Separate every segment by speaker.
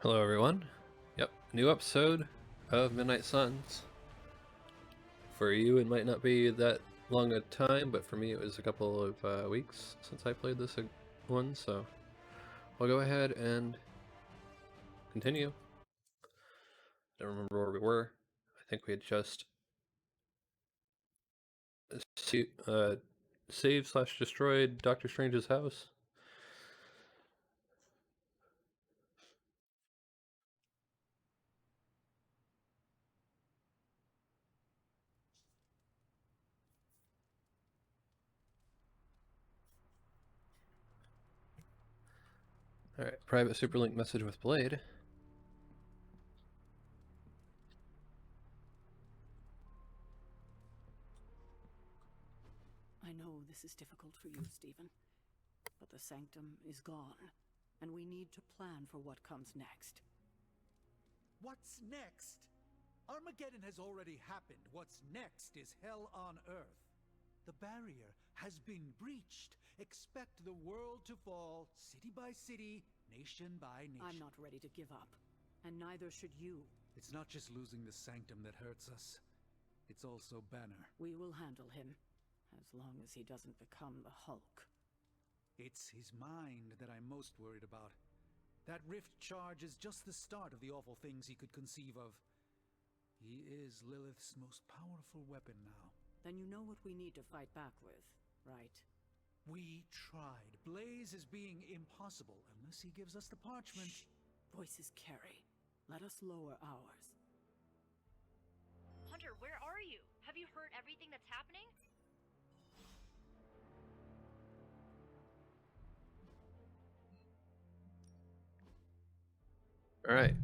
Speaker 1: Hello, everyone. Yep, new episode of Midnight Suns. For you, it might not be that long a time, but for me, it was a couple of weeks since I played this one, so I'll go ahead and continue. Don't remember where we were. I think we had just saved/destroyed Doctor Strange's house. Alright, private superlink message with Blade.
Speaker 2: I know this is difficult for you, Stephen, but the Sanctum is gone, and we need to plan for what comes next.
Speaker 3: What's next? Armageddon has already happened. What's next is hell on Earth. The barrier has been breached. Expect the world to fall, city by city, nation by nation.
Speaker 2: I'm not ready to give up, and neither should you.
Speaker 3: It's not just losing the Sanctum that hurts us. It's also Banner.
Speaker 2: We will handle him, as long as he doesn't become the Hulk.
Speaker 3: It's his mind that I'm most worried about. That rift charge is just the start of the awful things he could conceive of. He is Lilith's most powerful weapon now.
Speaker 2: Then you know what we need to fight back with, right?
Speaker 3: We tried. Blaze is being impossible unless he gives us the parchment.
Speaker 2: Shh. Voices carry. Let us lower ours.
Speaker 4: Hunter, where are you? Have you heard everything that's happening?
Speaker 1: Alright.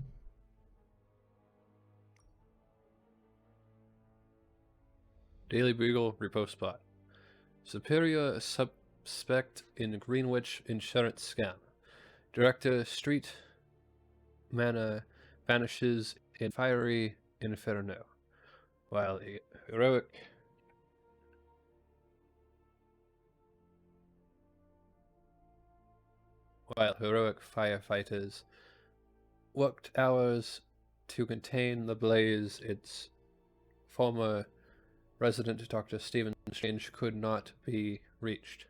Speaker 1: Daily Bugle repost spot. Superior suspect in Greenwich insurance scam. Director Street Manor vanishes in fiery inferno, while heroic firefighters worked hours to contain the blaze. Its former resident, Dr. Stephen Strange, could not be reached.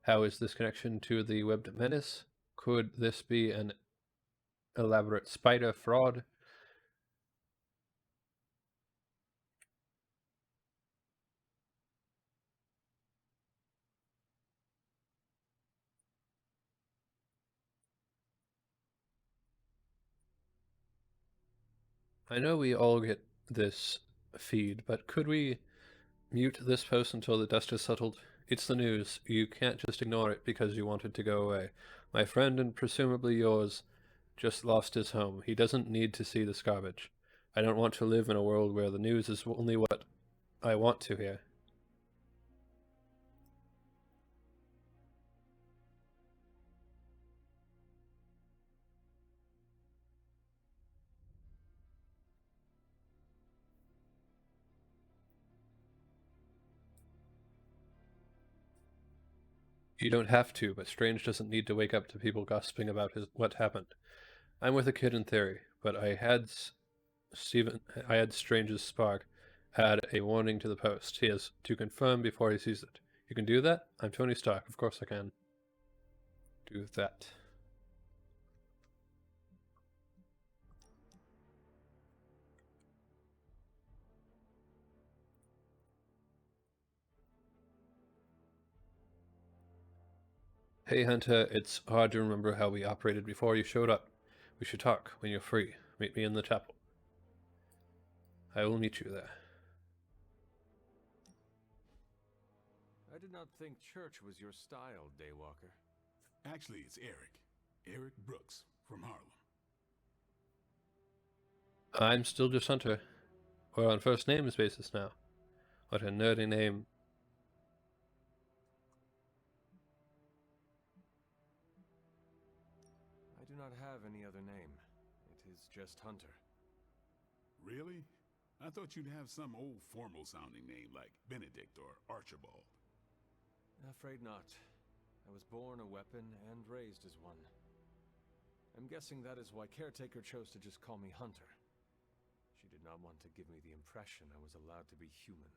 Speaker 1: How is this connection to the webbed menace? Could this be an elaborate spider fraud? I know we all get this feed, but could we mute this post until the dust has settled? It's the news. You can't just ignore it because you want it to go away. My friend, and presumably yours, just lost his home. He doesn't need to see this garbage. I don't want to live in a world where the news is only what I want to hear. You don't have to, but Strange doesn't need to wake up to people gossiping about what happened. I'm with a kid in theory, but I had Strange's spark add a warning to the post. He has to confirm before he sees it. You can do that? I'm Tony Stark. Of course I can. Do that. Hey Hunter, it's hard to remember how we operated before you showed up. We should talk when you're free. Meet me in the chapel. I will meet you there.
Speaker 5: I did not think church was your style, Daywalker.
Speaker 6: Actually, it's Eric. Eric Brooks from Harlem.
Speaker 1: I'm still just Hunter. We're on first names basis now. What a nerdy name.
Speaker 5: I do not have any other name. It is just Hunter.
Speaker 6: Really? I thought you'd have some old formal-sounding name like Benedict or Archibald.
Speaker 5: Afraid not. I was born a weapon and raised as one. I'm guessing that is why Caretaker chose to just call me Hunter. She did not want to give me the impression I was allowed to be human.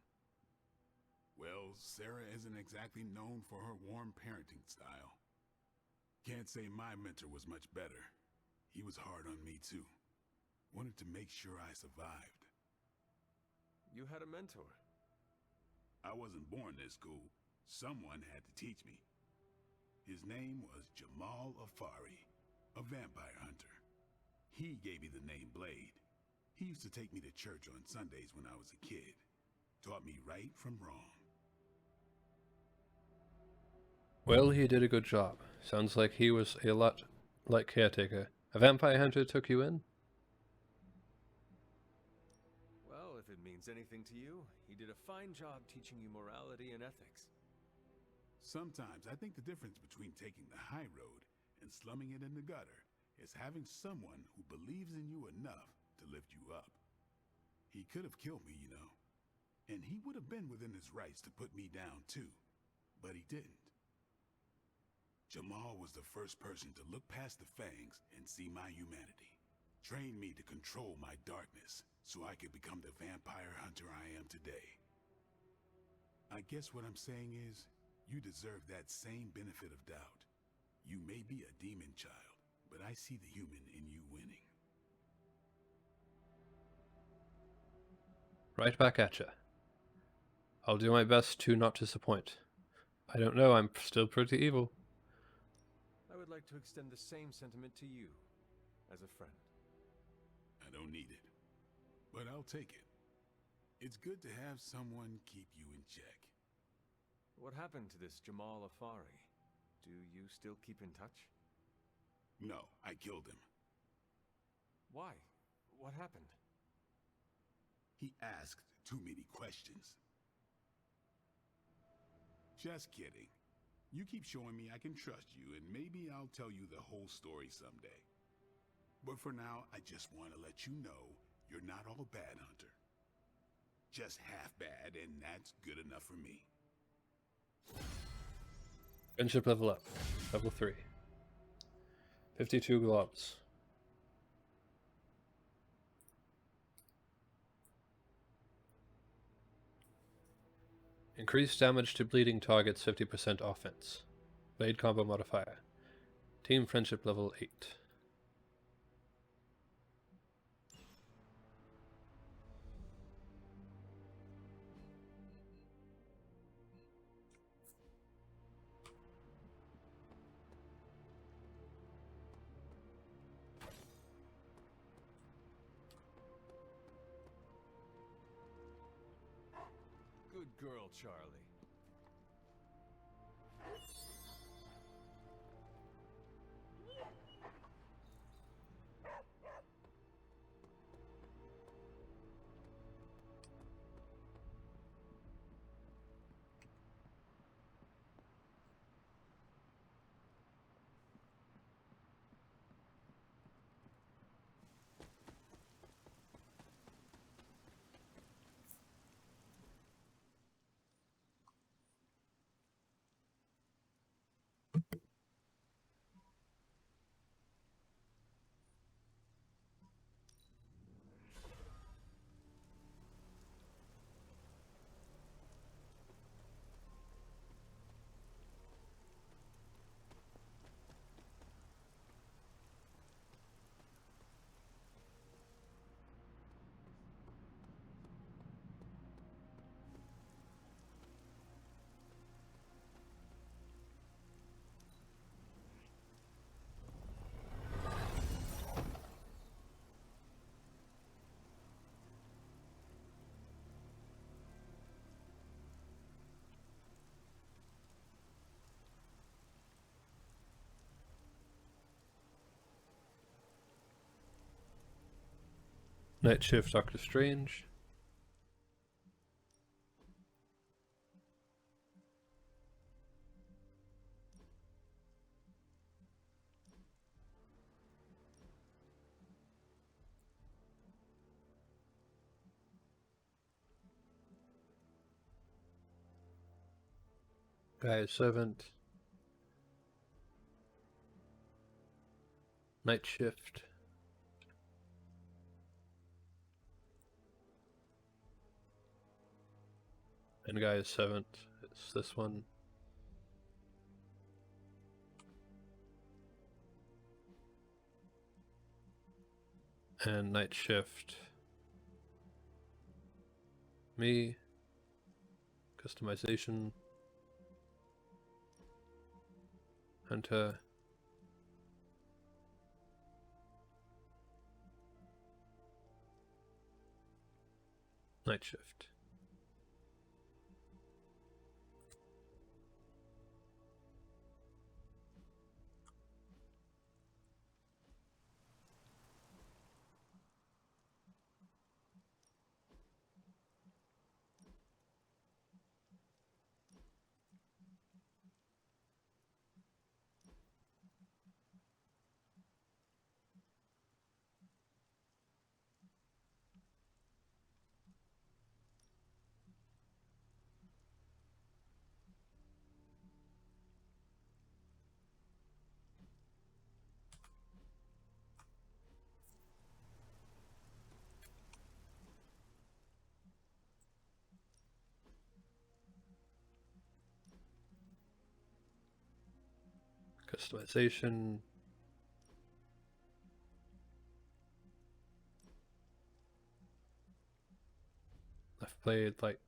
Speaker 6: Well, Sarah isn't exactly known for her warm parenting style. Can't say my mentor was much better. He was hard on me too. Wanted to make sure I survived.
Speaker 5: You had a mentor?
Speaker 6: I wasn't born this cool. Someone had to teach me. His name was Jamal Afari, a vampire hunter. He gave me the name Blade. He used to take me to church on Sundays when I was a kid. Taught me right from wrong.
Speaker 1: Well, he did a good job. Sounds like he was a lot like Caretaker. A vampire hunter took you in?
Speaker 5: Well, if it means anything to you, he did a fine job teaching you morality and ethics.
Speaker 6: Sometimes I think the difference between taking the high road and slumming it in the gutter is having someone who believes in you enough to lift you up. He could have killed me, you know. And he would have been within his rights to put me down too. But he didn't. Jamal was the first person to look past the fangs and see my humanity. Trained me to control my darkness so I could become the vampire hunter I am today. I guess what I'm saying is, you deserve that same benefit of doubt. You may be a demon child, but I see the human in you winning.
Speaker 1: Right back at ya. I'll do my best to not disappoint. I don't know, I'm still pretty evil.
Speaker 5: I would like to extend the same sentiment to you, as a friend.
Speaker 6: I don't need it, but I'll take it. It's good to have someone keep you in check.
Speaker 5: What happened to this Jamal Afari? Do you still keep in touch?
Speaker 6: No, I killed him.
Speaker 5: Why? What happened?
Speaker 6: He asked too many questions. Just kidding. You keep showing me I can trust you, and maybe I'll tell you the whole story someday. But for now, I just want to let you know you're not all bad, Hunter. Just half bad, and that's good enough for me.
Speaker 1: Friendship level up. Level 3. 52 globs. Increased damage to bleeding targets 50% offense. Blade combo modifier. Team friendship level 8.
Speaker 5: Good girl, Charlie.
Speaker 1: Night Shift Doctor Strange. Guy's Servant. Night shift. And guy is 7th. It's this one. And night shift. Me. Customization. Hunter. Night shift. Customization. Left blade light.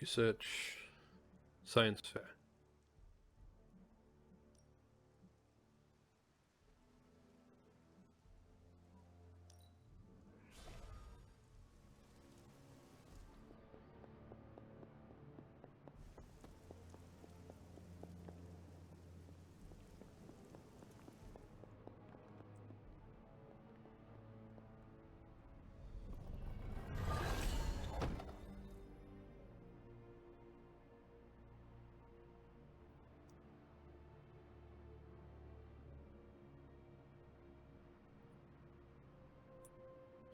Speaker 1: Research. Science fair.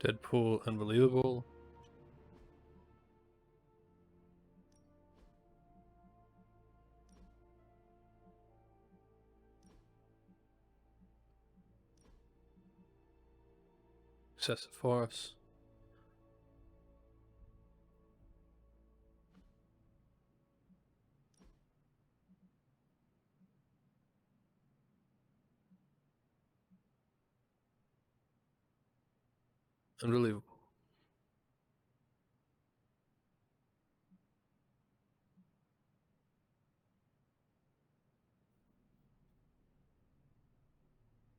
Speaker 1: Deadpool Unbelievable. Excessive Force. Unbelievable.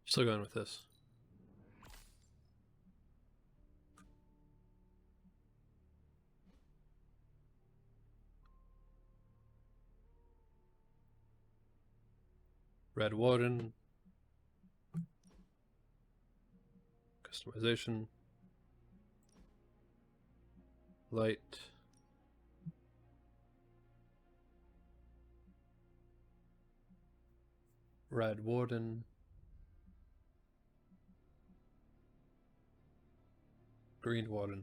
Speaker 1: Still going with this. Red Warden. Customization. Light. Red Warden. Green Warden.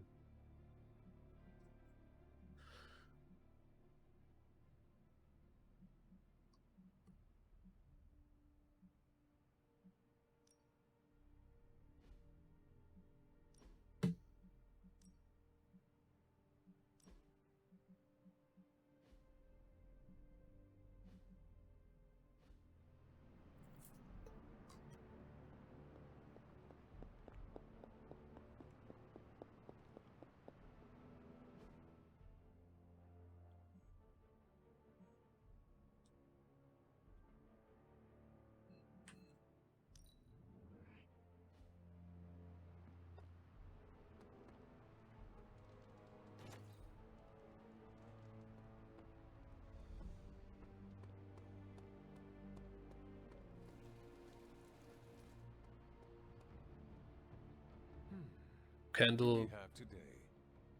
Speaker 1: Candle,
Speaker 5: we have today?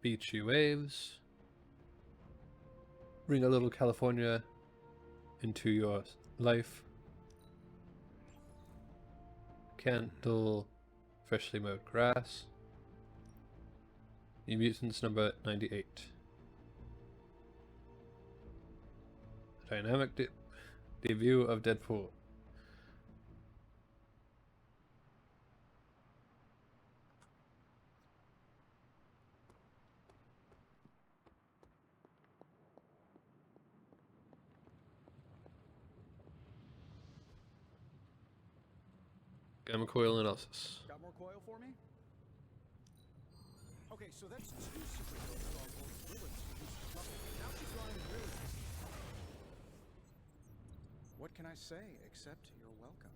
Speaker 1: beachy waves. Bring a little California into your life. Candle, freshly mowed grass. New Mutants number 98. Dynamic debut of Deadpool. Gamma coil analysis.
Speaker 7: Got more coil for me? Okay, so that's two superheroes strongholds, bullets reduced to couple. Now she's lying really. What can I say except you're welcome?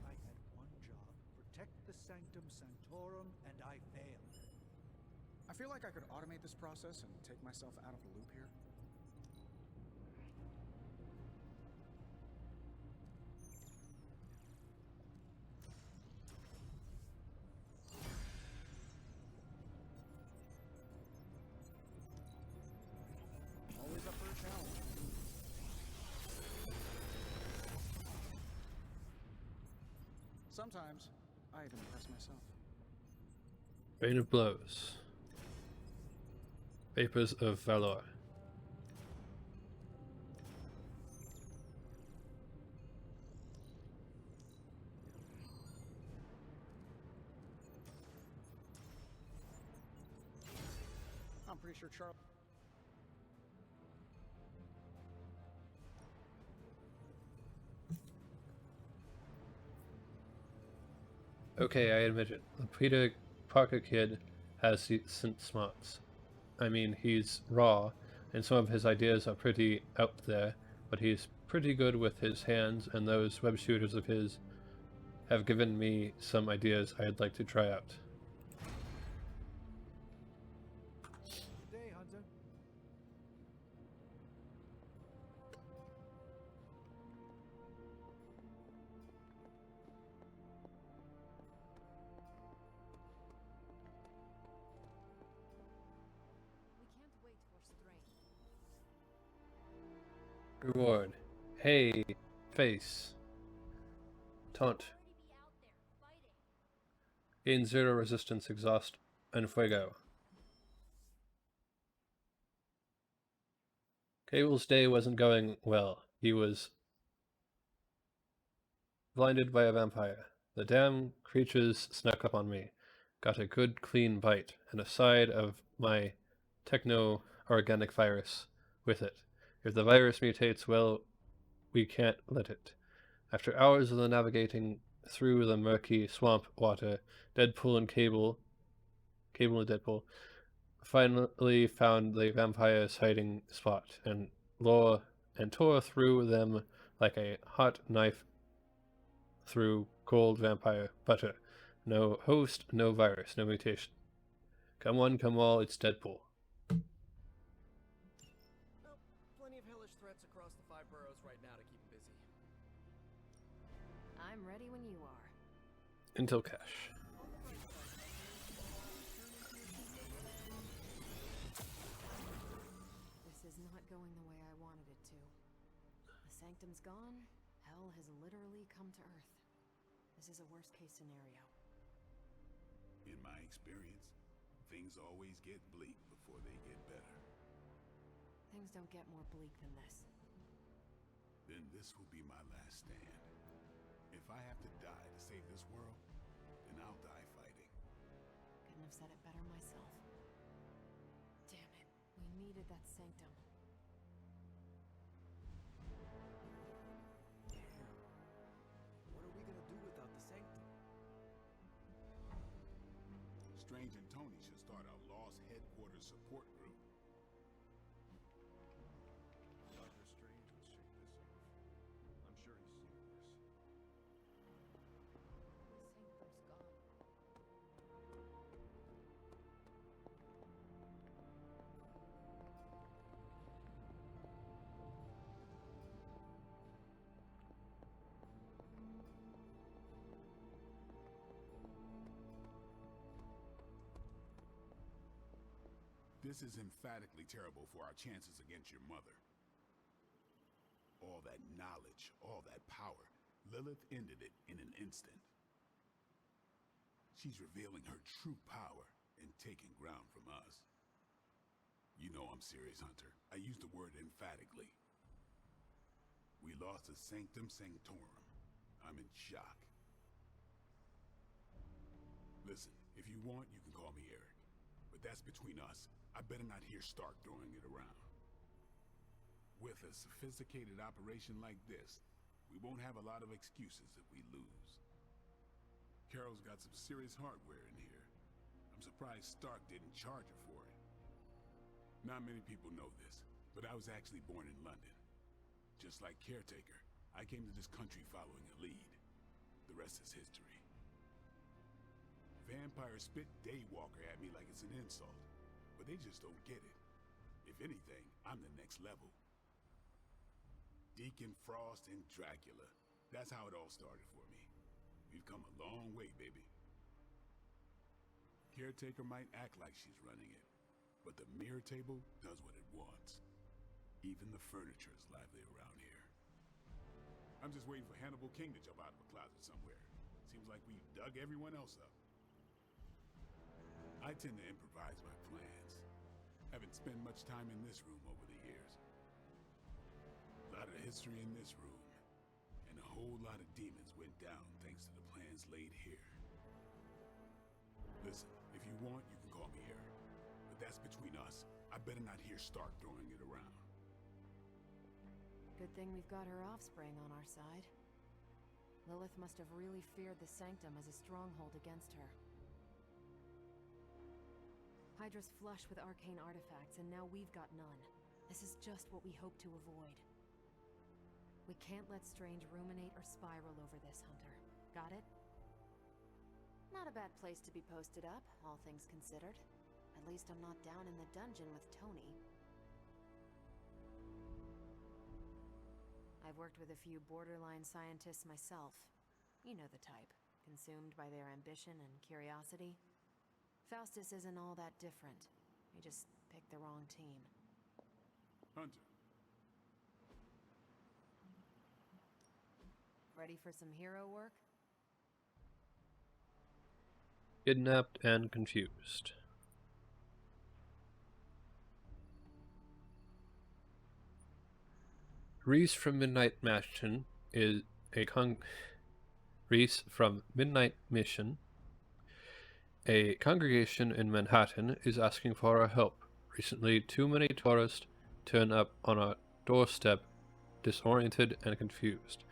Speaker 3: I had one job, protect the Sanctum Sanctorum, and I failed.
Speaker 7: I feel like I could automate this process and take myself out of the loop here. Always up for a challenge. Sometimes I even impress myself.
Speaker 1: Rain of blows. Vapors of valor.
Speaker 7: I'm pretty sure Charlie.
Speaker 1: Okay, I admit it. The Peter Parker kid has decent smarts. I mean, he's raw, and some of his ideas are pretty out there, but he's pretty good with his hands, and those web shooters of his have given me some ideas I'd like to try out.
Speaker 3: Good day, Hunter.
Speaker 8: We can't wait for Strange.
Speaker 1: Reward. Hey, face. Taunt.
Speaker 8: Already be out there, fighting.
Speaker 1: Gain 0 resistance, exhaust, and fuego. Cable's day wasn't going well. He was blinded by a vampire. The damn creatures snuck up on me. Got a good clean bite, and a side of my techno-organic virus with it. If the virus mutates, well, we can't let it. After hours of navigating through the murky swamp water, Deadpool and Cable and Deadpool, finally found the vampire's hiding spot and tore through them like a hot knife through cold vampire butter. No host, no virus, no mutation. Come one, come all, it's Deadpool.
Speaker 9: Well, plenty of hellish threats across the 5 boroughs right now to keep him busy.
Speaker 8: I'm ready when you are.
Speaker 1: Intel cache.
Speaker 8: This is not going the way I wanted it to. The Sanctum's gone. Hell has literally come to Earth. This is a worst-case scenario.
Speaker 6: In my experience, things always get bleak before they get better.
Speaker 8: Things don't get more bleak than this.
Speaker 6: Then this will be my last stand. If I have to die to save this world, then I'll die fighting.
Speaker 8: Couldn't have said it better myself. Damn it. We needed that Sanctum.
Speaker 9: What are we gonna do without the Sanctum?
Speaker 6: Strange and Tony should start a Lost Headquarters support group.
Speaker 5: Doctor Strange would shake this off. I'm sure he's seen worse.
Speaker 8: The Sanctum's gone.
Speaker 6: This is emphatically terrible for our chances against your mother. All that knowledge, all that power, Lilith ended it in an instant. She's revealing her true power and taking ground from us. You know I'm serious, Hunter. I use the word emphatically. We lost a Sanctum Sanctorum. I'm in shock. Listen, if you want, you can call me Eric. But that's between us. I better not hear Stark throwing it around. With a sophisticated operation like this, we won't have a lot of excuses if we lose. Carol's got some serious hardware in here. I'm surprised Stark didn't charge her for it. Not many people know this, but I was actually born in London. Just like Caretaker, I came to this country following a lead. The rest is history. Vampires spit Daywalker at me like it's an insult, but they just don't get it. If anything, I'm the next level. Deacon Frost and Dracula. That's how it all started for me. We've come a long way, baby. Caretaker might act like she's running it, but the mirror table does what it wants. Even the furniture is lively around here. I'm just waiting for Hannibal King to jump out of a closet somewhere. Seems like we've dug everyone else up. I tend to improvise my plans. Haven't spent much time in this room over the years. A lot of history in this room, and a whole lot of demons went down thanks to the plans laid here. Listen, if you want, you can call me Eric. But that's between us. I better not hear Stark throwing it around.
Speaker 8: Good thing we've got her offspring on our side. Lilith must have really feared the Sanctum as a stronghold against her. Hydra's flush with arcane artifacts, and now we've got none. This is just what we hope to avoid. We can't let Strange ruminate or spiral over this, Hunter. Got it? Not a bad place to be posted up, all things considered. At least I'm not down in the dungeon with Tony. I've worked with a few borderline scientists myself. You know the type. Consumed by their ambition and curiosity. Faustus isn't all that different. We just picked the wrong team.
Speaker 6: Hunter.
Speaker 8: Ready for some hero work?
Speaker 1: Kidnapped and confused. Reese from Midnight Mission is a Reese from Midnight Mission, a congregation in Manhattan, is asking for our help. Recently, too many tourists turn up on our doorstep, disoriented and confused.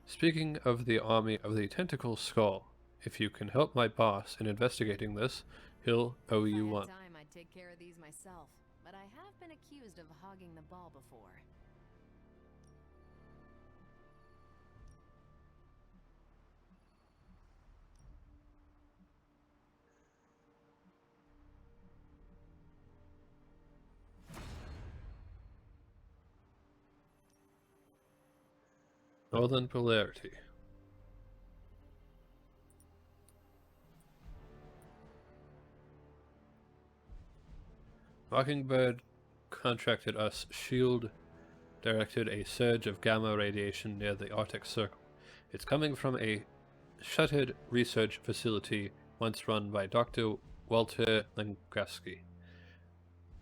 Speaker 1: Speaking of the army of the Tentacle Skull, if you can help my boss in investigating this, he'll owe you one.
Speaker 8: If I had time, I'd take care of these myself, but I have been accused of hogging the ball before.
Speaker 1: Northern Polarity. Mockingbird contracted us. SHIELD directed a surge of gamma radiation near the Arctic Circle. It's coming from a shuttered research facility once run by Dr. Walter Langowski.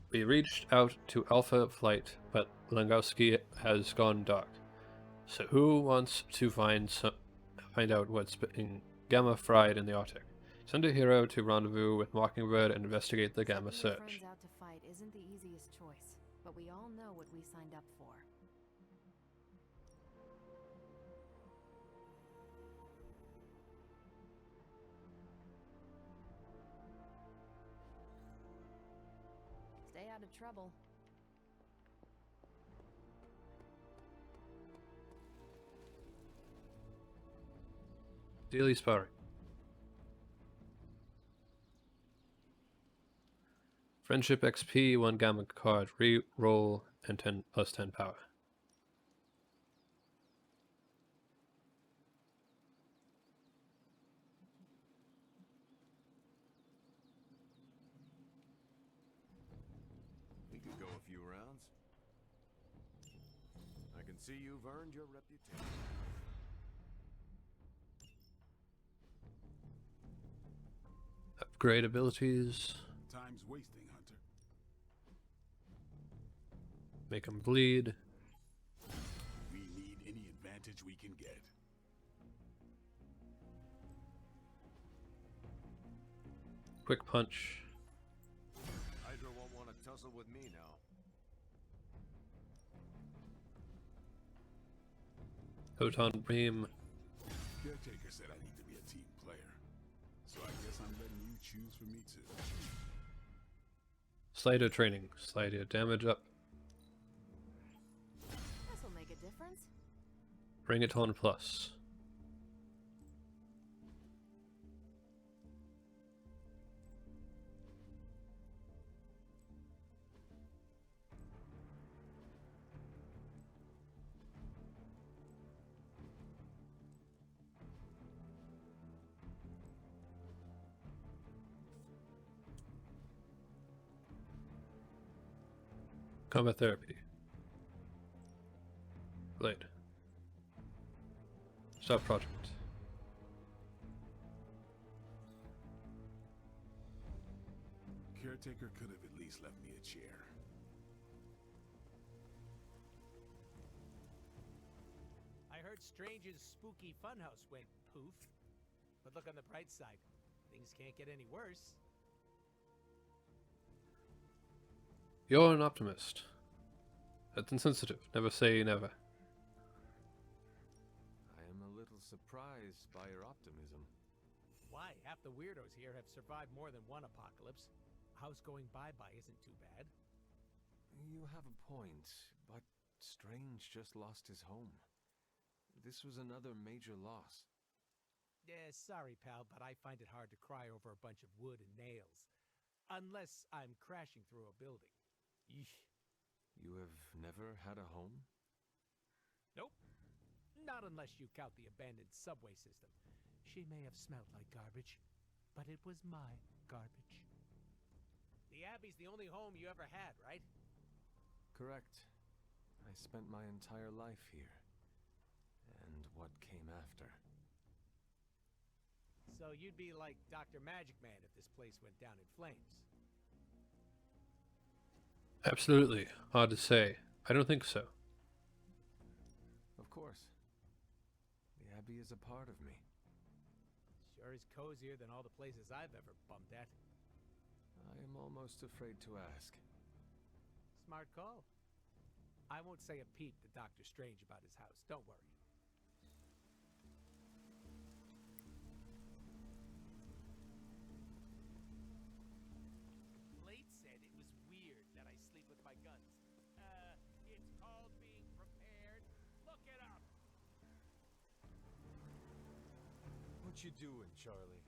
Speaker 1: We reached out to Alpha Flight, but Langowski has gone dark. So who wants to find out what's being gamma fried in the Arctic? Send a hero to rendezvous with Mockingbird and investigate the gamma
Speaker 8: Sending
Speaker 1: surge.
Speaker 8: friends out to fight isn't the easiest choice, but we all know what we signed up for. Stay out of trouble.
Speaker 1: Daily sparring. Friendship XP, 1 gamma card, re-roll, and 10 plus 10 power.
Speaker 7: rounds. I can see you've earned your reputation.
Speaker 1: Upgrade abilities.
Speaker 6: Time's wasting, Hunter.
Speaker 1: Make them bleed.
Speaker 6: We need any advantage we can get.
Speaker 1: Quick punch.
Speaker 7: Hydra won't want to tussle with me now.
Speaker 1: Photon beam.
Speaker 6: Caretaker said I need to be a team player. So I guess I'm letting you choose for me too.
Speaker 1: Slider training. Slide your damage up.
Speaker 8: This'll make a difference.
Speaker 1: Bring it on plus. Combat therapy. Blade. Stop project.
Speaker 6: Caretaker could have at least left me a chair.
Speaker 10: I heard Strange's spooky funhouse went poof. But look on the bright side. Things can't get any worse.
Speaker 1: You're an optimist. That's insensitive. Never say never.
Speaker 5: I am a little surprised by your optimism.
Speaker 10: Why? Half the weirdos here have survived more than one apocalypse. A house going bye-bye isn't too bad.
Speaker 5: You have a point, but Strange just lost his home. This was another major loss.
Speaker 10: Sorry, pal, but I find it hard to cry over a bunch of wood and nails. Unless I'm crashing through a building. Yeesh.
Speaker 5: You have never had a home?
Speaker 10: Nope. Not unless you count the abandoned subway system. She may have smelled like garbage, but it was my garbage. The Abbey's the only home you ever had, right?
Speaker 5: Correct. I spent my entire life here. And what came after.
Speaker 10: So you'd be like Dr. Magic Man if this place went down in flames.
Speaker 1: Absolutely. Hard to say. I don't think so.
Speaker 5: Of course. The Abbey is a part of me.
Speaker 10: Sure is cozier than all the places I've ever bumped at.
Speaker 5: I am almost afraid to ask.
Speaker 10: Smart call. I won't say a peep to Dr. Strange about his house. Don't worry. Blade said it was weird that I sleep with my guns. It's called being prepared. Look it up.
Speaker 5: What you doing, Charlie?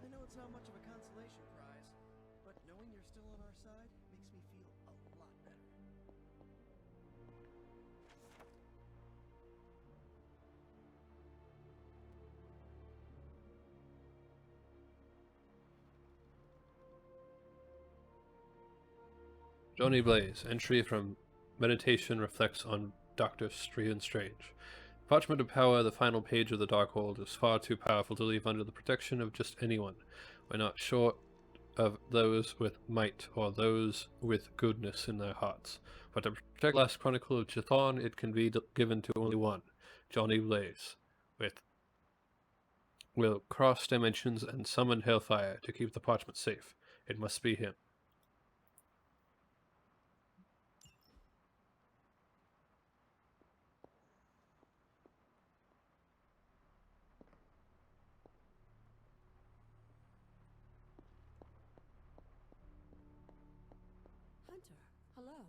Speaker 9: I know it's not much of a consolation prize, but knowing you're still on our side makes me feel a lot better.
Speaker 1: Johnny Blaze. Entry from Meditation reflects on Dr. Strange. Parchment of Power, the final page of the Darkhold, is far too powerful to leave under the protection of just anyone. We're not short of those with might or those with goodness in their hearts. But to protect the last chronicle of Chthon, it can be given to only one, Johnny Blaze, will cross dimensions and summon hellfire to keep the parchment safe. It must be him.
Speaker 2: Hunter, hello.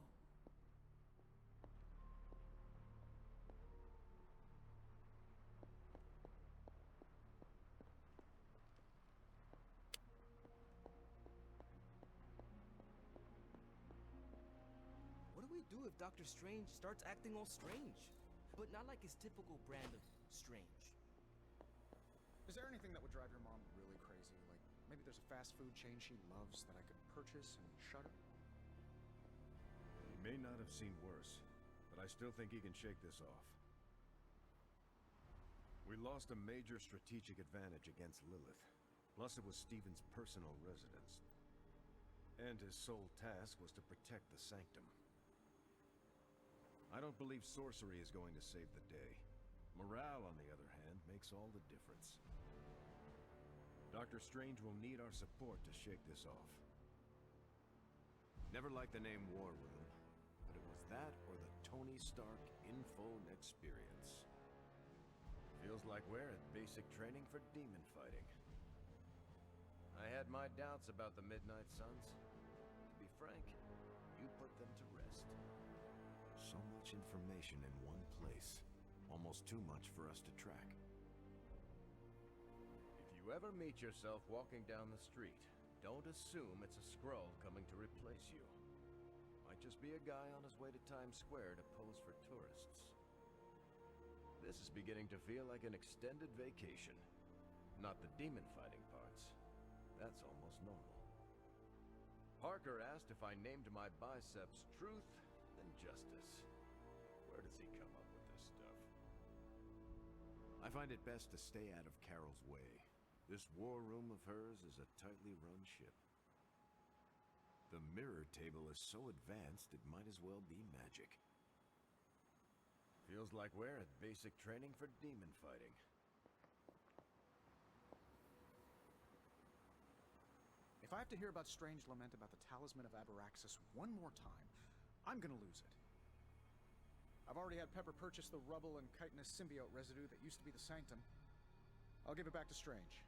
Speaker 11: do we do if Dr. Strange starts acting all strange? But not like his typical brand of strange.
Speaker 7: Is there anything that would drive your mom really crazy? Like, maybe there's a fast food chain she loves that I could purchase and shutter?
Speaker 12: He may not have seen worse, but I still think he can shake this off. We lost a major strategic advantage against Lilith. Plus it was Stephen's personal residence. And his sole task was to protect the Sanctum. I don't believe sorcery is going to save the day. Morale, on the other hand, makes all the difference. Dr. Strange will need our support to shake this off. Never liked the name War Room, but it was that or the Tony Stark Info Experience. Feels like we're at basic training for demon fighting. I had my doubts about the Midnight Suns. To be frank, you put them to rest. So much information in one place. Almost too much for us to track. If you ever meet yourself walking down the street, don't assume it's a Skrull coming to replace you. Might just be a guy on his way to Times Square to pose for tourists. This is beginning to feel like an extended vacation. Not the demon fighting parts. That's almost normal. Parker asked if I named my biceps Truth and Justice. Where does he come up with this stuff? I find it best to stay out of Carol's way. This war room of hers is a tightly run ship. The mirror table is so advanced it might as well be magic. Feels like we're at basic training for demon fighting.
Speaker 7: If I have to hear about Strange lament about the Talisman of Abraxas one more time, I'm gonna lose it. I've already had Pepper purchase the rubble and chitinous symbiote residue that used to be the Sanctum. I'll give it back to Strange.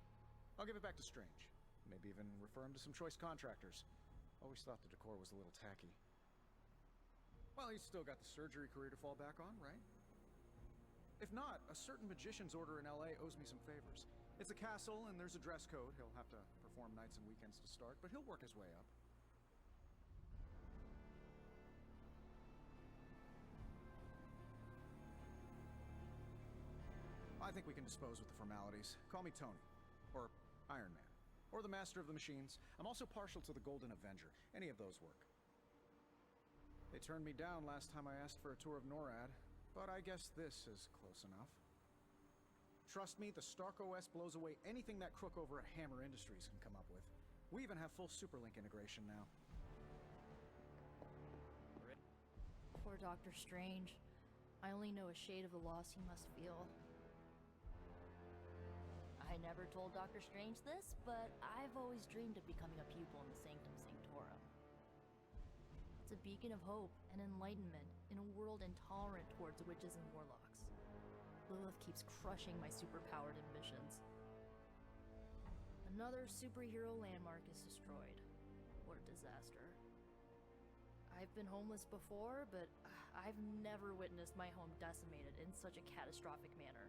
Speaker 7: Maybe even refer him to some choice contractors. Always thought the decor was a little tacky. Well, he's still got the surgery career to fall back on, right? If not, a certain magician's order in LA owes me some favors. It's a castle and there's a dress code. He'll have to perform nights and weekends to start, but he'll work his way up. I think we can dispose with the formalities. Call me Tony. Or Iron Man. Or the Master of the Machines. I'm also partial to the Golden Avenger. Any of those work. They turned me down last time I asked for a tour of NORAD, but I guess this is close enough. Trust me, the Stark OS blows away anything that crook over at Hammer Industries can come up with. We even have full Superlink integration now.
Speaker 13: Poor Dr. Strange. I only know a shade of the loss he must feel. I never told Dr. Strange this, but I've always dreamed of becoming a pupil in the Sanctum Sanctorum. It's a beacon of hope and enlightenment in a world intolerant towards witches and warlocks. Lilith keeps crushing my superpowered ambitions. Another superhero landmark is destroyed. What a disaster. I've been homeless before, but I've never witnessed my home decimated in such a catastrophic manner.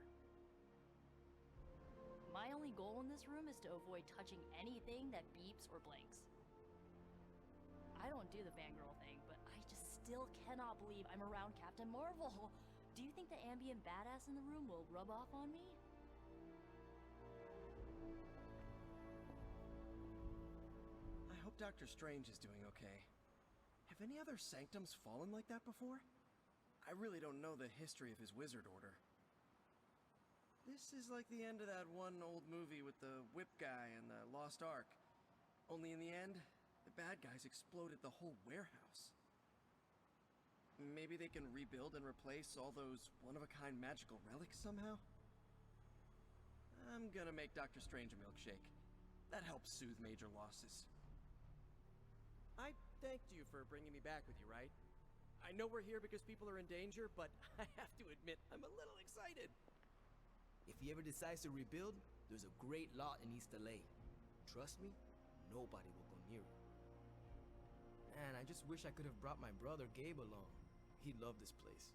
Speaker 13: My only goal in this room is to avoid touching anything that beeps or blinks. I don't do the fangirl thing, but I just still cannot believe I'm around Captain Marvel. Do you think the ambient badass in the room will rub off on me?
Speaker 11: I hope Dr. Strange is doing okay. Have any other Sanctums fallen like that before? I really don't know the history of his wizard order. This is like the end of that one old movie with the whip guy and the Lost Ark. Only in the end, the bad guys exploded the whole warehouse. Maybe they can rebuild and replace all those one-of-a-kind magical relics somehow? I'm gonna make Dr. Strange a milkshake. That helps soothe major losses. I thanked you for bringing me back with you, right? I know we're here because people are in danger, but I have to admit, I'm a little excited.
Speaker 14: If he ever decides to rebuild, there's a great lot in East LA. Trust me, nobody will go near it. Man, I just wish I could have brought my brother Gabe along. He loved this place.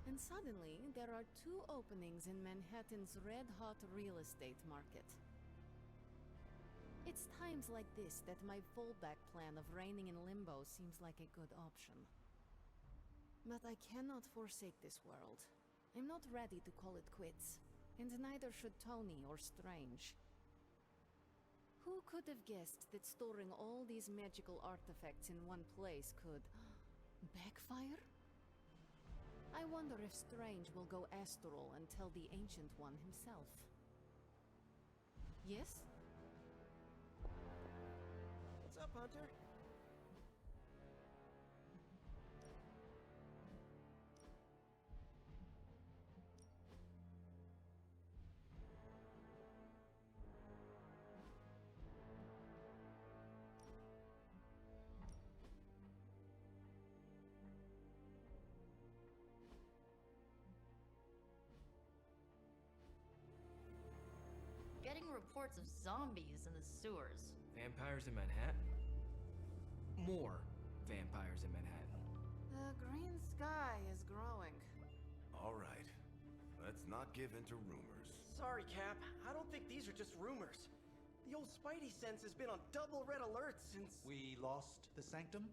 Speaker 15: And suddenly, there are 2 openings in Manhattan's red-hot real estate market. It
Speaker 8: It's times like this that my fallback plan of reigning in limbo seems like a good option. But I cannot forsake this world. I'm not ready to call it quits, and neither should Tony or Strange. Who could have guessed that storing all these magical artifacts in one place could backfire? I wonder if Strange will go astral and tell the Ancient One himself. Yes?
Speaker 11: What's up, Hunter?
Speaker 13: Getting reports of zombies in the sewers.
Speaker 14: Vampires in Manhattan? More vampires in Manhattan.
Speaker 8: The green sky is growing.
Speaker 12: All right. Let's not give in to rumors.
Speaker 11: Sorry, Cap. I don't think these are just rumors. The old Spidey sense has been on double red alert since...
Speaker 3: We lost the Sanctum?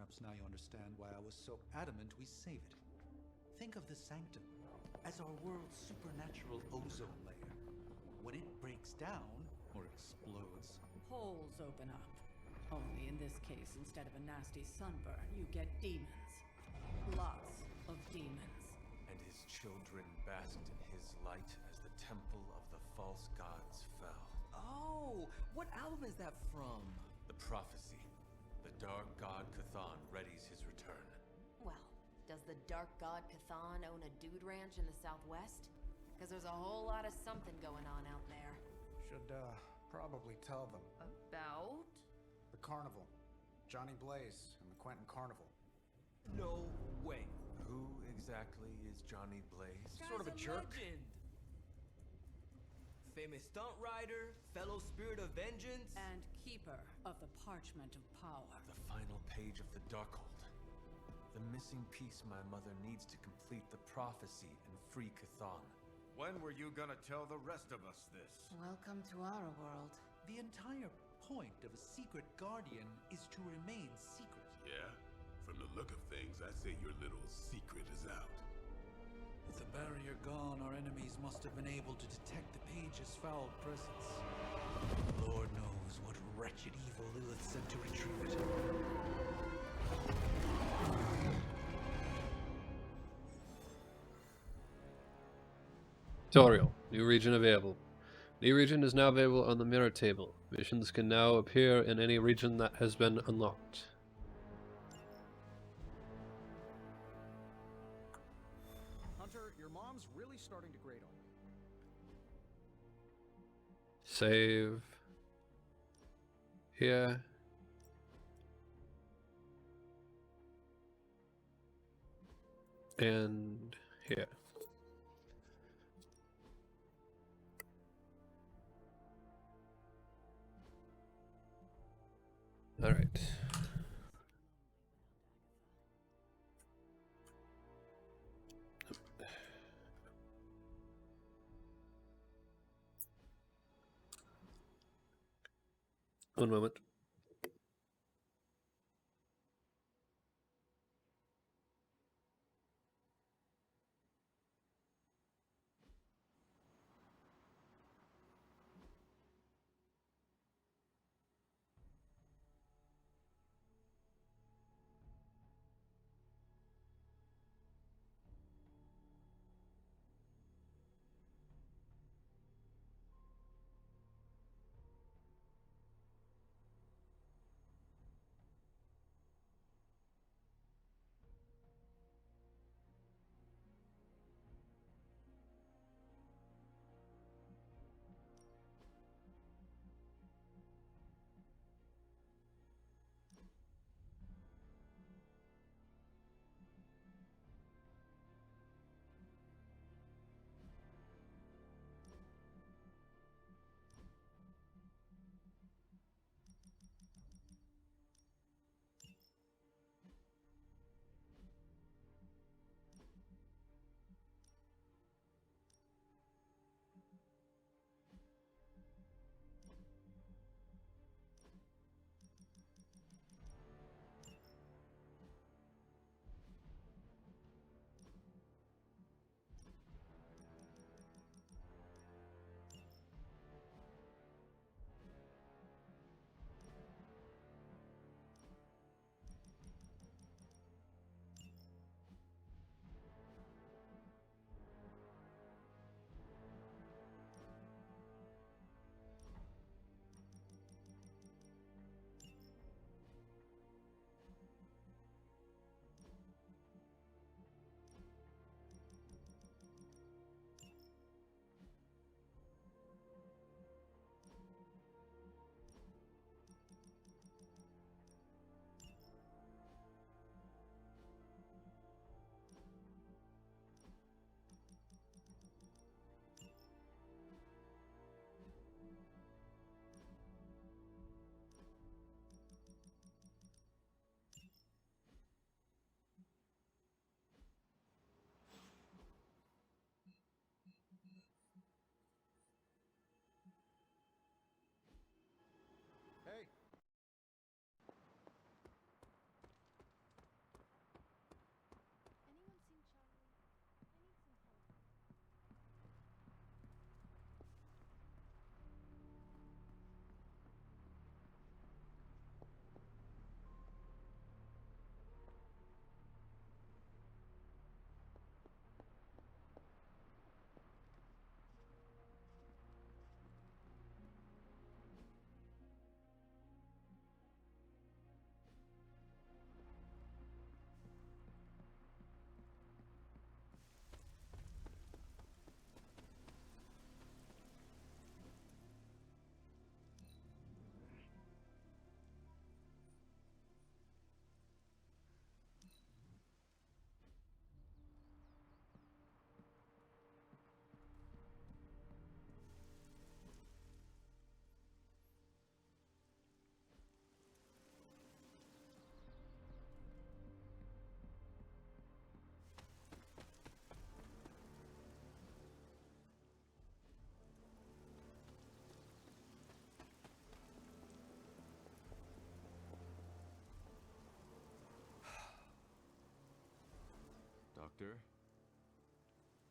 Speaker 3: Perhaps now you understand why I was so adamant we save it. Think of the Sanctum as our world's supernatural ozone layer. When it breaks down, or explodes...
Speaker 2: Holes open up. Only in this case, instead of a nasty sunburn, you get demons. Lots of demons.
Speaker 5: And his children basked in his light as the temple of the false gods fell.
Speaker 14: Oh, what album is that from?
Speaker 5: The prophecy. The dark god Cthon readies his return.
Speaker 8: Well, does the Dark God Cthon own a dude ranch in the Southwest? Because there's a whole lot of something going on out there.
Speaker 7: Should, probably tell them.
Speaker 8: About?
Speaker 7: The carnival. Johnny Blaze and the Quentin Carnival.
Speaker 14: No way.
Speaker 5: Who exactly is Johnny Blaze?
Speaker 11: Sort of a jerk.
Speaker 14: Legend. Famous stunt rider, fellow spirit of vengeance.
Speaker 2: And keeper of the Parchment of Power.
Speaker 5: The final page of the Darkhold. The missing piece my mother needs to complete the prophecy and free Cthon.
Speaker 12: When were you gonna tell the rest of us this?
Speaker 8: Welcome to our world.
Speaker 3: The entire point of a secret guardian is to remain secret.
Speaker 6: Yeah? From the look of things, I'd say your little secret is out.
Speaker 3: With the barrier gone, our enemies must have been able to detect the page's foul presence. Lord knows what wretched evil Lilith sent to retrieve it.
Speaker 1: Tutorial. New region available. New region is now available on the mirror table. Missions can now appear in any region that has been unlocked.
Speaker 7: Hunter, your mom's really starting to grate on me.
Speaker 1: Save. Here. And here. All right. One moment.
Speaker 5: Doctor.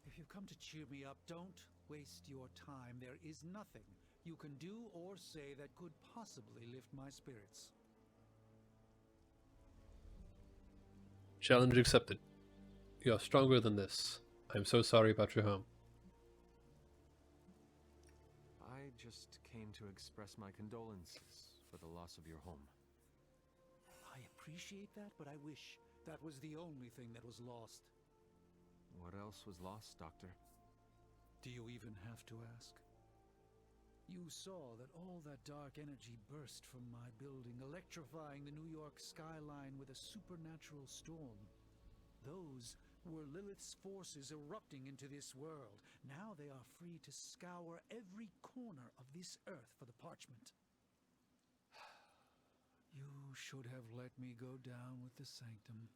Speaker 3: If you've come to cheer me up, don't waste your time. There is nothing you can do or say that could possibly lift my spirits.
Speaker 1: Challenge accepted. You are stronger than this. I'm so sorry about your home.
Speaker 5: I just came to express my condolences for the loss of your home.
Speaker 3: I appreciate that, but I wish that was the only thing that was lost.
Speaker 5: What else was lost, Doctor?
Speaker 3: Do you even have to ask? You saw that all that dark energy burst from my building, electrifying the New York skyline with a supernatural storm. Those were Lilith's forces erupting into this world. Now they are free to scour every corner of this earth for the parchment. You should have let me go down with the sanctum.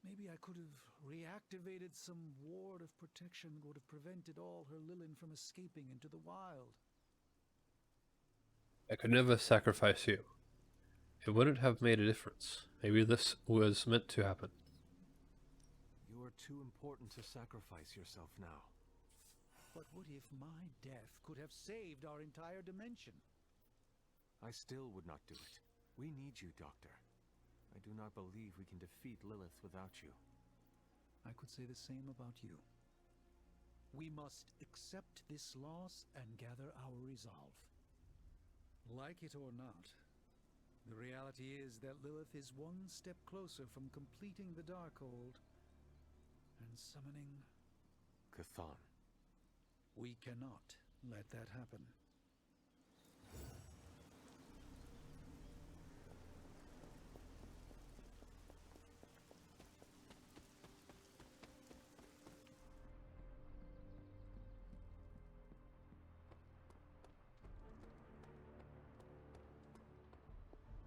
Speaker 3: Maybe I could have reactivated some ward of protection that would have prevented all her Lilin from escaping into the wild.
Speaker 1: I could never sacrifice you. It wouldn't have made a difference. Maybe this was meant to happen.
Speaker 5: You are too important to sacrifice yourself now.
Speaker 3: But what if my death could have saved our entire dimension?
Speaker 5: I still would not do it. We need you, Doctor. I do not believe we can defeat Lilith without you.
Speaker 3: I could say the same about you. We must accept this loss and gather our resolve. Like it or not, the reality is that Lilith is one step closer from completing the Darkhold and summoning
Speaker 5: Cthon.
Speaker 3: We cannot let that happen.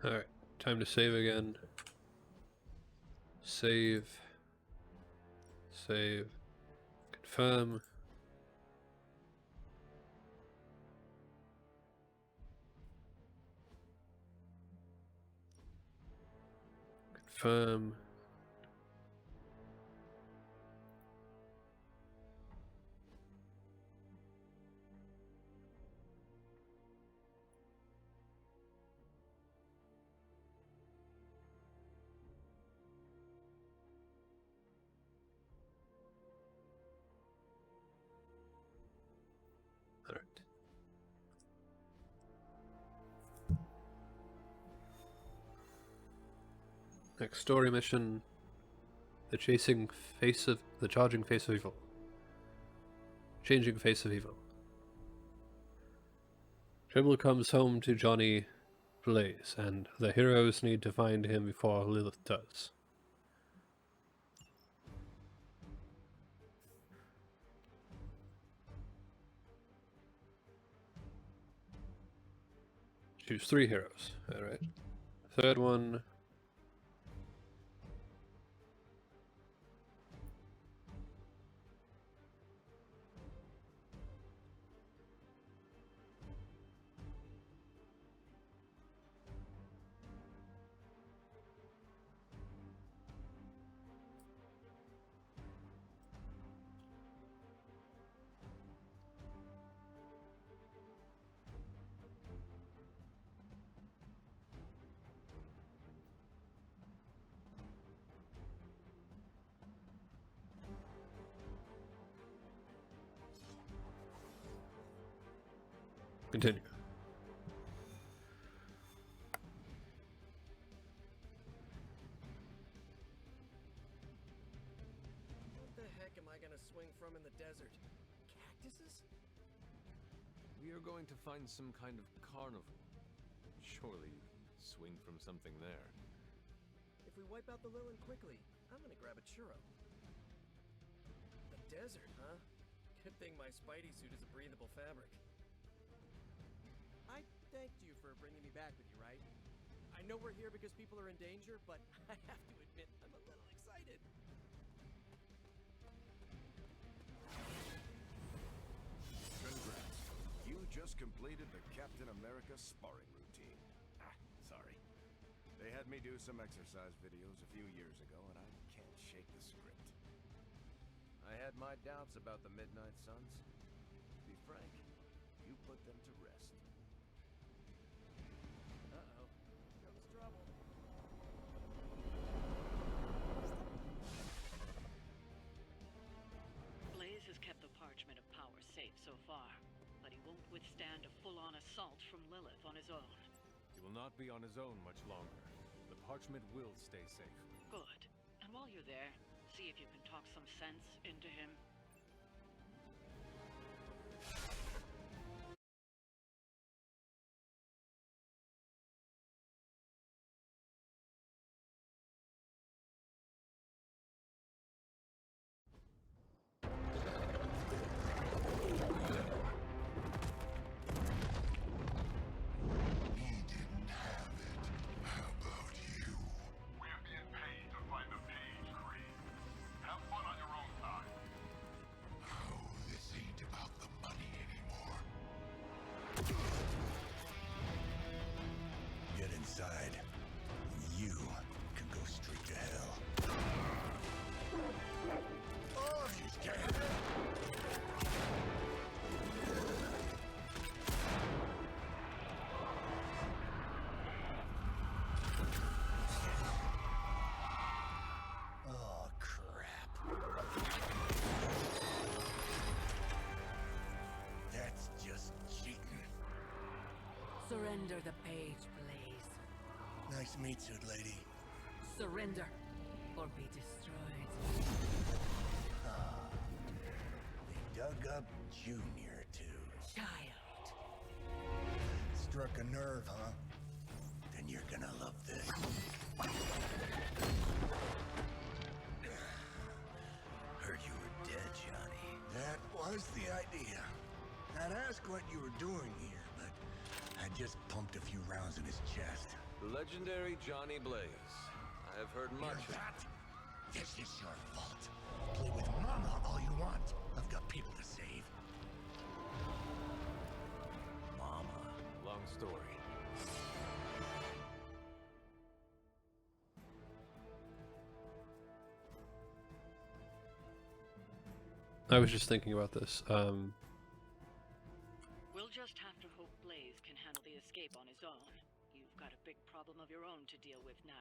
Speaker 1: Alright, time to save again. Save. Save. Confirm. Confirm. Alright. Next story mission. The charging face of evil. Changing face of evil. Tribble comes home to Johnny Blaze, and the heroes need to find him before Lilith does. Choose 3 heroes. Alright. Third one. Continue.
Speaker 11: What the heck am I gonna swing from in the desert? Cactuses?
Speaker 5: We are going to find some kind of carnival. Surely you swing from something there.
Speaker 11: If we wipe out the Lilin quickly, I'm gonna grab a churro. The desert, huh? Good thing my Spidey suit is a breathable fabric. I thanked you for bringing me back with you, right? I know we're here because people are in danger, but I have to admit, I'm a little excited.
Speaker 12: Congrats. You just completed the Captain America sparring routine. Sorry. They had me do some exercise videos a few years ago, and I can't shake the script. I had my doubts about the Midnight Suns. To be frank, you put them to rest.
Speaker 11: Uh-oh. Here comes trouble.
Speaker 2: Blaze has kept the Parchment of Power safe so far, but he won't withstand a full-on assault from Lilith on his own.
Speaker 5: He will not be on his own much longer. The parchment will stay safe.
Speaker 2: Good. And while you're there, see if you can talk some sense into him.
Speaker 6: Get inside. You can go straight to hell. Oh, she's dead. Oh, crap. That's just cheating.
Speaker 2: Surrender the page, Blaze.
Speaker 6: Nice meat suit, lady.
Speaker 2: Surrender, or be destroyed.
Speaker 6: They dug up Junior, too.
Speaker 2: Child.
Speaker 6: Struck a nerve, huh? Then you're gonna love this. Heard you were dead, Johnny. That was the idea. I'd ask what you were doing here, but I just pumped a few rounds in his chest.
Speaker 5: Legendary Johnny Blaze. I have heard much.
Speaker 6: Hear that? This is your fault. Play with Mama all you want. I've got people to save. Mama.
Speaker 5: Long story.
Speaker 1: I was just thinking about this.
Speaker 2: We'll just have to hope Blaze can handle the escape on his own. You've got a big problem of your own to deal with now.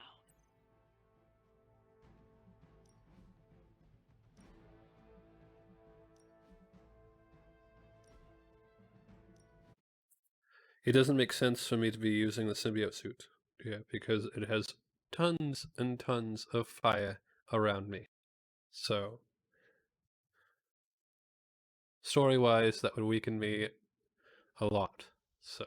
Speaker 1: It doesn't make sense for me to be using the symbiote suit. Yeah, because it has tons and tons of fire around me. So, story-wise, that would weaken me a lot. So.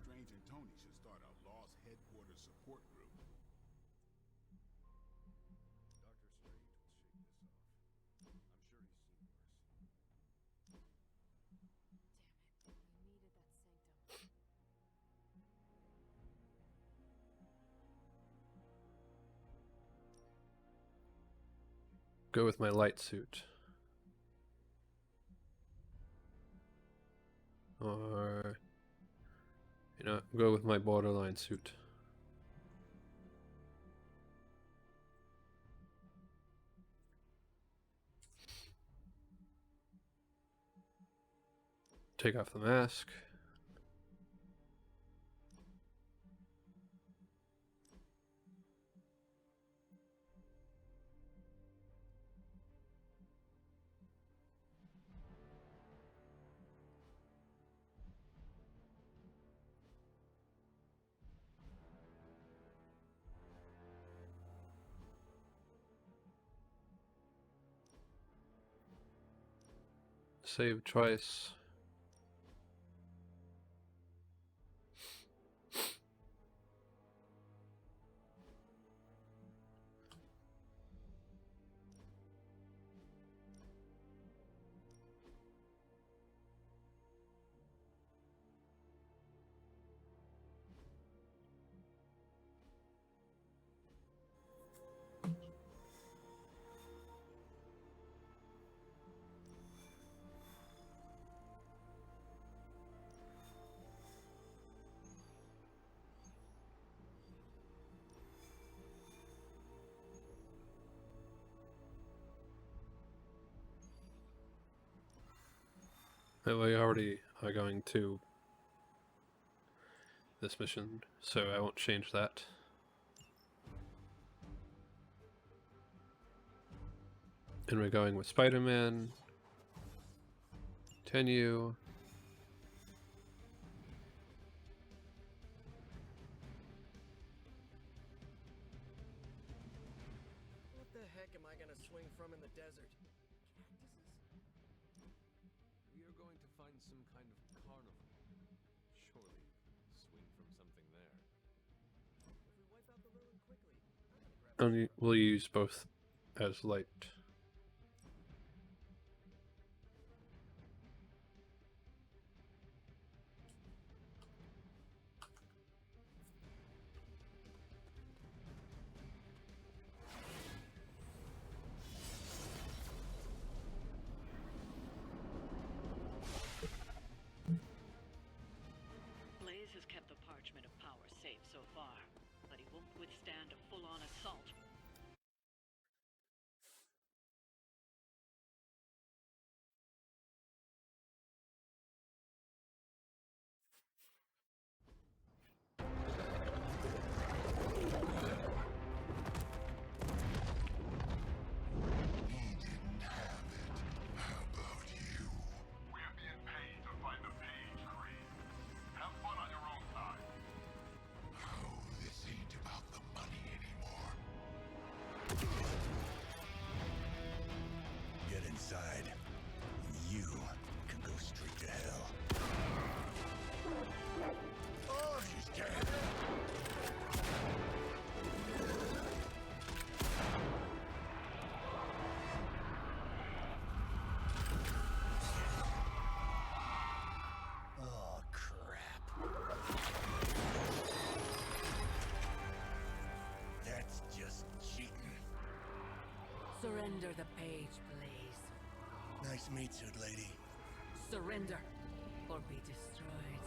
Speaker 6: Strange and Tony should start a Lost Headquarters support group.
Speaker 12: Dr. Strange will shake this off. I'm sure he's seen worse.
Speaker 8: Damn it. We needed that sanctum.
Speaker 1: Go with my light suit. Or, you know, go with my borderline suit. Take off the mask. Save twice. We already are going to this mission, so I won't change that. And we're going with Spider-Man. Continue.
Speaker 11: What the heck am I gonna swing from in the desert? Cactuses?
Speaker 5: We are going to find some kind of carnival. Surely, swing from something there.
Speaker 11: If we wipe out the Lilith quickly, I'm gonna grab
Speaker 1: Only we'll use both as light.
Speaker 2: Blaze has kept the Parchment of Power safe so far, but he won't withstand a full-on assault.
Speaker 6: Get inside. You can go straight to hell. Oh, she's dead. Oh, crap. That's just cheating.
Speaker 2: Surrender the page, Blaze.
Speaker 6: Nice meat suit, lady.
Speaker 2: Surrender, or be destroyed.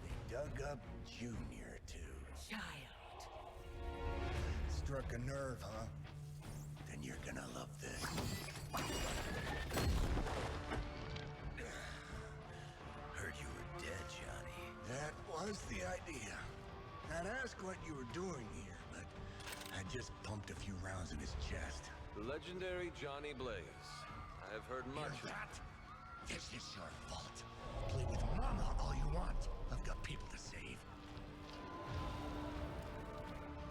Speaker 6: They dug up Junior, too.
Speaker 2: Child.
Speaker 6: Struck a nerve, huh? Then you're gonna love this. Heard you were dead, Johnny. That was the idea. I'd ask what you were doing here, but I just pumped a few rounds in his chest.
Speaker 5: The legendary Johnny Blaze. I have heard much.
Speaker 6: Hear that? This is your fault. Play with Mama all you want. I've got people to save.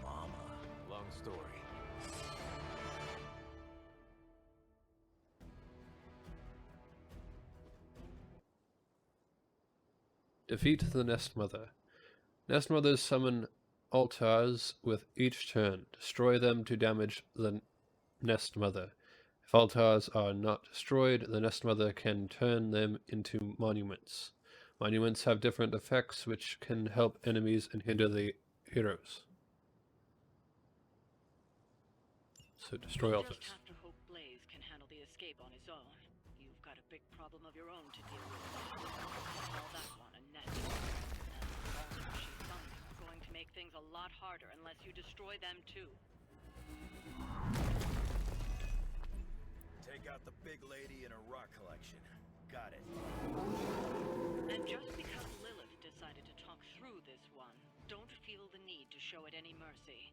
Speaker 6: Mama.
Speaker 5: Long story.
Speaker 1: Defeat the Nest Mother. Nest Mothers summon altars with each turn. Destroy them to damage the Nest Mother. If altars are not destroyed, the Nest Mother can turn them into monuments. Monuments have different effects which can help enemies and hinder the heroes. So destroy
Speaker 2: You'll
Speaker 1: altars.
Speaker 2: just have to hope Blaze can handle the escape on his own. You've got a big problem of your own to deal with. Call that one a nest. She's going to make things a lot harder unless you destroy them too.
Speaker 12: Take out the big lady and her rock collection. Got it.
Speaker 2: And just because Lilith decided to talk through this one, don't feel the need to show it any mercy.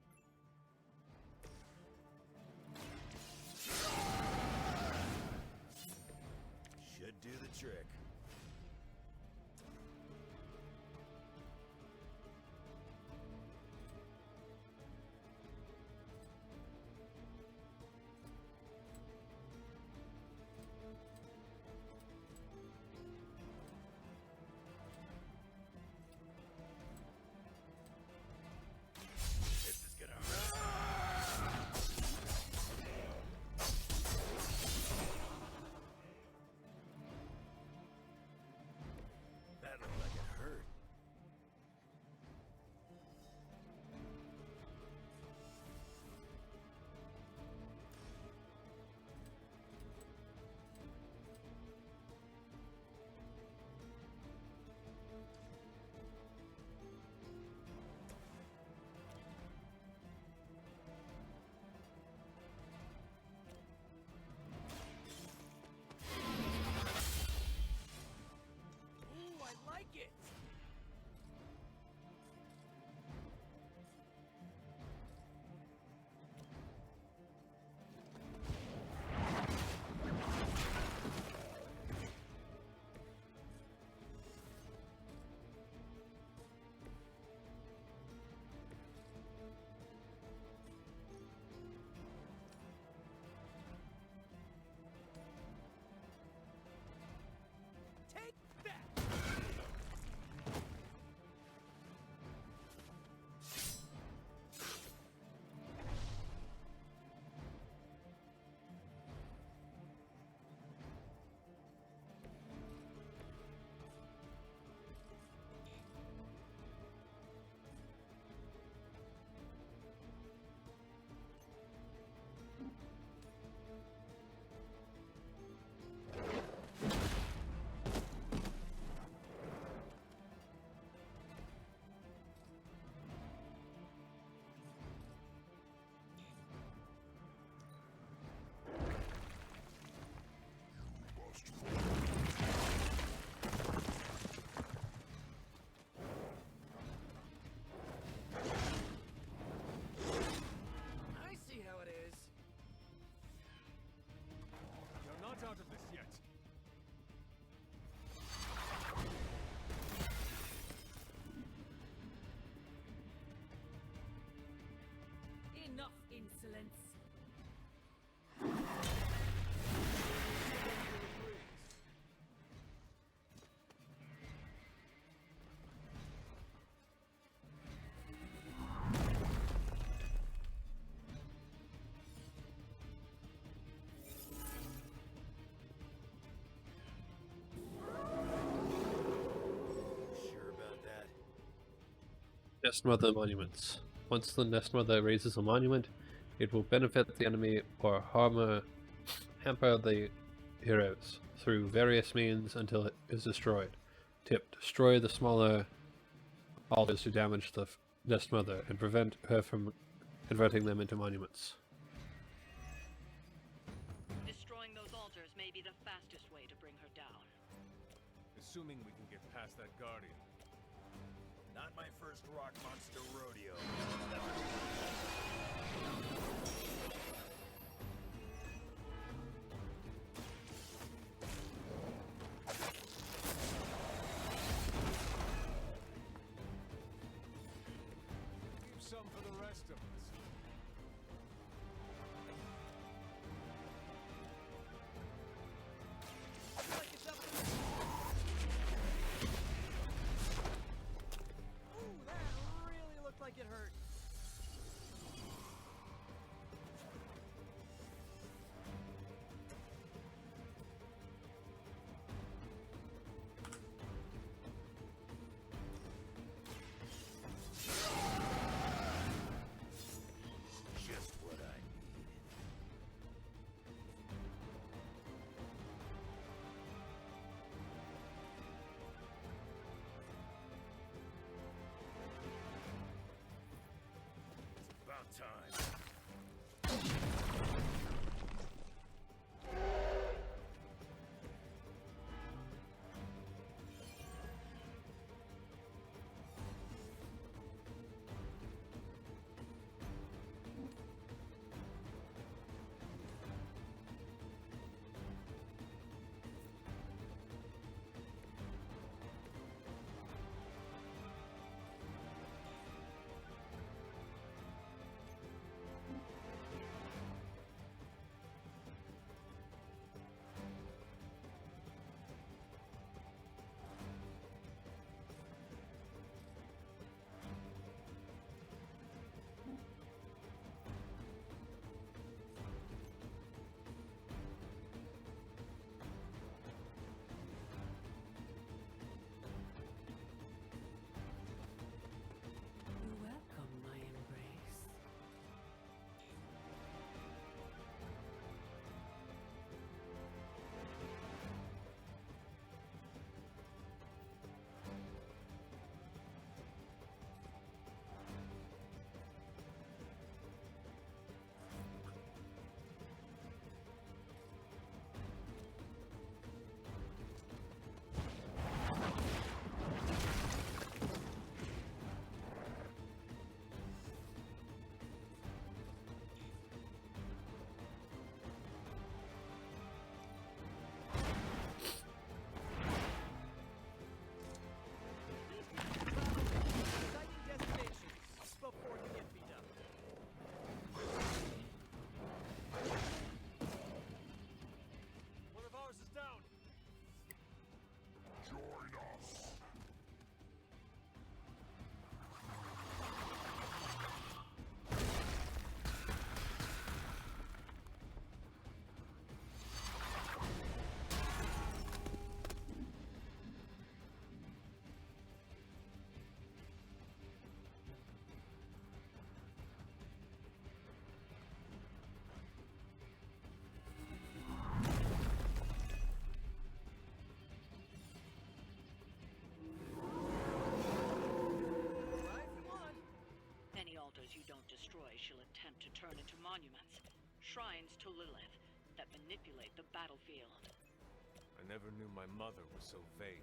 Speaker 12: Should do the trick. This is gonna
Speaker 8: insolence.
Speaker 1: Nest Mother monuments. Once the Nest Mother raises a monument, it will benefit the enemy or hamper the heroes through various means until it is destroyed. Tip: destroy the smaller altars to damage the Nest Mother and prevent her from converting them into monuments.
Speaker 2: Destroying those altars may be the fastest way to bring her down.
Speaker 5: Assuming we can get past that Guardian.
Speaker 12: Not my first rock monster rodeo.
Speaker 5: Keep some for the rest of us.
Speaker 11: Ooh, that really looked like it hurt.
Speaker 12: Just what I needed. It's about time.
Speaker 8: Welcome, my embrace.
Speaker 11: Exciting destinations before you get beat up. One of ours is down.
Speaker 6: Join us.
Speaker 2: Any altars you don't destroy, she'll attempt to turn into monuments. Shrines to Lilith that manipulate the battlefield.
Speaker 5: I never knew my mother was so vain.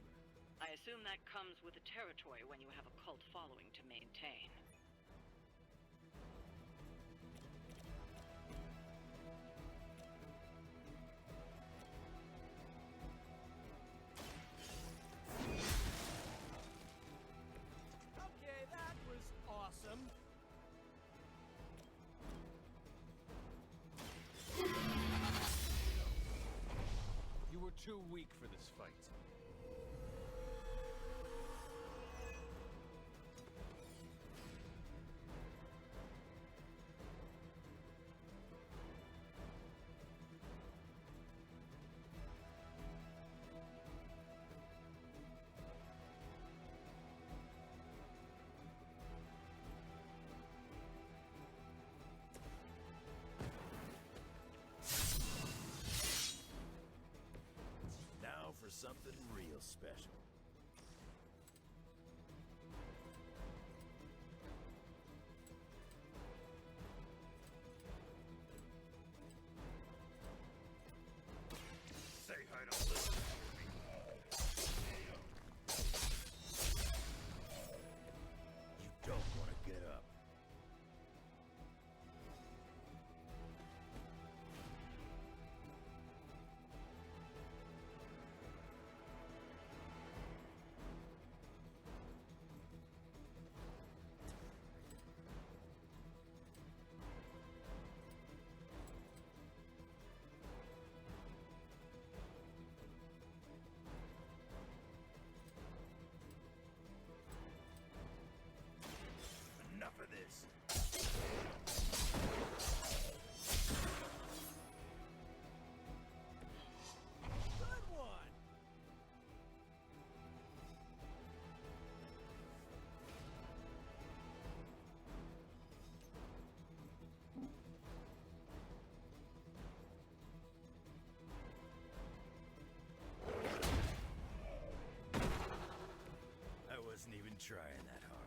Speaker 2: I assume that comes with the territory when you have a cult following to maintain.
Speaker 11: Okay, that was awesome.
Speaker 5: too weak for this fight.
Speaker 12: Now for something real special. Say hi to Lily for me. You don't want to get up. Enough of this.
Speaker 11: Good one!
Speaker 12: I wasn't even trying that hard.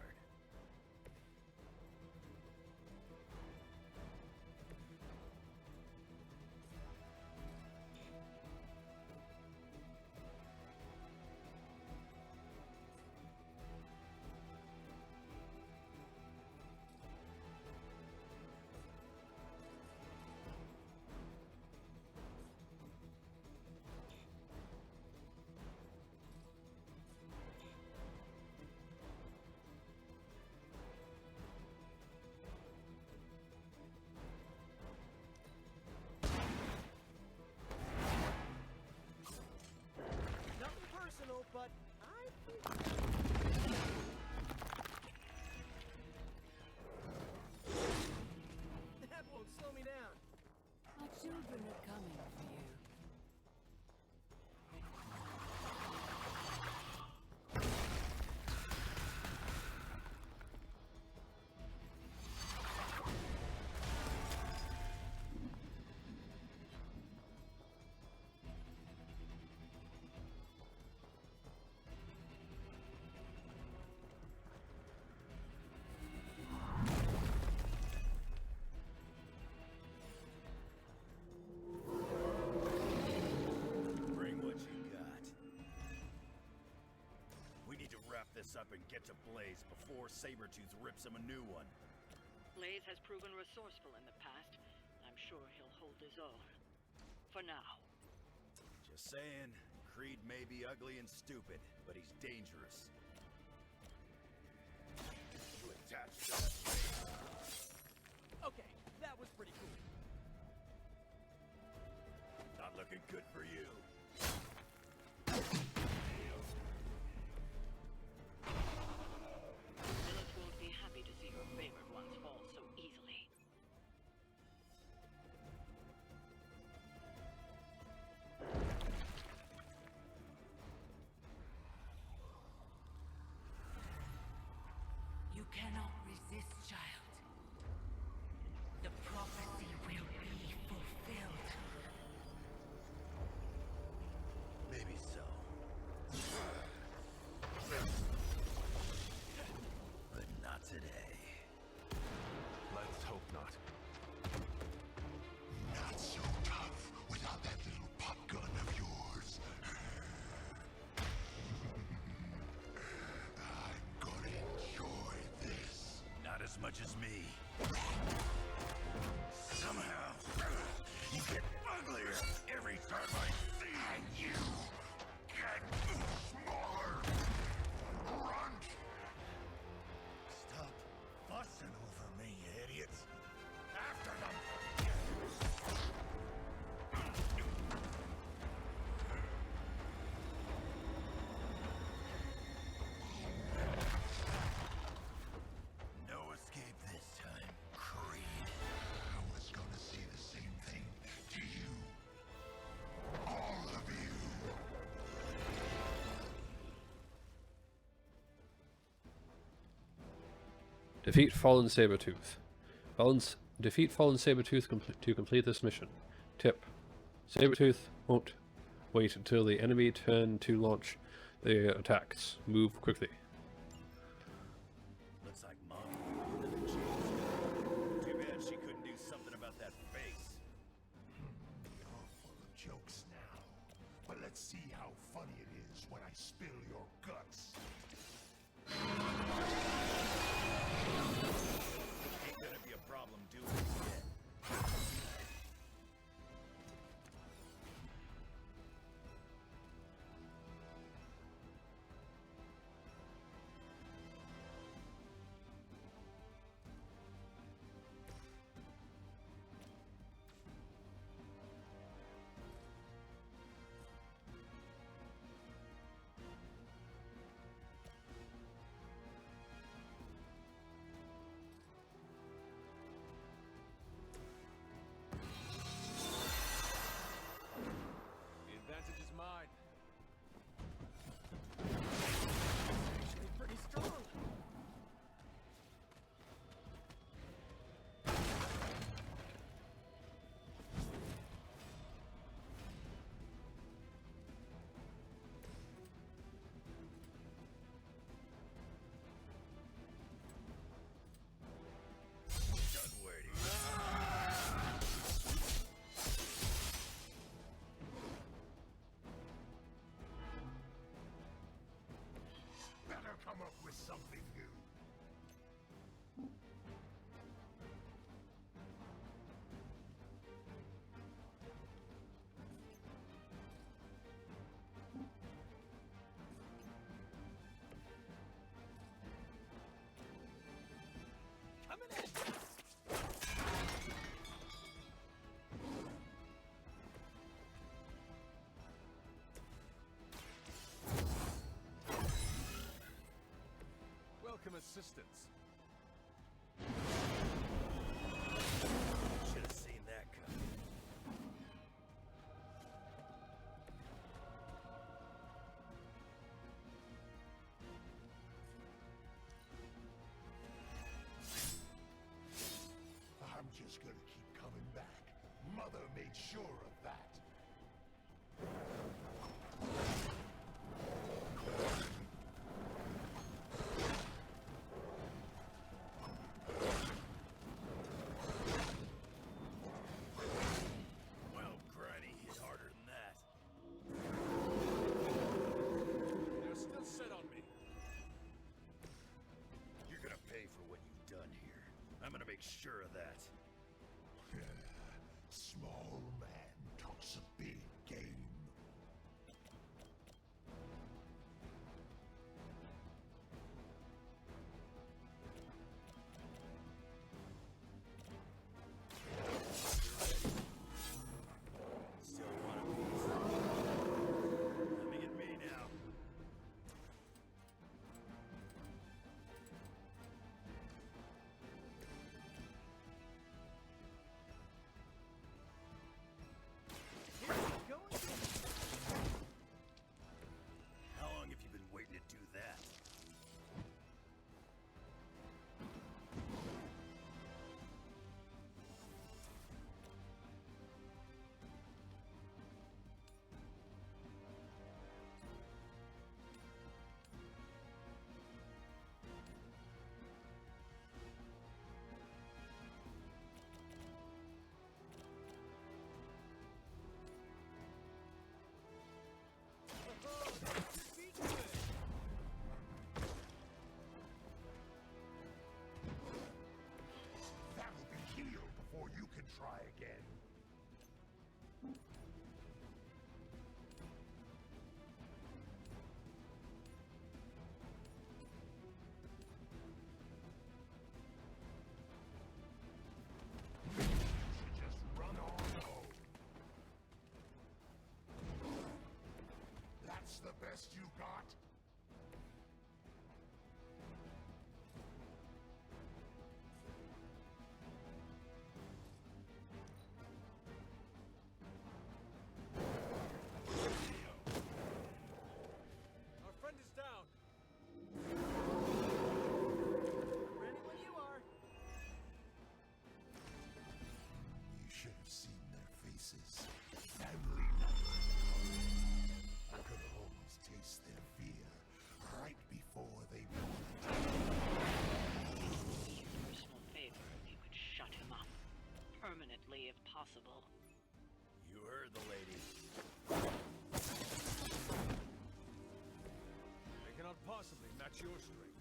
Speaker 11: Nothing personal, but I think... That won't slow me down.
Speaker 2: Our children are coming for you.
Speaker 12: Bring what you got. We need to wrap this up and get to Blaze before Sabretooth rips him a new one.
Speaker 2: Blaze has proven resourceful in the past. I'm sure he'll hold his own. For now.
Speaker 12: Just saying, Creed may be ugly and stupid, but he's dangerous. You attached to that thing.
Speaker 11: Okay, that was pretty cool.
Speaker 12: Not looking good for you.
Speaker 2: Lilith won't be happy to see her favorite ones fall so easily.
Speaker 16: You cannot resist, child. The prophecy will be fulfilled.
Speaker 1: Defeat Fallen Sabretooth. Defeat Fallen Sabretooth to complete this mission. Tip. Sabretooth won't wait until the enemy turn to launch the attacks. Move quickly.
Speaker 12: Looks like Mom. Too bad she couldn't do something about that face.
Speaker 17: You're full of jokes now. But let's see how funny it is when I spill your guts.
Speaker 12: Ain't gonna be a problem doing it yet.
Speaker 5: The advantage is mine.
Speaker 11: Actually pretty strong.
Speaker 12: Done waiting.
Speaker 17: Better come up with something new.
Speaker 11: Coming in.
Speaker 5: Welcome assistance.
Speaker 12: Should have seen that coming.
Speaker 17: I'm just gonna keep coming back. Mother made sure of that.
Speaker 12: Well, Granny hit harder than that.
Speaker 5: You're still set on me.
Speaker 12: You're gonna pay for what you've done here. I'm gonna make sure of that.
Speaker 17: Small man talks a big game.
Speaker 12: Still want a piece? Coming at me now. How long have you been waiting to do that?
Speaker 17: That'll be healed before you can try again. You should just run on home. That's the best you got?
Speaker 2: possible.
Speaker 12: You heard the lady.
Speaker 5: They cannot possibly match your strength.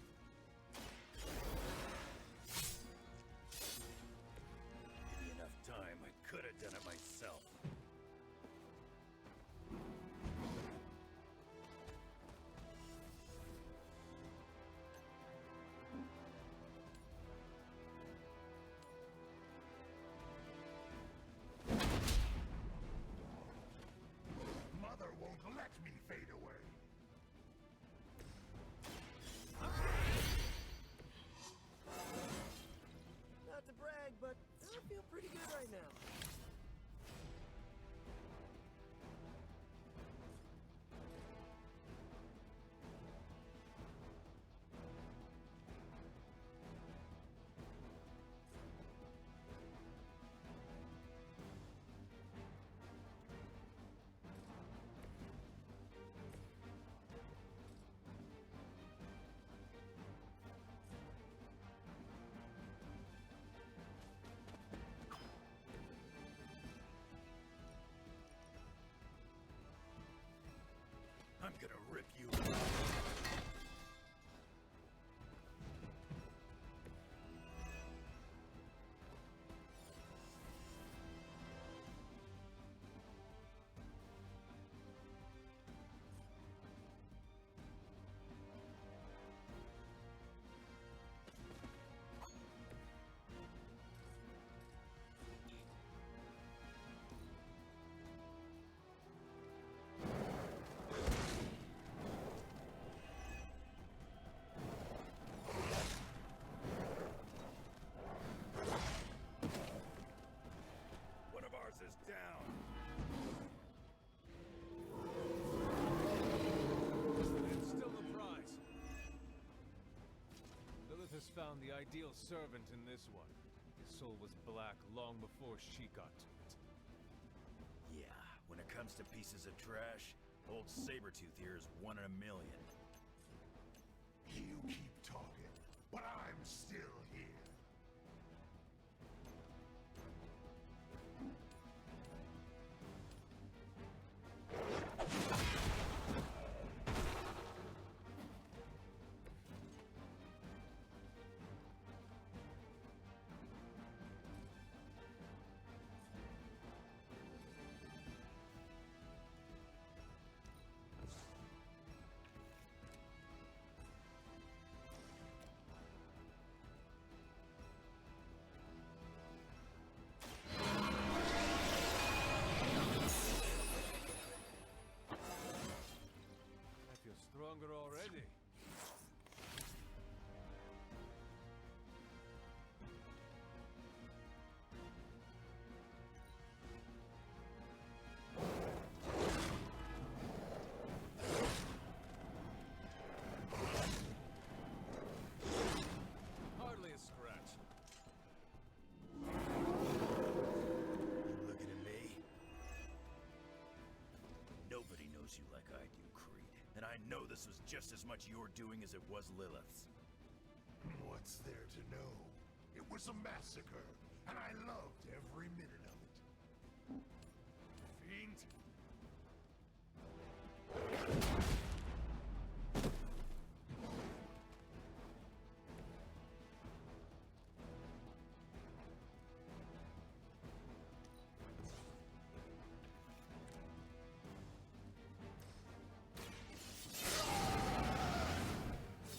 Speaker 12: Give me enough time, I could have done it myself.
Speaker 17: Mother won't let me fade away.
Speaker 11: Not to brag, but I feel pretty good right now.
Speaker 12: I'm gonna rip you. One of ours is down.
Speaker 5: It's still the prize. Lilith has found the ideal servant in this one. His soul was black long before she got to it.
Speaker 12: Yeah, when it comes to pieces of trash, old Sabretooth here is 1 in a million.
Speaker 17: You keep talking, but I'm still here.
Speaker 5: I feel stronger already. Hardly a scratch.
Speaker 12: You looking at me? Nobody knows you like I do, Creed. And I know this was just as much your doing as it was Lilith's.
Speaker 17: What's there to know? It was a massacre, and I loved every minute of it. Fiend!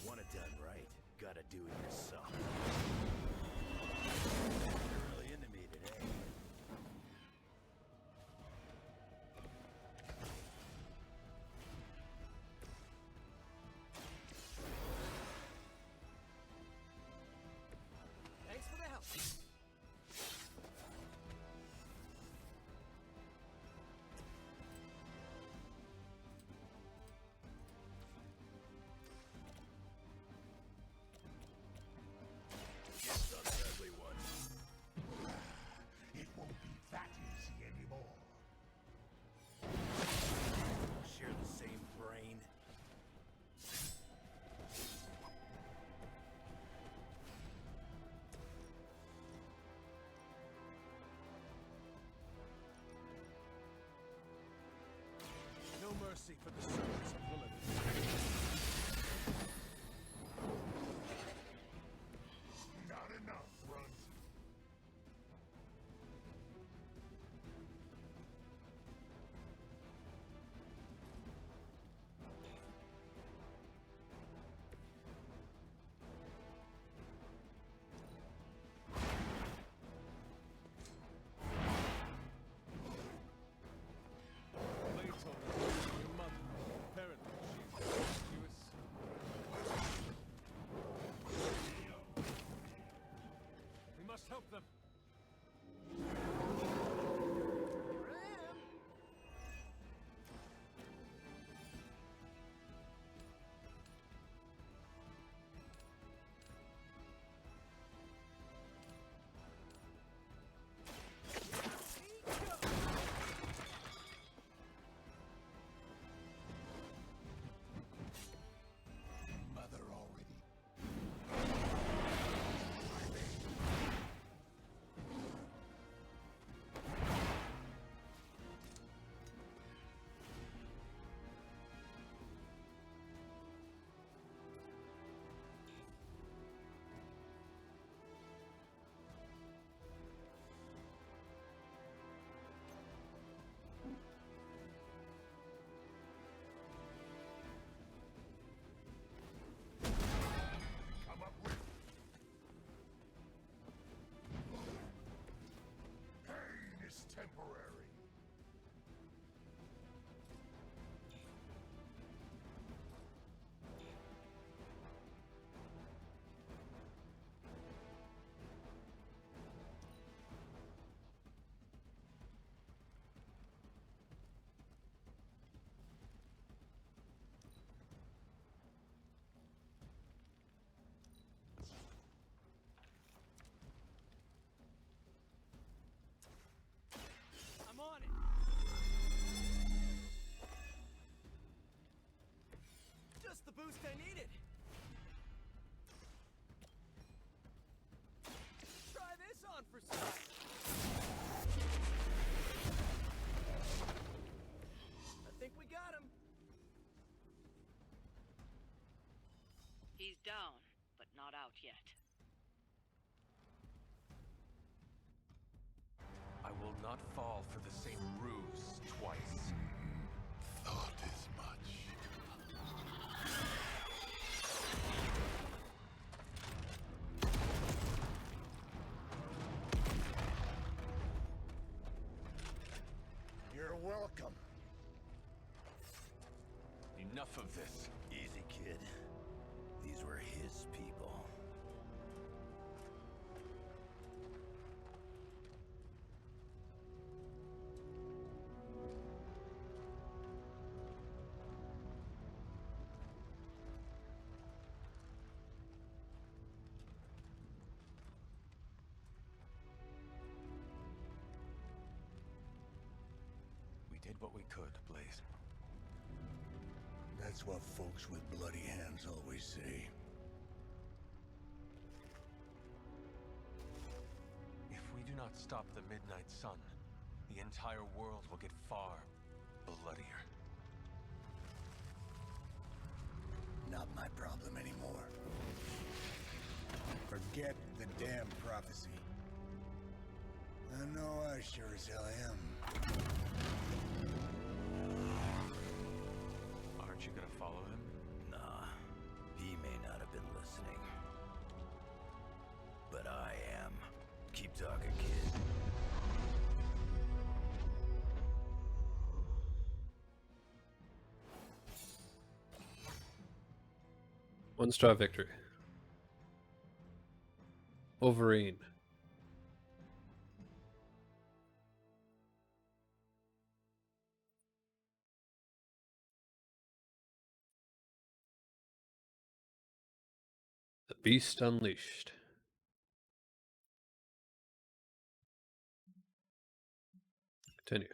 Speaker 12: Want it done right, gotta do it yourself. You're really into me today.
Speaker 3: mercy for the servants of the living.
Speaker 17: Not enough, runt.
Speaker 10: We must help them.
Speaker 17: Mother already. Come up with. Pain is temporary.
Speaker 10: I'm on it.
Speaker 11: Just the boost I needed. Try this on for size. I think we got him.
Speaker 2: He's down, but not out yet.
Speaker 5: I will not fall for the same ruse twice.
Speaker 17: Thought as much. You're welcome.
Speaker 5: Enough of this.
Speaker 18: Easy, kid. These were his people.
Speaker 5: We did what we could, Blaze.
Speaker 18: That's what folks with bloody hands always say.
Speaker 5: If we do not stop the Midnight Sun, the entire world will get far bloodier.
Speaker 18: Not my problem anymore. Forget the damn prophecy. I know I sure as hell am.
Speaker 5: Aren't you gonna follow him?
Speaker 18: Nah, he may not have been listening. But I am. Keep talking, kid.
Speaker 1: One straw victory. Wolverine. The Beast Unleashed. Continue.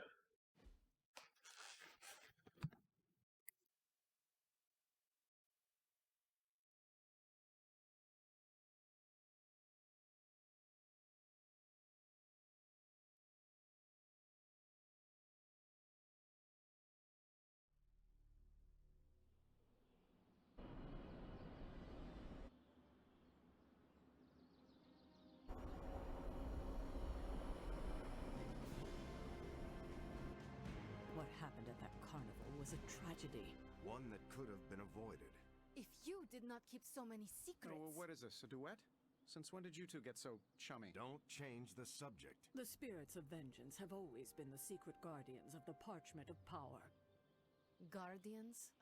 Speaker 19: was a tragedy.
Speaker 12: One that could have been avoided.
Speaker 8: If you did not keep so many secrets...
Speaker 7: Oh, what is this, a duet? Since when did you two get so chummy?
Speaker 12: Don't change the subject.
Speaker 19: The spirits of vengeance have always been the secret guardians of the Parchment of Power.
Speaker 8: Guardians?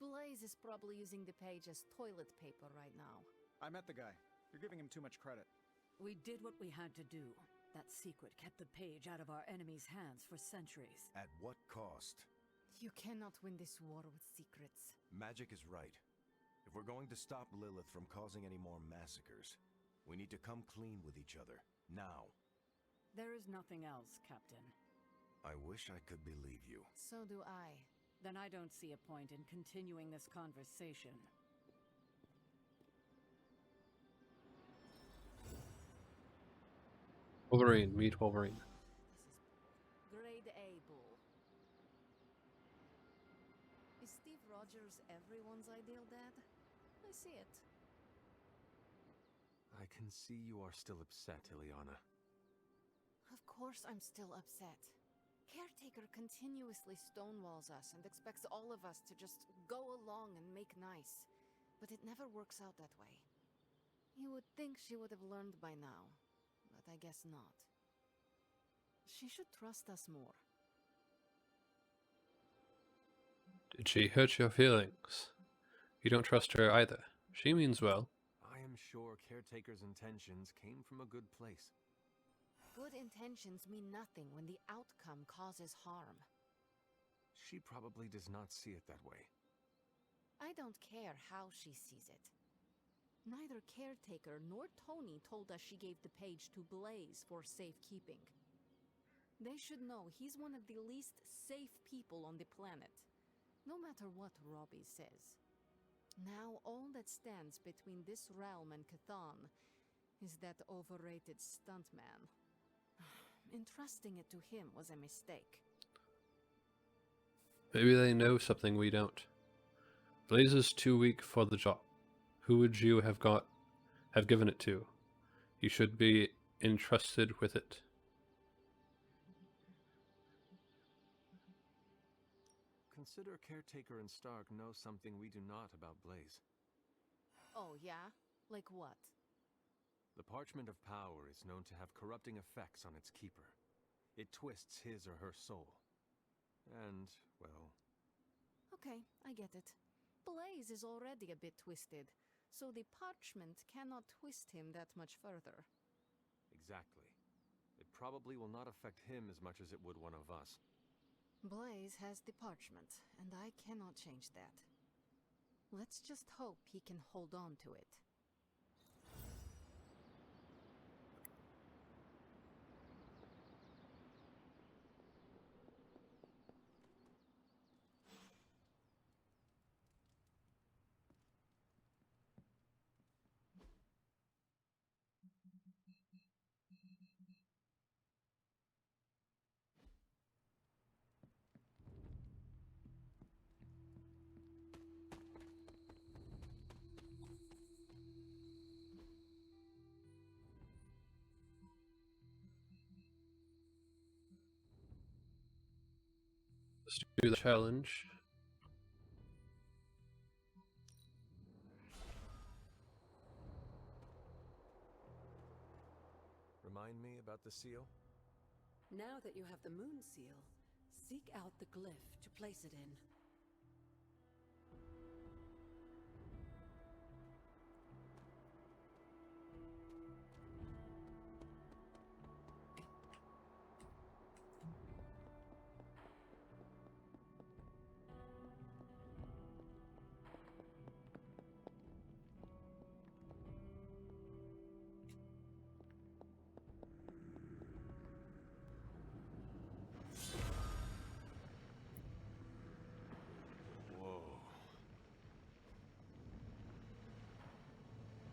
Speaker 8: Blaze is probably using the page as toilet paper right now.
Speaker 7: I met the guy. You're giving him too much credit.
Speaker 19: We did what we had to do. That secret kept the page out of our enemies' hands for centuries.
Speaker 12: At what cost?
Speaker 8: You cannot win this war with secrets.
Speaker 12: Magic is right. If we're going to stop Lilith from causing any more massacres, we need to come clean with each other, now.
Speaker 19: There is nothing else, Captain.
Speaker 12: I wish I could believe you.
Speaker 8: So do I.
Speaker 19: Then I don't see a point in continuing this conversation.
Speaker 1: Wolverine, meet Wolverine.
Speaker 8: Grade A bull. Is Steve Rogers everyone's ideal dad? I see it.
Speaker 5: I can see you are still upset, Ileana.
Speaker 8: Of course I'm still upset. Caretaker continuously stonewalls us and expects all of us to just go along and make nice. But it never works out that way. You would think she would have learned by now, but I guess not. She should trust us more.
Speaker 1: Did she hurt your feelings? You don't trust her either. She means well.
Speaker 5: I am sure Caretaker's intentions came from a good place.
Speaker 8: Good intentions mean nothing when the outcome causes harm.
Speaker 5: She probably does not see it that way.
Speaker 8: I don't care how she sees it. Neither Caretaker nor Tony told us she gave the page to Blaze for safekeeping. They should know he's one of the least safe people on the planet, no matter what Robbie says. Now all that stands between this realm and Cthon is that overrated stuntman. Entrusting it to him was a mistake.
Speaker 1: Maybe they know something we don't. Blaze is too weak for the job. Who would you have given it to? You should be entrusted with it.
Speaker 5: Consider Caretaker and Stark know something we do not about Blaze.
Speaker 8: Oh, yeah? Like what?
Speaker 5: The Parchment of Power is known to have corrupting effects on its keeper. It twists his or her soul. And, well...
Speaker 8: Okay, I get it. Blaze is already a bit twisted, so the parchment cannot twist him that much further.
Speaker 5: Exactly. It probably will not affect him as much as it would one of us.
Speaker 8: Blaze has the parchment, and I cannot change that. Let's just hope he can hold on to it.
Speaker 1: Let's do the challenge.
Speaker 5: Remind me about the seal?
Speaker 19: Now that you have the moon seal, seek out the glyph to place it in.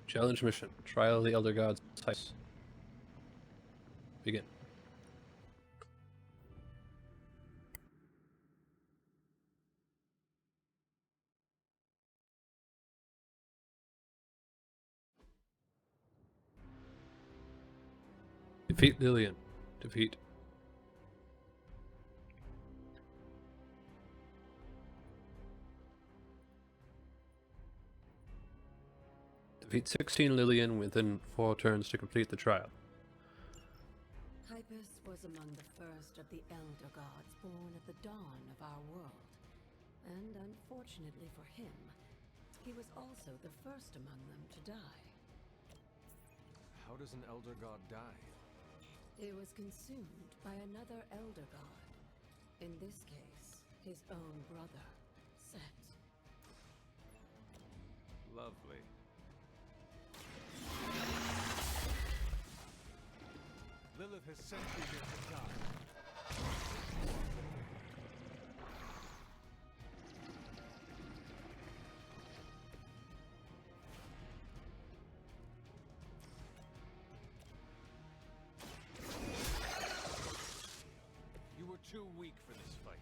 Speaker 1: Challenge mission. Trial of the Elder Gods. Sites. Begin. Defeat Lillian. Defeat. Beat 16 Lillian within 4 turns to complete the trial.
Speaker 19: Hypus was among the first of the Elder Gods born at the dawn of our world. And unfortunately for him, he was also the first among them to die.
Speaker 5: How does an Elder God die?
Speaker 19: It was consumed by another Elder God. In this case, his own brother, Set.
Speaker 5: Lovely.
Speaker 10: Lilith has sent you here to die. You were too weak for this fight.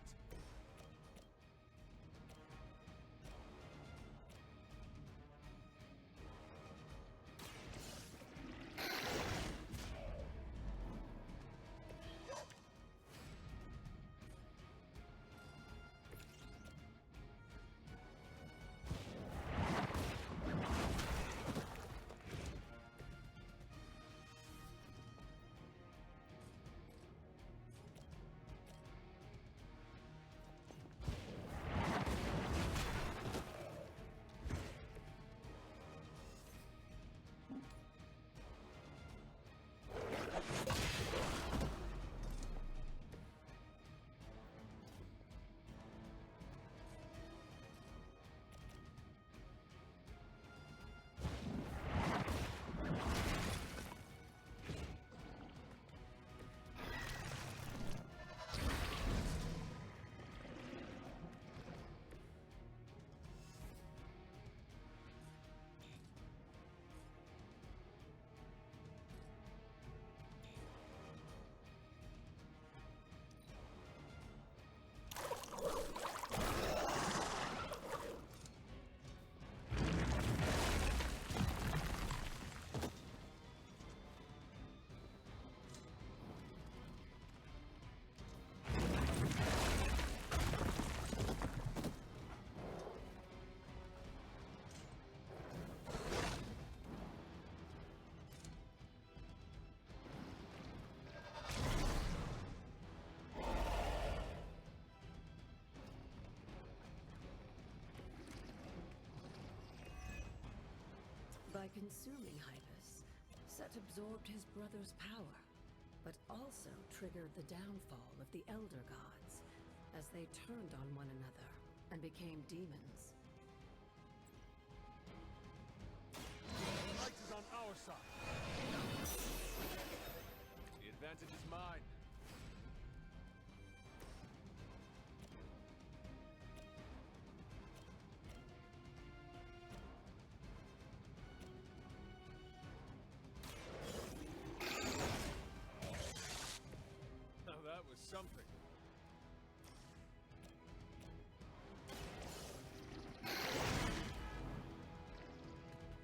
Speaker 19: By consuming Hypus, Set absorbed his brother's power, but also triggered the downfall of the Elder Gods, as they turned on one another and became demons.
Speaker 10: The light is on our side. The advantage is mine. Now that was something.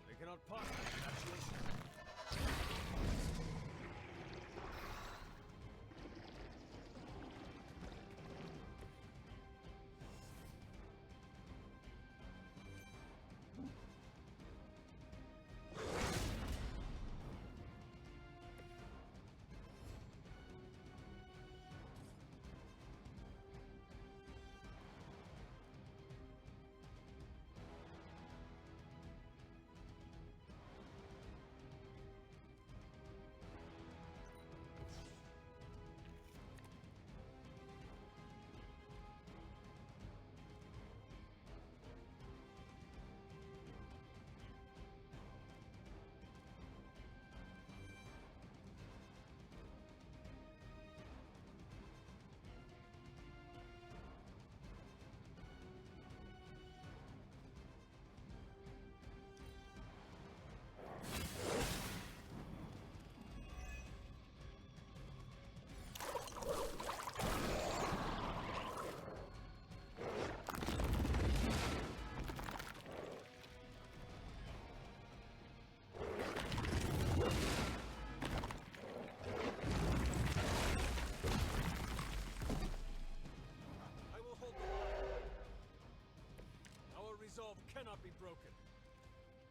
Speaker 10: They cannot possibly catch you.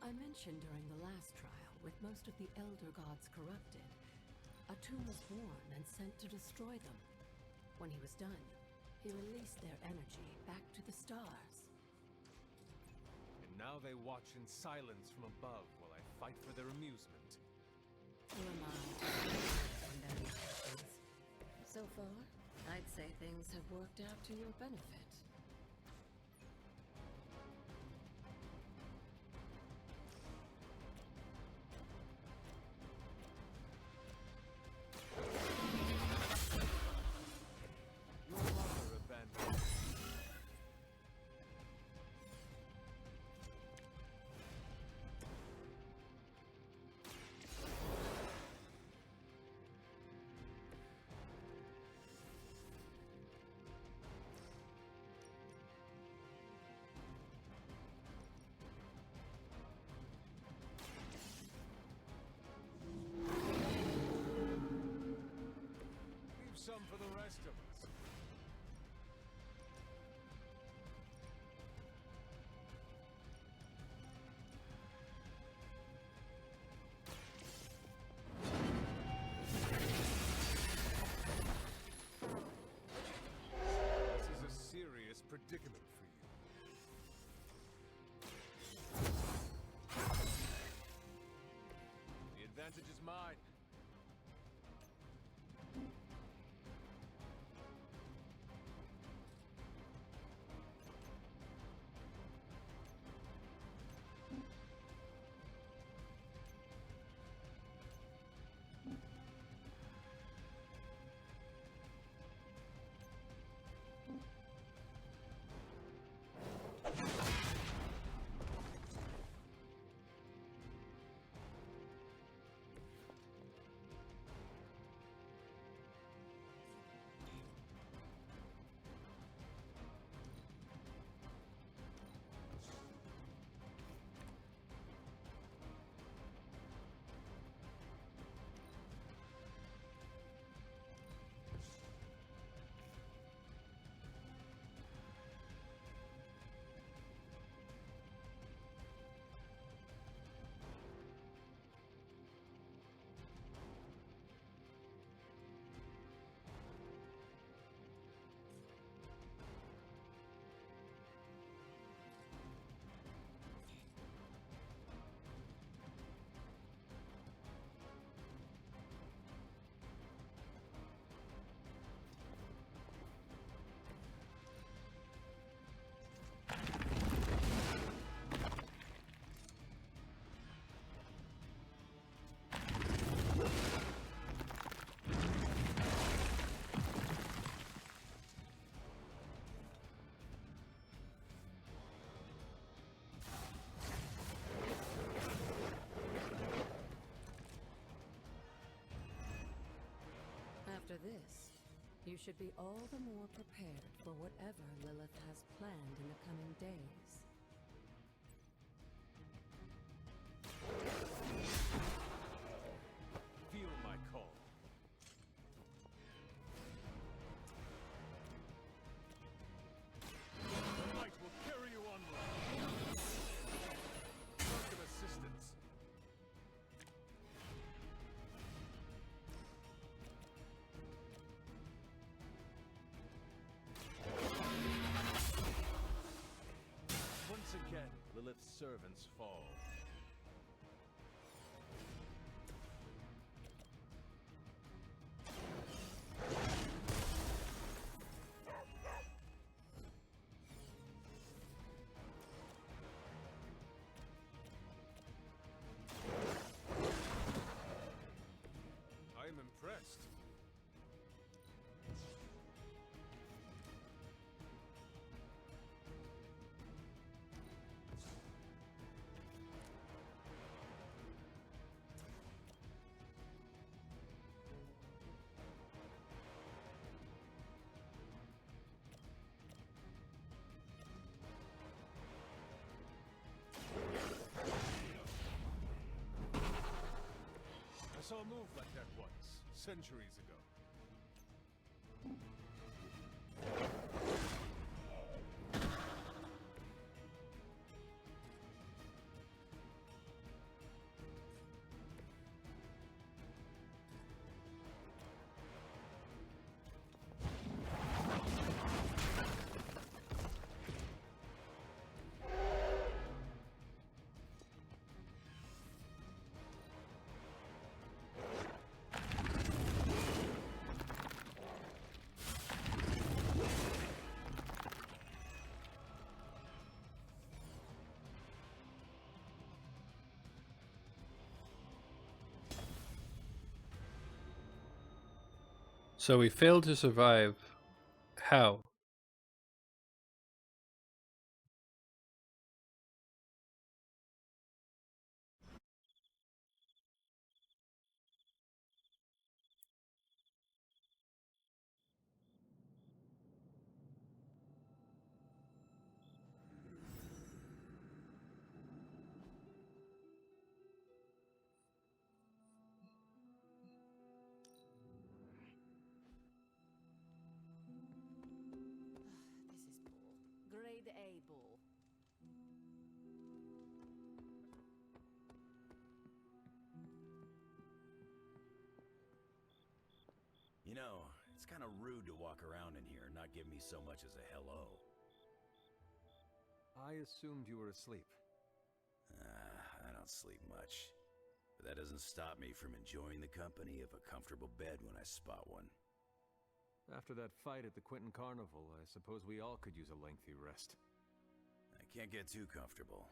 Speaker 19: I mentioned during the last trial, with most of the Elder Gods corrupted, a tomb was born and sent to destroy them. When he was done, he released their energy back to the stars.
Speaker 5: And now they watch in silence from above while I fight for their amusement.
Speaker 19: Who am I to when that happens? So far, I'd say things have worked out to your benefit.
Speaker 5: Your mother abandoned me. Leave some for the rest of us. This is a serious predicament for you. The advantage is mine.
Speaker 19: After this, you should be all the more prepared for whatever Lilith has planned in the coming days.
Speaker 5: Feel my call. The light will carry you onward. Welcome assistance. Once again, Lilith's servants fall. I am impressed. I saw a move like that once, centuries ago.
Speaker 1: So we failed to survive. How?
Speaker 8: This is bull. Grade A bull.
Speaker 20: You know, it's kind of rude to walk around in here and not give me so much as a hello.
Speaker 5: I assumed you were asleep.
Speaker 20: I don't sleep much. But that doesn't stop me from enjoying the company of a comfortable bed when I spot one.
Speaker 5: After that fight at the Quentin Carnival, I suppose we all could use a lengthy rest.
Speaker 20: I can't get too comfortable.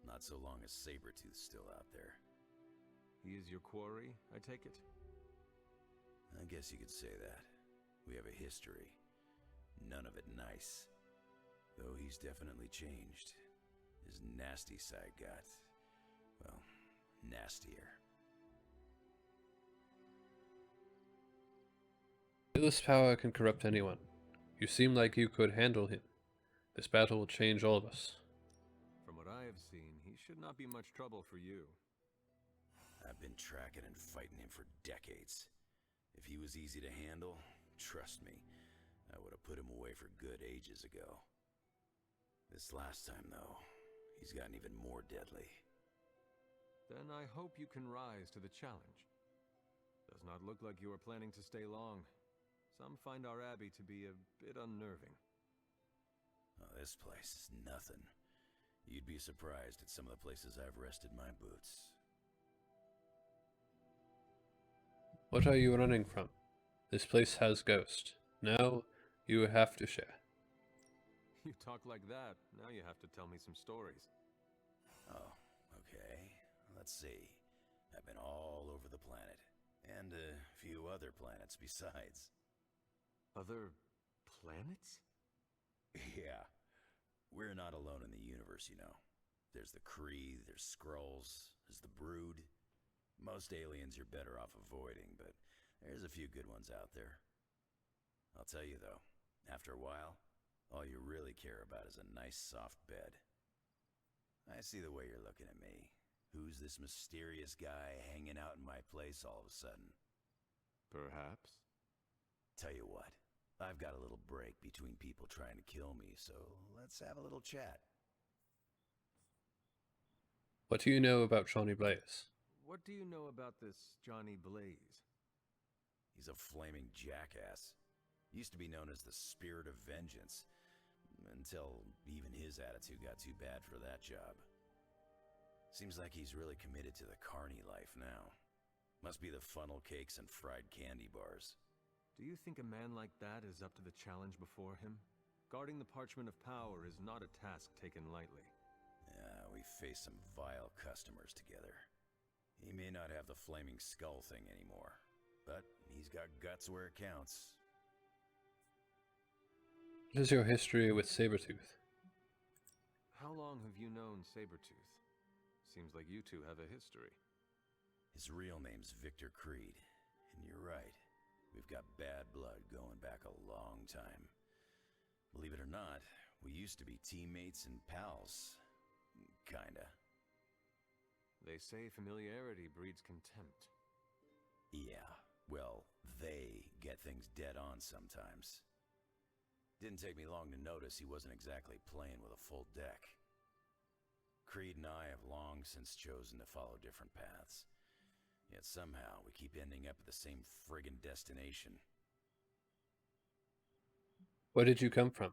Speaker 20: Not so long as Sabretooth's still out there.
Speaker 5: He is your quarry, I take it?
Speaker 20: I guess you could say that. We have a history. None of it nice. Though he's definitely changed. His nasty side got, well, nastier.
Speaker 1: This power can corrupt anyone. You seem like you could handle him. This battle will change all of us.
Speaker 5: From what I have seen, he should not be much trouble for you.
Speaker 20: I've been tracking and fighting him for decades. If he was easy to handle, trust me, I would have put him away for good ages ago. This last time, though, he's gotten even more deadly.
Speaker 5: Then I hope you can rise to the challenge. Does not look like you are planning to stay long. Some find our abbey to be a bit unnerving.
Speaker 20: Oh, this place is nothing. You'd be surprised at some of the places I've rested my boots.
Speaker 1: What are you running from? This place has ghosts. Now you have to share.
Speaker 5: You talk like that, now you have to tell me some stories.
Speaker 20: Oh, okay. Let's see. I've been all over the planet. And a few other planets besides.
Speaker 5: Other planets?
Speaker 20: Yeah. We're not alone in the universe, you know. There's the Kree, there's Skrulls, there's the Brood. Most aliens you're better off avoiding, but there's a few good ones out there. I'll tell you though, after a while, all you really care about is a nice soft bed. I see the way you're looking at me. Who's this mysterious guy hanging out in my place all of a sudden?
Speaker 5: Perhaps.
Speaker 20: Tell you what, I've got a little break between people trying to kill me, so let's have a little chat.
Speaker 1: What do you know about Johnny Blaze?
Speaker 5: What do you know about this Johnny Blaze?
Speaker 20: He's a flaming jackass. Used to be known as the Spirit of Vengeance, until even his attitude got too bad for that job. Seems like he's really committed to the carny life now. Must be the funnel cakes and fried candy bars.
Speaker 5: Do you think a man like that is up to the challenge before him? Guarding the Parchment of Power is not a task taken lightly.
Speaker 20: Yeah, we faced some vile customers together. He may not have the flaming skull thing anymore, but he's got guts where it counts.
Speaker 1: What is your history with Sabretooth?
Speaker 5: How long have you known Sabretooth? Seems like you two have a history.
Speaker 20: His real name's Victor Creed, and you're right. We've got bad blood going back a long time. Believe it or not, we used to be teammates and pals. Kinda.
Speaker 5: They say familiarity breeds contempt.
Speaker 20: Yeah, well, they get things dead on sometimes. Didn't take me long to notice he wasn't exactly playing with a full deck. Creed and I have long since chosen to follow different paths. Yet somehow we keep ending up at the same friggin' destination.
Speaker 1: Where did you come from?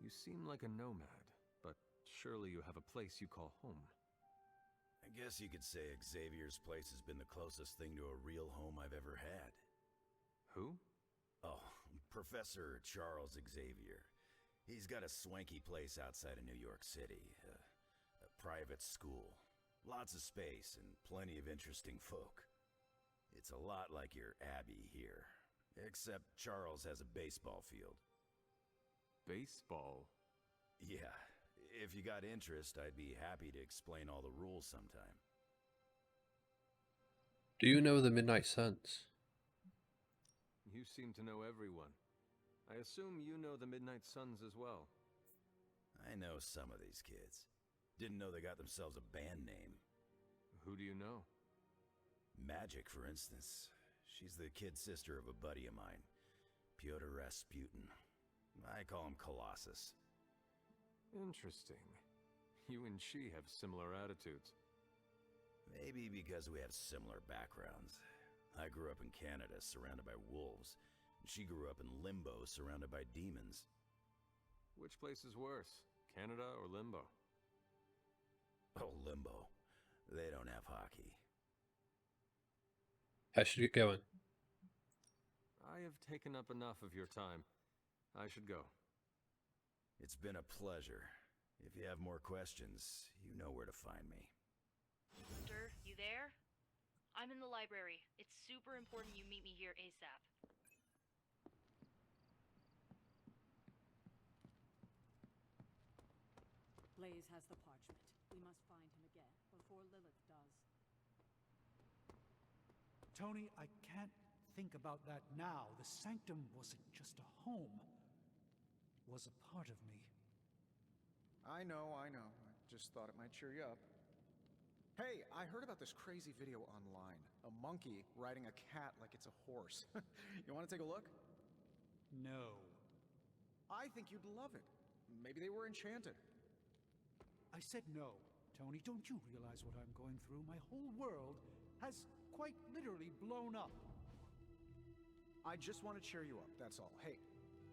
Speaker 5: You seem like a nomad, but surely you have a place you call home.
Speaker 20: I guess you could say Xavier's place has been the closest thing to a real home I've ever had.
Speaker 5: Who?
Speaker 20: Oh, Professor Charles Xavier. He's got a swanky place outside of New York City. A private school. Lots of space and plenty of interesting folk. It's a lot like your Abbey here. Except Charles has a baseball field.
Speaker 5: Baseball?
Speaker 20: Yeah. If you got interest, I'd be happy to explain all the rules sometime.
Speaker 1: Do you know the Midnight Suns?
Speaker 5: You seem to know everyone. I assume you know the Midnight Suns as well.
Speaker 20: I know some of these kids. Didn't know they got themselves a band name.
Speaker 5: Who do you know?
Speaker 20: Magic, for instance. She's the kid sister of a buddy of mine, Pyotr Rasputin. I call him Colossus.
Speaker 5: Interesting. You and she have similar attitudes.
Speaker 20: Maybe because we have similar backgrounds. I grew up in Canada, surrounded by wolves. She grew up in Limbo, surrounded by demons.
Speaker 5: Which place is worse, Canada or Limbo?
Speaker 20: Oh, Limbo. They don't have hockey.
Speaker 1: I should get going.
Speaker 5: I have taken up enough of your time. I should go.
Speaker 20: It's been a pleasure. If you have more questions, you know where to find me.
Speaker 13: Hunter, you there? I'm in the library. It's super important you meet me here ASAP.
Speaker 2: Blaze has the parchment. We must find him again before Lilith does.
Speaker 3: Tony, I can't think about that now. The sanctum wasn't just a home. It was a part of me.
Speaker 7: I know. I just thought it might cheer you up. Hey, I heard about this crazy video online. A monkey riding a cat like it's a horse. You want to take a look?
Speaker 3: No.
Speaker 7: I think you'd love it. Maybe they were enchanted.
Speaker 3: I said no. Tony, don't you realize what I'm going through? My whole world has quite literally blown up.
Speaker 7: I just want to cheer you up, that's all. Hey,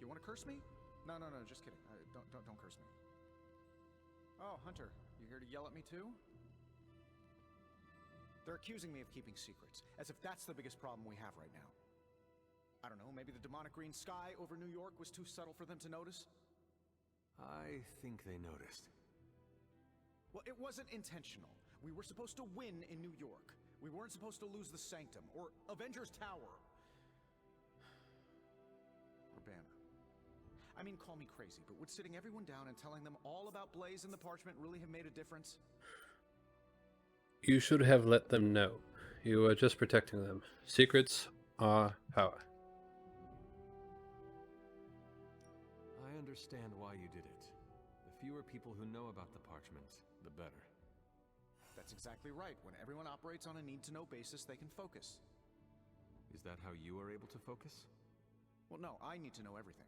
Speaker 7: you want to curse me? No, just kidding. Don't curse me. Oh, Hunter, you here to yell at me too? They're accusing me of keeping secrets, as if that's the biggest problem we have right now. I don't know, maybe the demonic green sky over New York was too subtle for them to notice?
Speaker 5: I think they noticed.
Speaker 7: Well, it wasn't intentional. We were supposed to win in New York. We weren't supposed to lose the Sanctum, or Avengers Tower. Or Banner. I mean, call me crazy, but would sitting everyone down and telling them all about Blaze and the Parchment really have made a difference?
Speaker 1: You should have let them know. You were just protecting them. Secrets are power.
Speaker 5: I understand why you did it. The fewer people who know about the Parchment, the better.
Speaker 7: That's exactly right. When everyone operates on a need-to-know basis, they can focus.
Speaker 5: Is that how you are able to focus?
Speaker 7: Well, no, I need to know everything.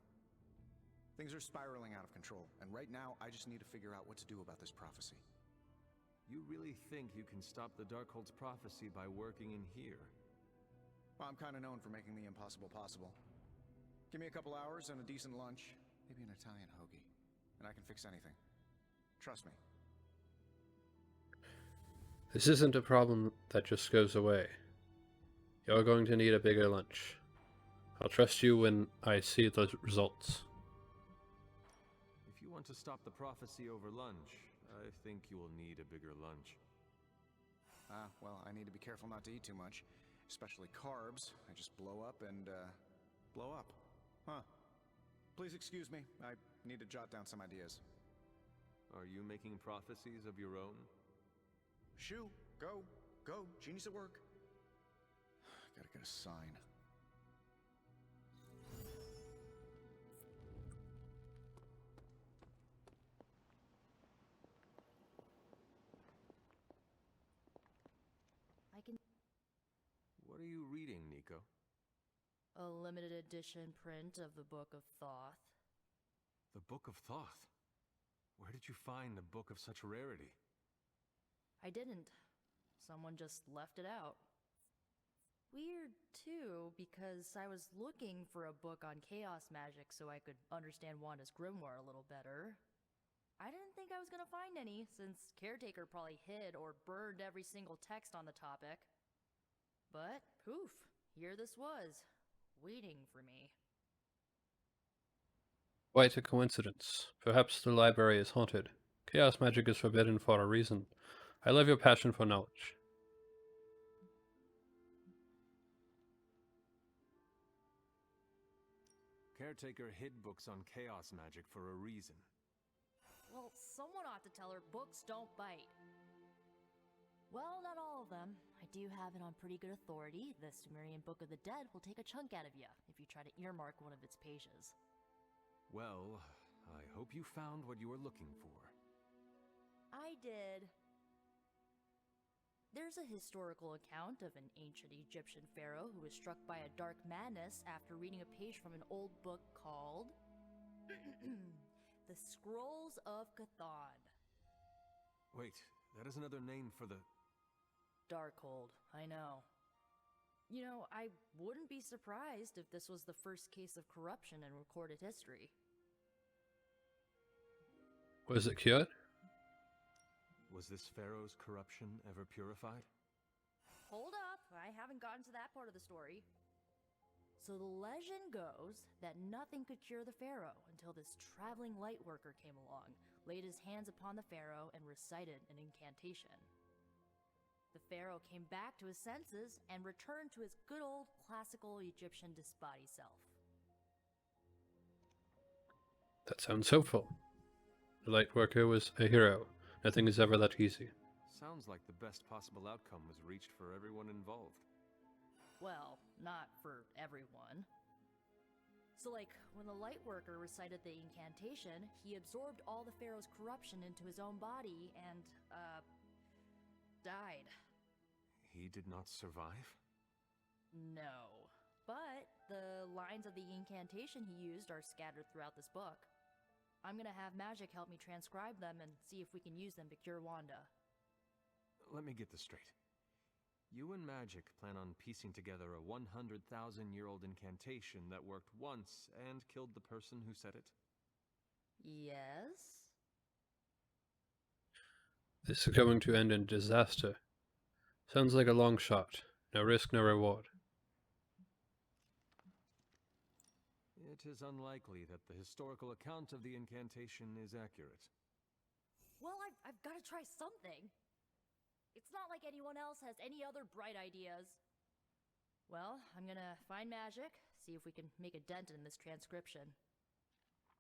Speaker 7: Things are spiraling out of control, and right now I just need to figure out what to do about this prophecy.
Speaker 5: You really think you can stop the Darkhold's prophecy by working in here?
Speaker 7: Well, I'm kind of known for making the impossible possible. Give me a couple hours and a decent lunch, maybe an Italian hoagie, and I can fix anything. Trust me.
Speaker 1: This isn't a problem that just goes away. You're going to need a bigger lunch. I'll trust you when I see the results.
Speaker 5: If you want to stop the prophecy over lunch, I think you will need a bigger lunch.
Speaker 7: Well, I need to be careful not to eat too much. Especially carbs. I just blow up and, blow up. Huh. Please excuse me. I need to jot down some ideas.
Speaker 5: Are you making prophecies of your own?
Speaker 7: Shoo! Go! Go! Genie's at work. Gotta get a sign.
Speaker 13: I can...
Speaker 5: What are you reading, Nico?
Speaker 13: A limited edition print of the Book of Thoth.
Speaker 5: The Book of Thoth? Where did you find a book of such rarity?
Speaker 13: I didn't. Someone just left it out. Weird, too, because I was looking for a book on chaos magic so I could understand Wanda's grimoire a little better. I didn't think I was gonna find any, since Caretaker probably hid or burned every single text on the topic. But, poof, here this was, waiting for me.
Speaker 1: Quite a coincidence. Perhaps the library is haunted. Chaos magic is forbidden for a reason. I love your passion for knowledge.
Speaker 5: caretaker hid books on chaos magic for a reason.
Speaker 13: Well, someone ought to tell her books don't bite. Well, not all of them. I do have it on pretty good authority. The Sumerian Book of the Dead will take a chunk out of you if you try to earmark one of its pages.
Speaker 5: Well, I hope you found what you were looking for.
Speaker 13: I did. There's a historical account of an ancient Egyptian pharaoh who was struck by a dark madness after reading a page from an old book called The Scrolls of Cthon.
Speaker 5: Wait, that is another name for the...
Speaker 13: Darkhold, I know. You know, I wouldn't be surprised if this was the first case of corruption in recorded history.
Speaker 1: Was it cured?
Speaker 5: Was this pharaoh's corruption ever purified?
Speaker 13: Hold up, I haven't gotten to that part of the story. So the legend goes that nothing could cure the pharaoh until this traveling light worker came along, laid his hands upon the pharaoh, and recited an incantation. The pharaoh came back to his senses and returned to his good old classical Egyptian disbody self.
Speaker 1: That sounds hopeful. The light worker was a hero. Nothing is ever that easy.
Speaker 5: Sounds like the best possible outcome was reached for everyone involved.
Speaker 13: Well, not for everyone. So like, when the light worker recited the incantation, he absorbed all the pharaoh's corruption into his own body and, died.
Speaker 5: He did not survive?
Speaker 13: No. But the lines of the incantation he used are scattered throughout this book. I'm gonna have magic help me transcribe them and see if we can use them to cure Wanda.
Speaker 5: Let me get this straight. You and Magic plan on piecing together a 100,000-year-old incantation that worked once and killed the person who said it?
Speaker 13: Yes?
Speaker 1: This is going to end in disaster. Sounds like a long shot. No risk, no reward.
Speaker 5: It is unlikely that the historical account of the incantation is accurate.
Speaker 13: Well, I've got to try something. It's not like anyone else has any other bright ideas. Well, I'm gonna find Magic, see if we can make a dent in this transcription.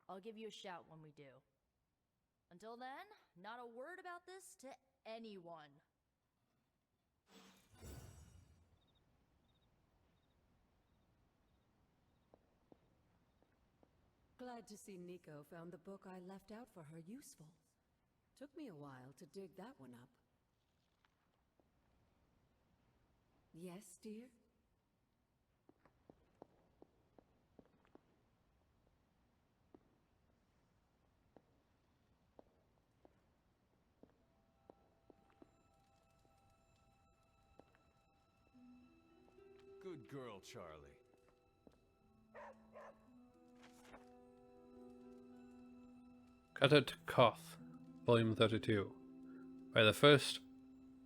Speaker 13: I'll give you a shout when we do. Until then, not a word about this to anyone.
Speaker 19: Glad to see Nico found the book I left out for her useful. Took me a while to dig that one up. Yes, dear?
Speaker 5: Good girl, Charlie.
Speaker 1: Cut to Koth, Volume 32. By the first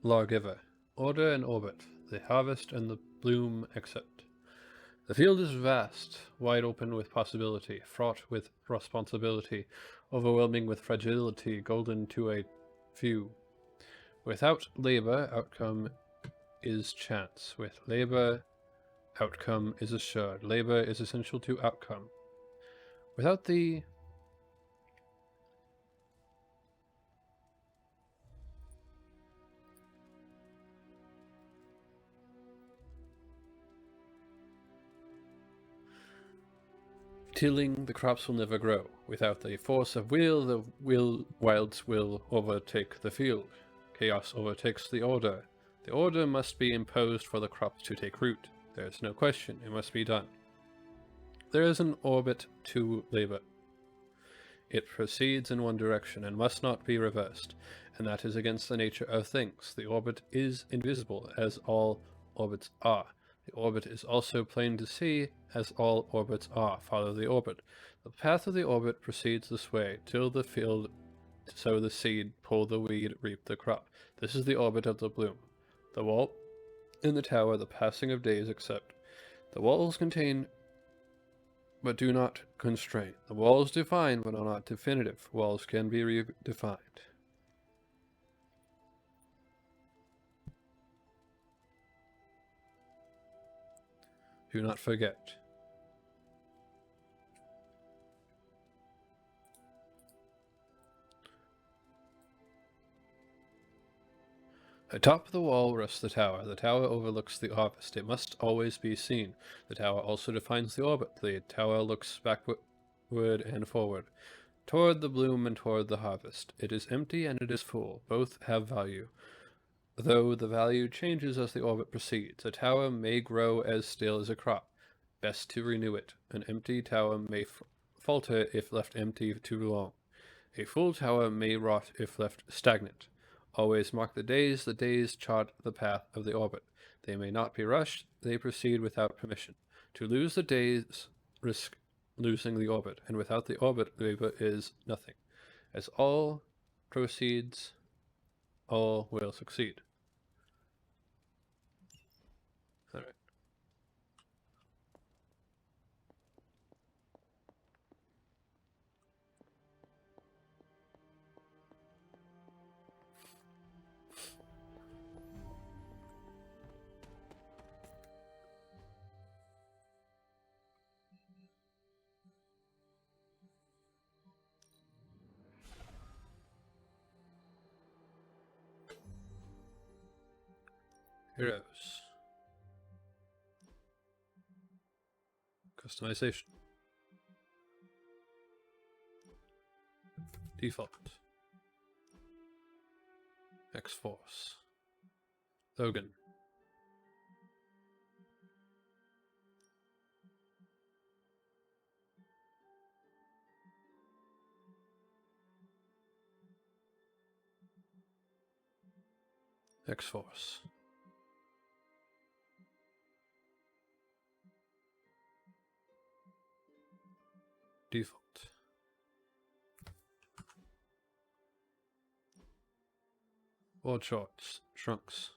Speaker 1: lawgiver. Order and orbit. The harvest and the bloom accept. The field is vast, wide open with possibility, fraught with responsibility, overwhelming with fragility, golden to a few. Without labor, outcome is chance. With labor, outcome is assured. Labor is essential to outcome. Without the tilling, the crops will never grow. Without the force of will, the wilds will overtake the field. Chaos overtakes the order. The order must be imposed for the crops to take root. There is no question, it must be done. There is an orbit to labor. It proceeds in one direction and must not be reversed, and that is against the nature of things. The orbit is invisible, as all orbits are. The orbit is also plain to see, as all orbits are. Follow the orbit. The path of the orbit proceeds this way, till the field, sow the seed, pull the weed, reap the crop. This is the orbit of the bloom. The wall and the tower, the passing of days except. The walls contain, but do not constrain. The walls define, but are not definitive. Walls can be redefined. Do not forget. Atop the wall rests the tower. The tower overlooks the harvest. It must always be seen. The tower also defines the orbit. The tower looks backward and forward, toward the bloom and toward the harvest. It is empty and it is full. Both have value, though the value changes as the orbit proceeds. A tower may grow as stale as a crop. Best to renew it. An empty tower may falter if left empty too long. A full tower may rot if left stagnant. Always mark the days chart the path of the orbit. They may not be rushed, they proceed without permission. To lose the days, risk losing the orbit, and without the orbit, the orbit is nothing. As all proceeds, all will succeed. Alright. Heroes. Customization. Default. X-Force. Logan. X-Force. Default. Board shorts. Trunks.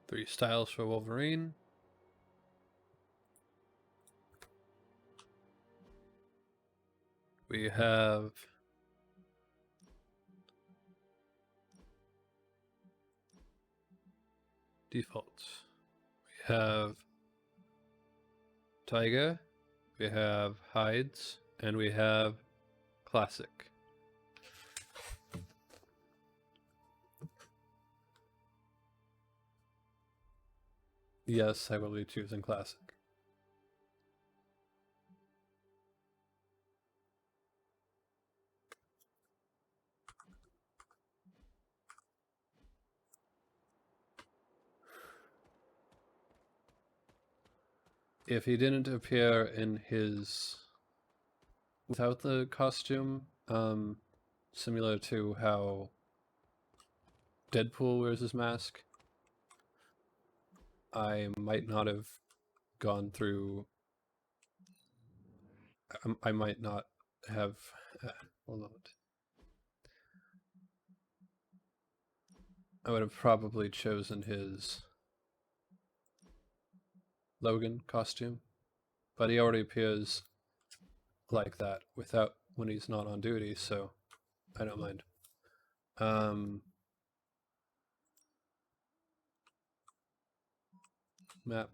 Speaker 1: Three styles for Wolverine. We have defaults. We have Tiger, we have Hides, and we have Classic. Yes, I will be choosing Classic. If he didn't appear in his without the costume, similar to how Deadpool wears his mask, I might not have gone through. I might not have. Hold on. I would have probably chosen his Logan costume, but he already appears like that without when he's not on duty, so I don't mind. Map.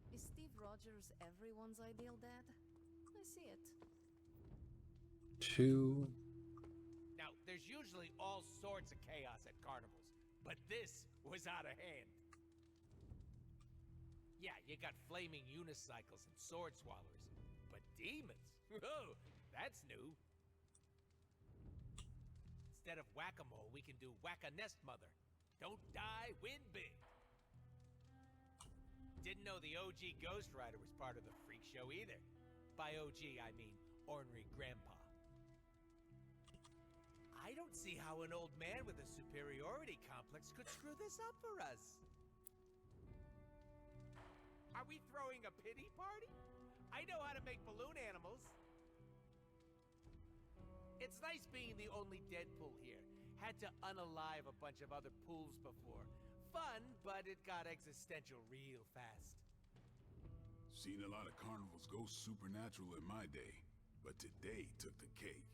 Speaker 8: Is Steve Rogers everyone's ideal dad? I see it.
Speaker 1: 2.
Speaker 10: Now, there's usually all sorts of chaos at carnivals, but this was out of hand. Yeah, you got flaming unicycles and sword swallowers, but demons? Oh, that's new. Instead of whack-a-mole, we can do whack-a-nest mother. Don't die, win big. Didn't know the OG Ghost Rider was part of the freak show either. By OG, I mean ornery grandpa. I don't see how an old man with a superiority complex could screw this up for us. Are we throwing a pity party? I know how to make balloon animals. It's nice being the only Deadpool here. Had to unalive a bunch of other pools before. Fun, but it got existential real fast.
Speaker 6: Seen a lot of carnivals go supernatural in my day, but today took the cake.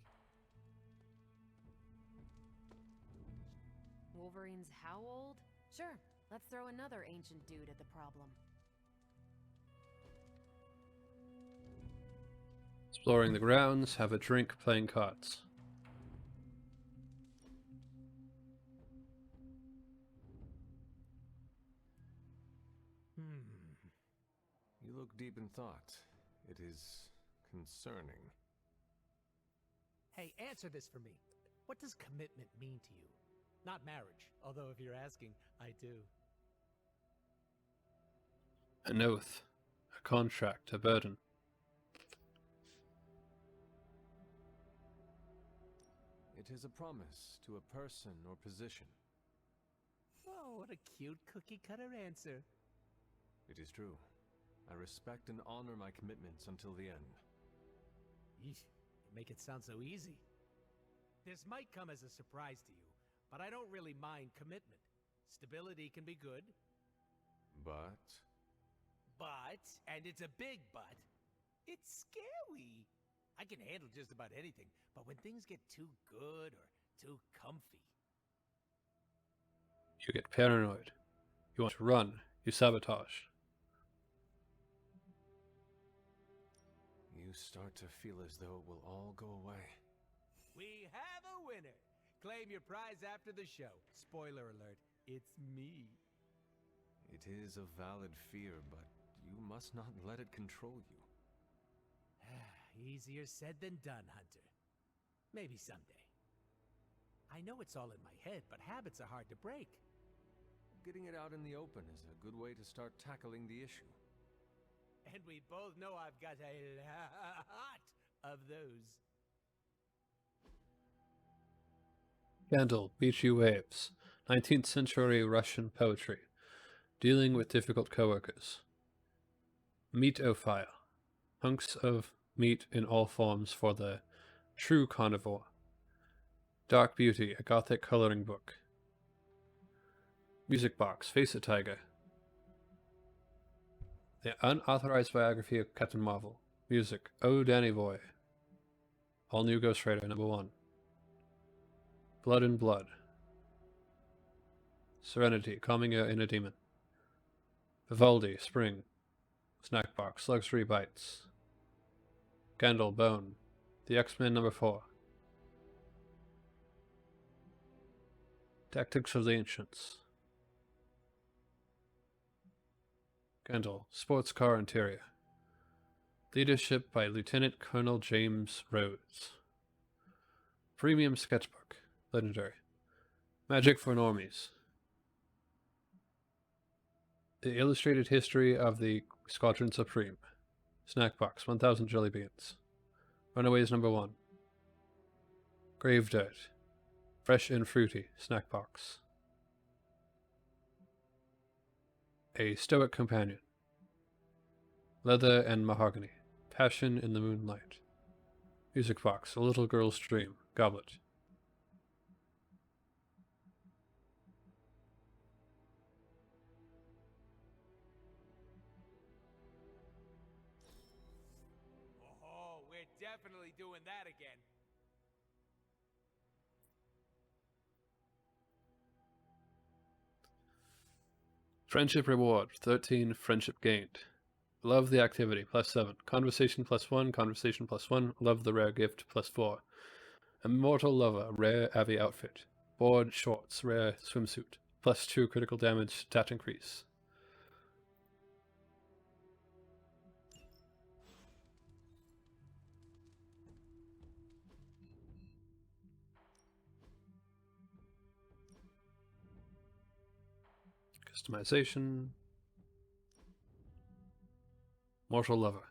Speaker 8: Wolverine's how old? Sure, let's throw another ancient dude at the problem.
Speaker 1: Exploring the grounds, have a drink, playing cards.
Speaker 5: You look deep in thought. It is concerning.
Speaker 10: Hey, answer this for me. What does commitment mean to you? Not marriage, although if you're asking, I do.
Speaker 1: An oath, a contract, a burden.
Speaker 5: It is a promise to a person or position.
Speaker 10: Oh, what a cute cookie-cutter answer.
Speaker 5: It is true. I respect and honor my commitments until the end.
Speaker 10: Yeesh, you make it sound so easy. This might come as a surprise to you, but I don't really mind commitment. Stability can be good.
Speaker 5: But,
Speaker 10: and it's a big but, it's scary. I can handle just about anything, but when things get too good or too comfy.
Speaker 1: You get paranoid. You want to run. You sabotage.
Speaker 5: you start to feel as though it will all go away.
Speaker 10: We have a winner! Claim your prize after the show. Spoiler alert, it's me.
Speaker 5: It is a valid fear, but you must not let it control you.
Speaker 10: Easier said than done, Hunter. Maybe someday. I know it's all in my head, but habits are hard to break.
Speaker 5: Getting it out in the open is a good way to start tackling the issue.
Speaker 10: And we both know I've got a lot of those.
Speaker 1: Candle, Beachy Waves, 19th century Russian poetry, dealing with difficult coworkers. Meat-o-fire, hunks of meat in all forms for the true carnivore. Dark Beauty, a gothic coloring book. Music Box, Face a Tiger. The unauthorized biography of Captain Marvel. Music, Oh Danny Boy. All new Ghost Rider #1. Blood and Blood. Serenity, Calming Your Inner Demon. Vivaldi, Spring. Snack Box, Luxury Bites. Candle, Bone. The X-Men #4. Tactics of the Ancients. Candle, Sports Car Interior. Leadership by Lieutenant Colonel James Rhodes. Premium Sketchbook. Legendary. Magic for Normies. The Illustrated History of the Squadron Supreme. Snack Box, 1000 Jelly Beans. Runaways #1. Grave Dirt. Fresh and Fruity. Snack Box. A Stoic Companion. Leather and Mahogany. Passion in the Moonlight. Music Box, A Little Girl's Dream. Goblet.
Speaker 10: Oh, we're definitely doing that again.
Speaker 1: Friendship Reward, 13. Friendship Gained. Love the activity, +7. Conversation +1, conversation +1. Love the rare gift, +4. Immortal Lover, rare Avi outfit. Board shorts, rare swimsuit. +2 critical damage, stat increase. Customization. Mortal lover.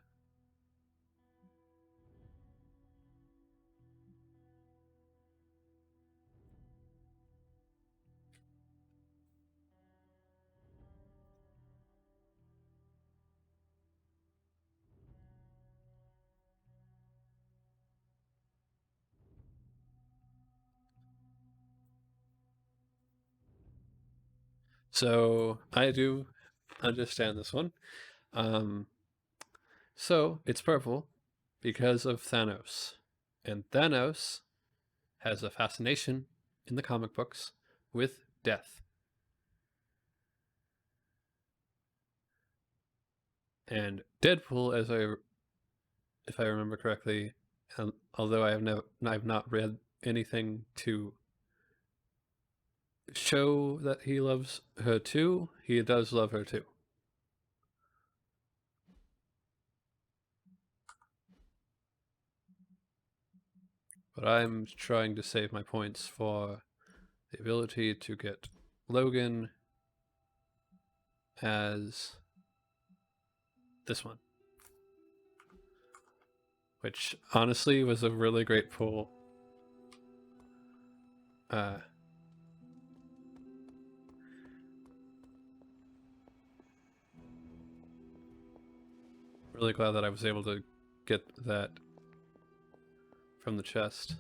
Speaker 1: So I do understand this one. So it's purple because of Thanos. And Thanos has a fascination in the comic books with death. And Deadpool, if I remember correctly, although I've not read anything to show that he loves her too, he does love her too. But I'm trying to save my points for the ability to get Logan as this one, which honestly was a really great pull. Really glad that I was able to get that from the chest.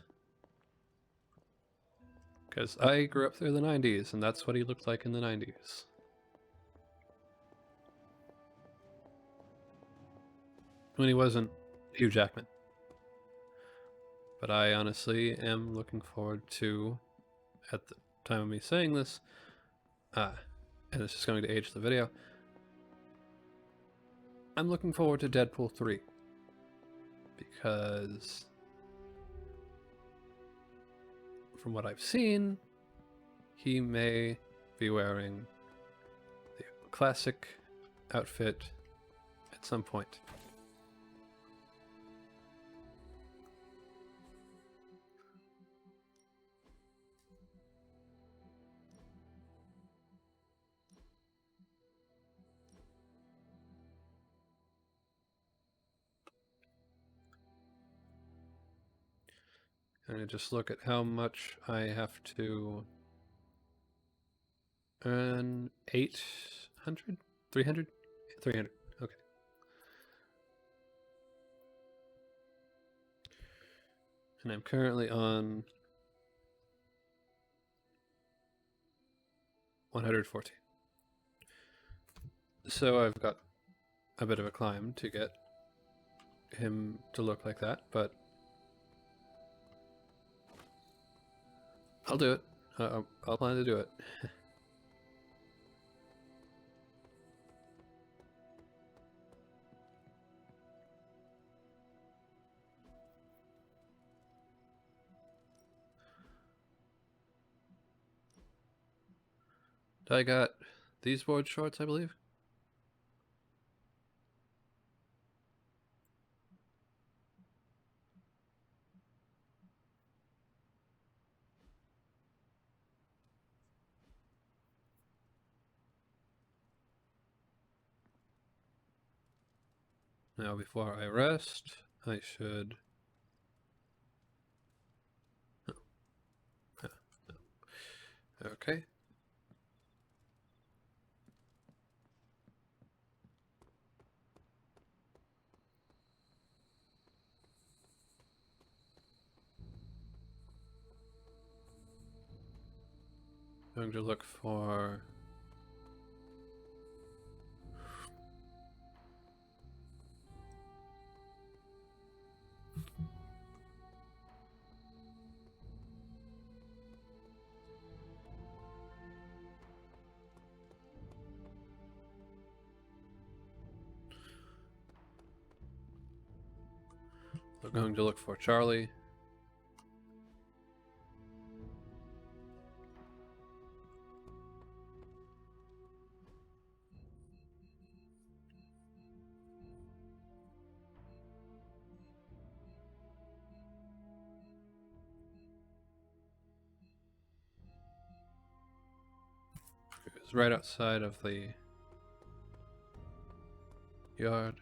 Speaker 1: Because I grew up through the 90s, and that's what he looked like in the 90s. When he wasn't Hugh Jackman. But I honestly am looking forward to, at the time of me saying this, and this is going to age the video, I'm looking forward to Deadpool 3. Because from what I've seen, he may be wearing the classic outfit at some point. And I just look at how much I have to earn. 800? 300? 300. Okay. And I'm currently on 140. So I've got a bit of a climb to get him to look like that, but I'll do it. I'll plan to do it. I got these board shorts, I believe. Now, before I rest, I should... Okay. Going to look for... I'm going to look for Charlie. It's right outside of the yard.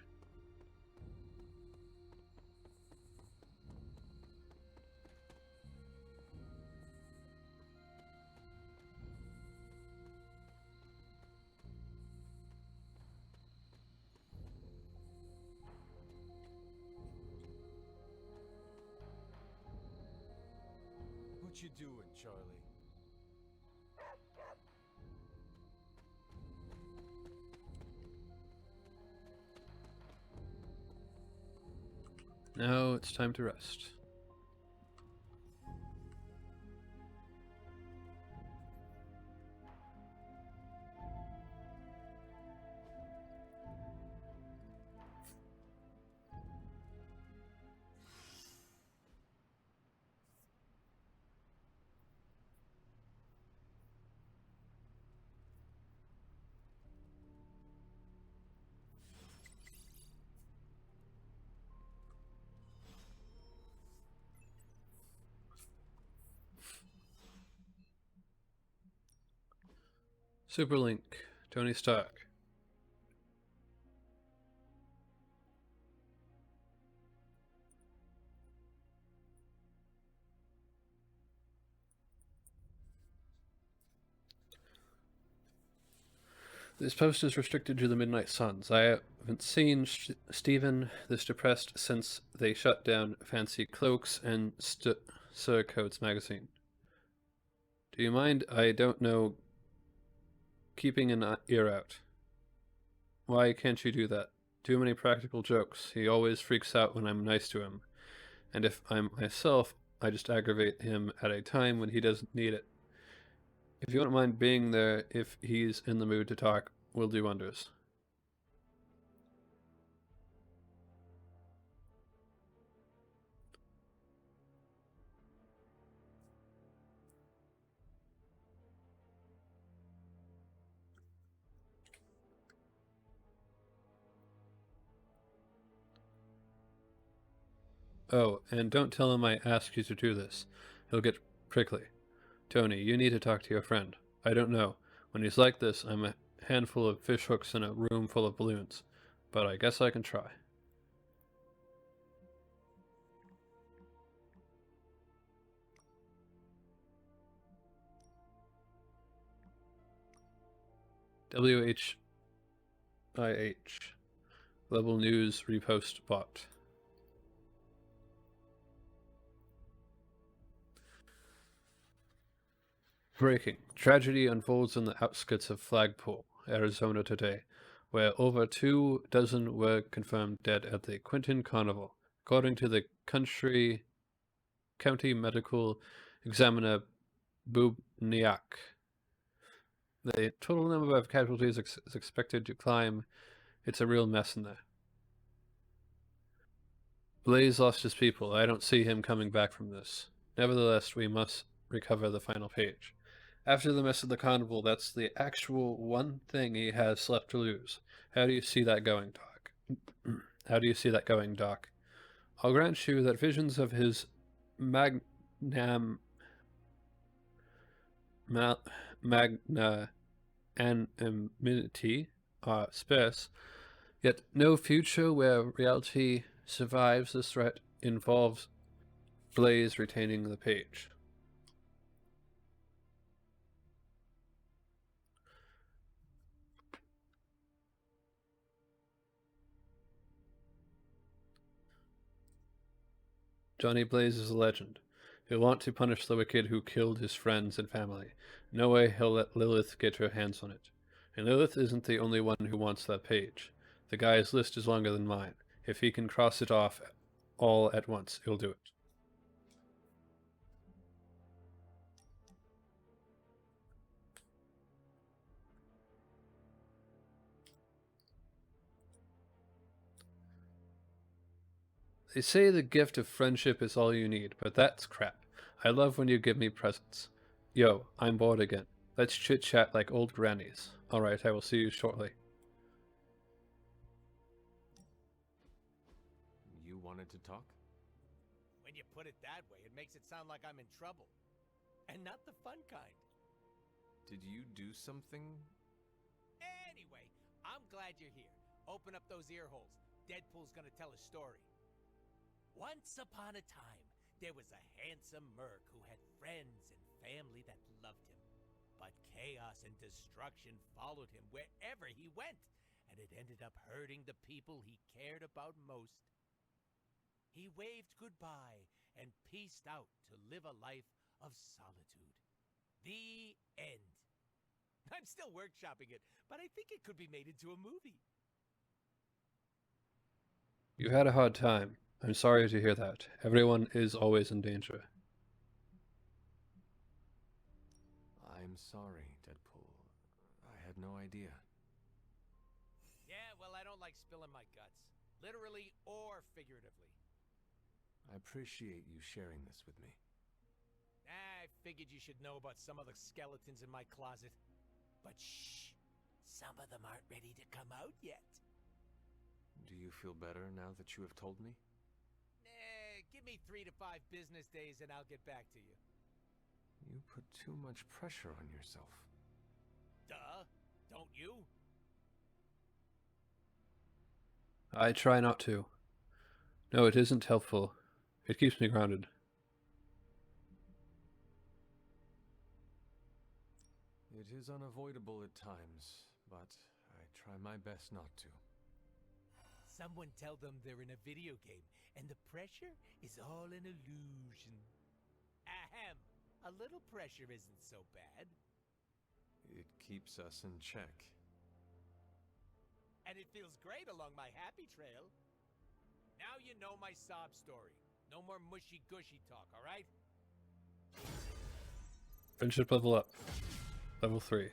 Speaker 5: What you doing, Charlie?
Speaker 1: Now it's time to rest. Superlink, Tony Stark. This post is restricted to the Midnight Suns. I haven't seen Stephen this depressed since they shut down Fancy Cloaks and Sir Coates magazine. Do you mind? I don't know. Keeping an ear out. Why can't you do that? Too many practical jokes. He always freaks out when I'm nice to him. And if I'm myself, I just aggravate him at a time when he doesn't need it. If you don't mind being there, if he's in the mood to talk, we'll do wonders. Oh, and don't tell him I asked you to do this. He'll get prickly. Tony, you need to talk to your friend. I don't know. When he's like this, I'm a handful of fishhooks in a room full of balloons. But I guess I can try. WHIH. Level News Repost Bot. Breaking. Tragedy unfolds in the outskirts of Flagpole, Arizona today, where over 24 were confirmed dead at the Quinton Carnival, according to the county medical examiner Bubniak. The total number of casualties is expected to climb. It's a real mess in there. Blaze lost his people. I don't see him coming back from this. Nevertheless, we must recover the final page. After the mess of the carnival, that's the actual one thing he has left to lose. How do you see that going, Doc? How do you see that going, Doc? I'll grant you that visions of his magnanimity are sparse, yet no future where reality survives this threat involves Blaze retaining the page. Johnny Blaze is a legend. He'll want to punish the wicked who killed his friends and family. No way he'll let Lilith get her hands on it. And Lilith isn't the only one who wants that page. The guy's list is longer than mine. If he can cross it off all at once, he'll do it. They say the gift of friendship is all you need, but that's crap. I love when you give me presents. Yo, I'm bored again. Let's chit-chat like old grannies. Alright, I will see you shortly.
Speaker 5: You wanted to talk?
Speaker 10: When you put it that way, it makes it sound like I'm in trouble. And not the fun kind.
Speaker 5: Did you do something?
Speaker 10: Anyway, I'm glad you're here. Open up those ear holes. Deadpool's gonna tell a story. Once upon a time, there was a handsome merc who had friends and family that loved him. But chaos and destruction followed him wherever he went, and it ended up hurting the people he cared about most. He waved goodbye and peaced out to live a life of Solitude. The end. I'm still workshopping it, but I think it could be made into a movie.
Speaker 1: You had a hard time. I'm sorry to hear that. Everyone is always in danger.
Speaker 5: I'm sorry, Deadpool. I had no idea.
Speaker 10: Yeah, well, I don't like spilling my guts. Literally or figuratively.
Speaker 5: I appreciate you sharing this with me.
Speaker 10: I figured you should know about some of the skeletons in my closet. But shh, some of them aren't ready to come out yet.
Speaker 5: Do you feel better now that you have told me?
Speaker 10: Give me 3 to 5 business days and I'll get back to you.
Speaker 5: You put too much pressure on yourself.
Speaker 10: Duh, don't you?
Speaker 1: I try not to. No, it isn't helpful. It keeps me grounded.
Speaker 5: It is unavoidable at times, but I try my best not to.
Speaker 10: Someone tell them they're in a video game and the pressure is all an illusion. Ahem. A little pressure isn't so bad.
Speaker 5: It keeps us in check.
Speaker 10: And it feels great along my happy trail. Now you know my sob story. No more mushy-gushy talk, alright?
Speaker 1: Friendship level up. Level 3.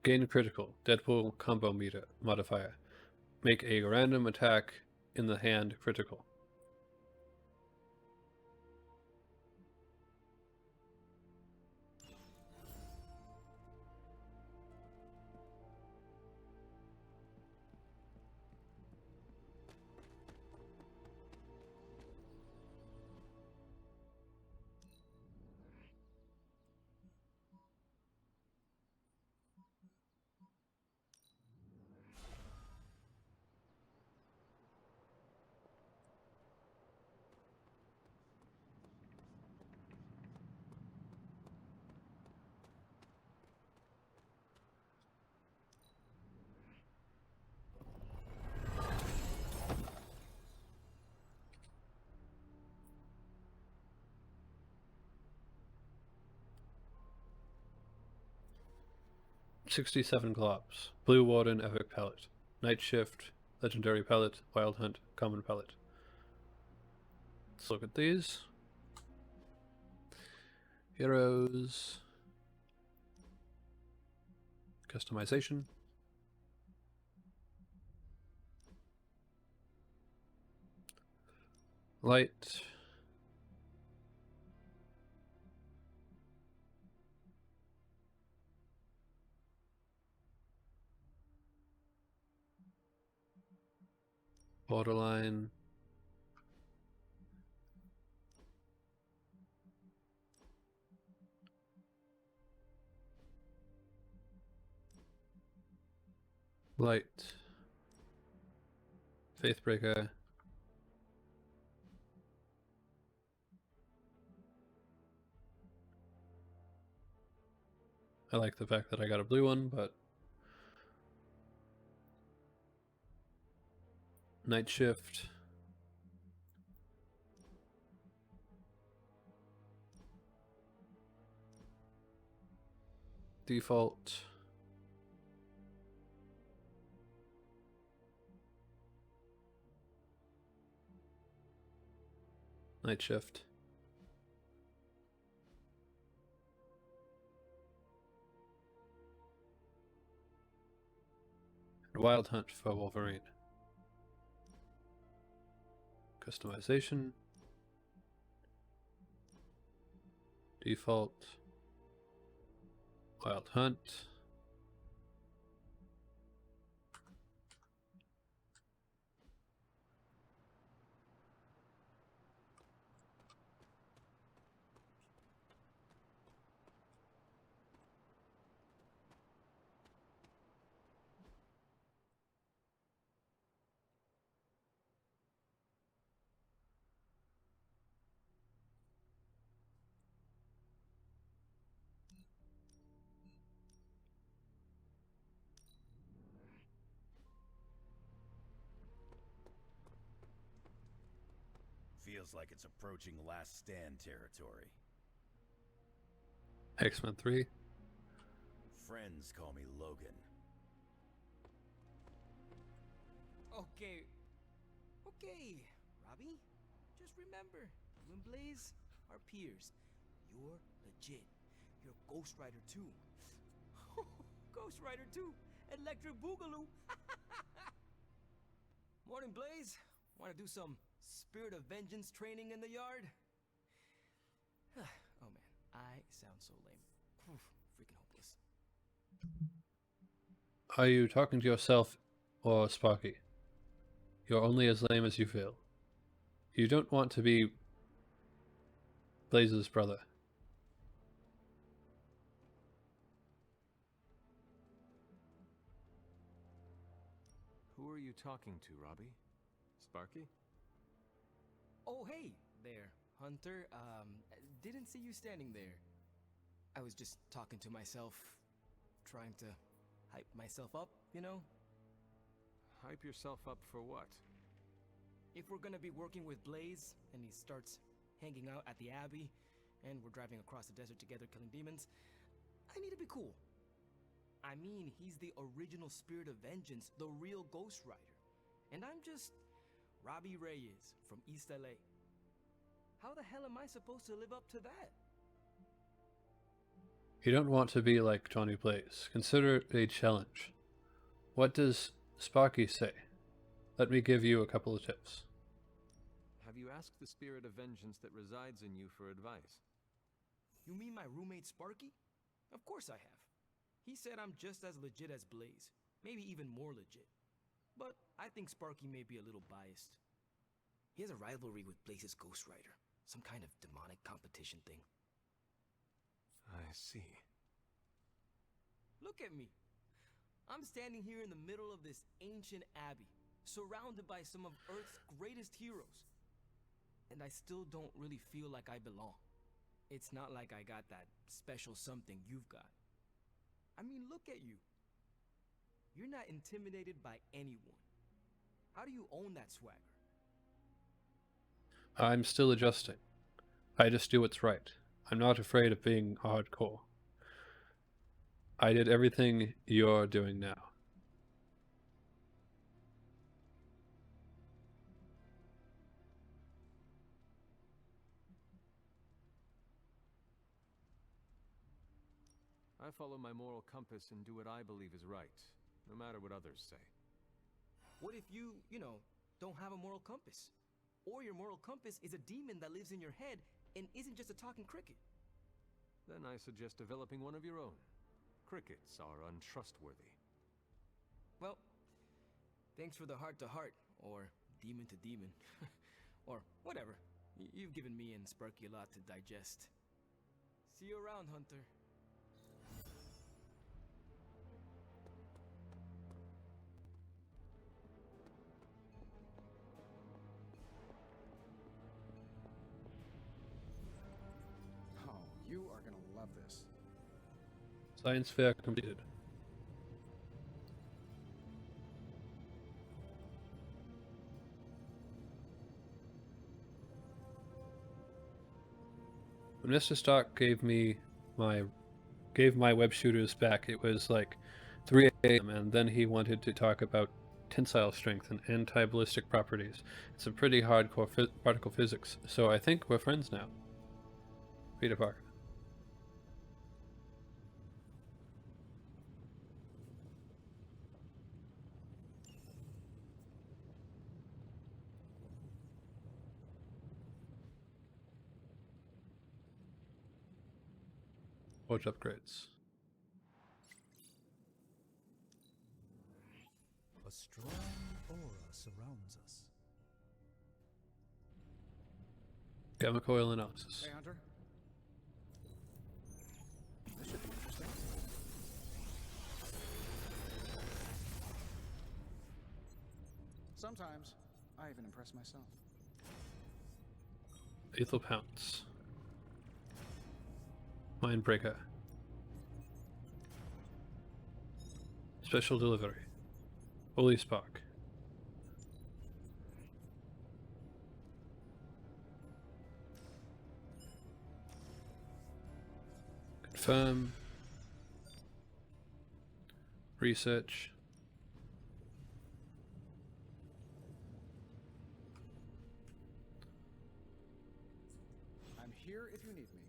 Speaker 1: Gain critical. Deadpool combo meter modifier. Make a random attack in the hand critical. $67 glops. Blue Warden Epic Pellet. Night Shift, Legendary Pellet, Wild Hunt, Common Pellet. Let's look at these. Heroes. Customization. Light. Borderline. Light. Faithbreaker. I like the fact that I got a blue one, but Night Shift. Default. Night Shift. And Wild Hunt for Wolverine. Customization. Default. Wild Hunt.
Speaker 20: feels like it's approaching Last Stand territory.
Speaker 1: X-Men 3.
Speaker 20: Friends call me Logan.
Speaker 14: Okay. Okay, Robbie. Just remember, you and Blaze are peers. You're legit. You're Ghost Rider too. Ghost Rider 2! Electric Boogaloo! Morning, Blaze. Want to do some Spirit of Vengeance training in the yard? Oh man, I sound so lame. Whew, freaking hopeless.
Speaker 1: Are you talking to yourself or Sparky? You're only as lame as you feel. You don't want to be Blaze's brother.
Speaker 5: Who are you talking to, Robbie? Sparky?
Speaker 14: Oh, hey there, Hunter. Didn't see you standing there. I was just talking to myself, trying to hype myself up, you know?
Speaker 5: Hype yourself up for what?
Speaker 14: If we're gonna be working with Blaze, and he starts hanging out at the Abbey, and we're driving across the desert together killing demons, I need to be cool. I mean, he's the original Spirit of Vengeance, the real Ghost Rider. And I'm just Robbie Reyes from East LA. How the hell am I supposed to live up to that?
Speaker 1: You don't want to be like Johnny Blaze. Consider it a challenge. What does Sparky say? Let me give you a couple of tips.
Speaker 5: Have you asked the Spirit of Vengeance that resides in you for advice?
Speaker 14: You mean my roommate Sparky? Of course I have. He said I'm just as legit as Blaze, maybe even more legit. But I think Sparky may be a little biased. He has a rivalry with Blaze's Ghost Rider, some kind of demonic competition thing.
Speaker 5: I see.
Speaker 14: Look at me. I'm standing here in the middle of this ancient abbey, surrounded by some of Earth's greatest heroes. And I still don't really feel like I belong. It's not like I got that special something you've got. I mean, look at you. You're not intimidated by anyone. How do you own that swagger?
Speaker 1: I'm still adjusting. I just do what's right. I'm not afraid of being hardcore. I did everything you're doing now.
Speaker 5: I follow my moral compass and do what I believe is right, no matter what others say.
Speaker 14: What if you don't have a moral compass? Or your moral compass is a demon that lives in your head and isn't just a talking cricket?
Speaker 5: Then I suggest developing one of your own. Crickets are untrustworthy.
Speaker 14: Well, thanks for the heart-to-heart, or demon-to-demon, or whatever. You've given me and Sparky a lot to digest. See you around, Hunter.
Speaker 7: Oh, you are gonna love this.
Speaker 1: Science fair completed. When Mr. Stark gave my web shooters back, it was like 3 a.m. and then he wanted to talk about tensile strength and anti-ballistic properties. It's a pretty hardcore particle physics, so I think we're friends now. Peter Parker. Watch upgrades.
Speaker 3: A strong aura surrounds us.
Speaker 1: Gamma coil analysis.
Speaker 7: Hey, Hunter. This should be interesting. Sometimes, I even impress myself.
Speaker 1: Lethal pounce. Mindbreaker. Special delivery. Holy spark. Confirm. Research.
Speaker 7: I'm here if you need me.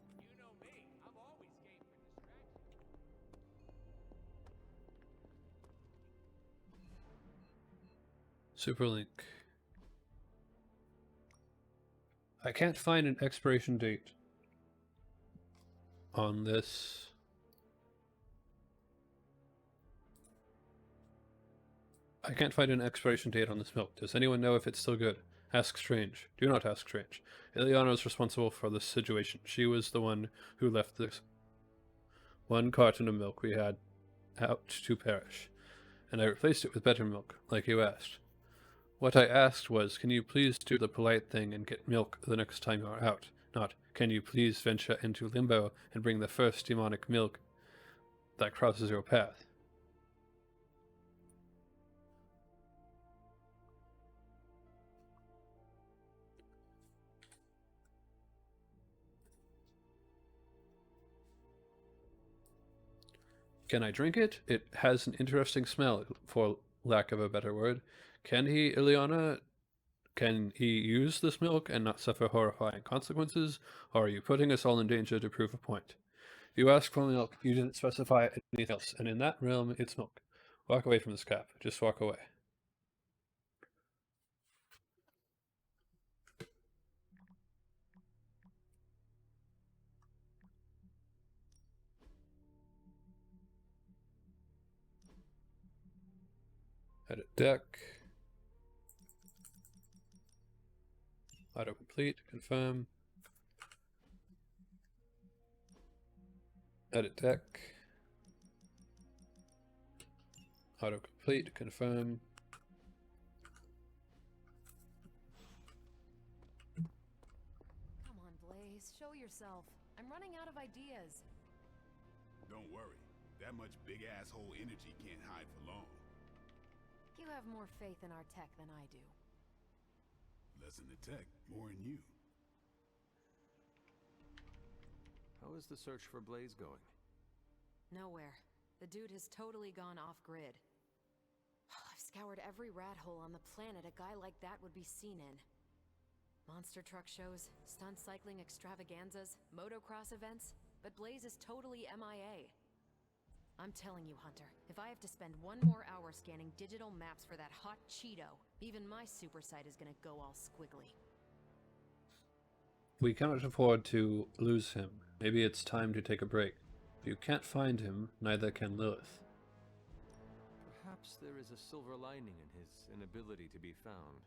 Speaker 10: You know me. I'm always game for distraction.
Speaker 1: Superlink. I can't find an expiration date on this. I can't find an expiration date on this milk. Does anyone know if it's still good? Ask Strange. Do not ask Strange. Ileana is responsible for this situation. She was the one who left this one carton of milk we had out to perish, and I replaced it with better milk, like you asked. What I asked was, can you please do the polite thing and get milk the next time you are out? Not, can you please venture into limbo and bring the first demonic milk that crosses your path? Can I drink it? It has an interesting smell, for lack of a better word. Can he, Ileana? Can he use this milk and not suffer horrifying consequences, or are you putting us all in danger to prove a point? You asked for milk, you didn't specify anything else, and in that realm, it's milk. Walk away from this cap. Just walk away. Edit deck. Autocomplete. Confirm. Edit deck. Autocomplete. Confirm.
Speaker 8: Come on, Blaze. Show yourself. I'm running out of ideas.
Speaker 6: Don't worry. That much big asshole energy can't hide for long.
Speaker 8: You have more faith in our tech than I do.
Speaker 6: Less in the tech, more in you.
Speaker 5: How is the search for Blaze going?
Speaker 8: Nowhere. The dude has totally gone off-grid. I've scoured every rat hole on the planet a guy like that would be seen in. Monster truck shows, stunt cycling extravaganzas, motocross events, but Blaze is totally MIA. I'm telling you, Hunter, if I have to spend one more hour scanning digital maps for that hot Cheeto, even my super sight is gonna go all squiggly.
Speaker 1: We cannot afford to lose him. Maybe it's time to take a break. If you can't find him, neither can Lilith.
Speaker 5: Perhaps there is a silver lining in his inability to be found.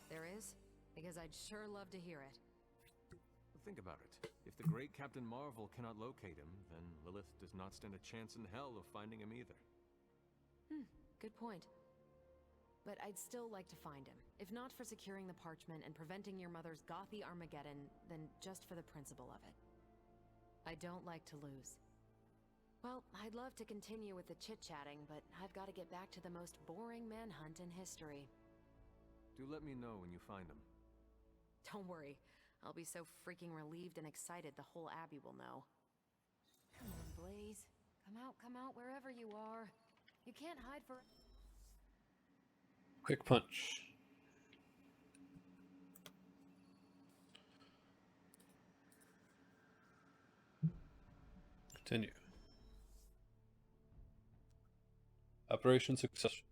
Speaker 8: There is? Because I'd sure love to hear it.
Speaker 5: Think about it. If the great Captain Marvel cannot locate him, then Lilith does not stand a chance in hell of finding him either.
Speaker 8: Good point. But I'd still like to find him. If not for securing the parchment and preventing your mother's gothy Armageddon, then just for the principle of it. I don't like to lose. Well, I'd love to continue with the chit-chatting, but I've got to get back to the most boring manhunt in history.
Speaker 5: Do let me know when you find him.
Speaker 8: Don't worry. I'll be so freaking relieved and excited the whole Abbey will know. Come on, Blaze. Come out wherever you are. You can't hide for...
Speaker 1: Quick punch. Continue. Operation successful.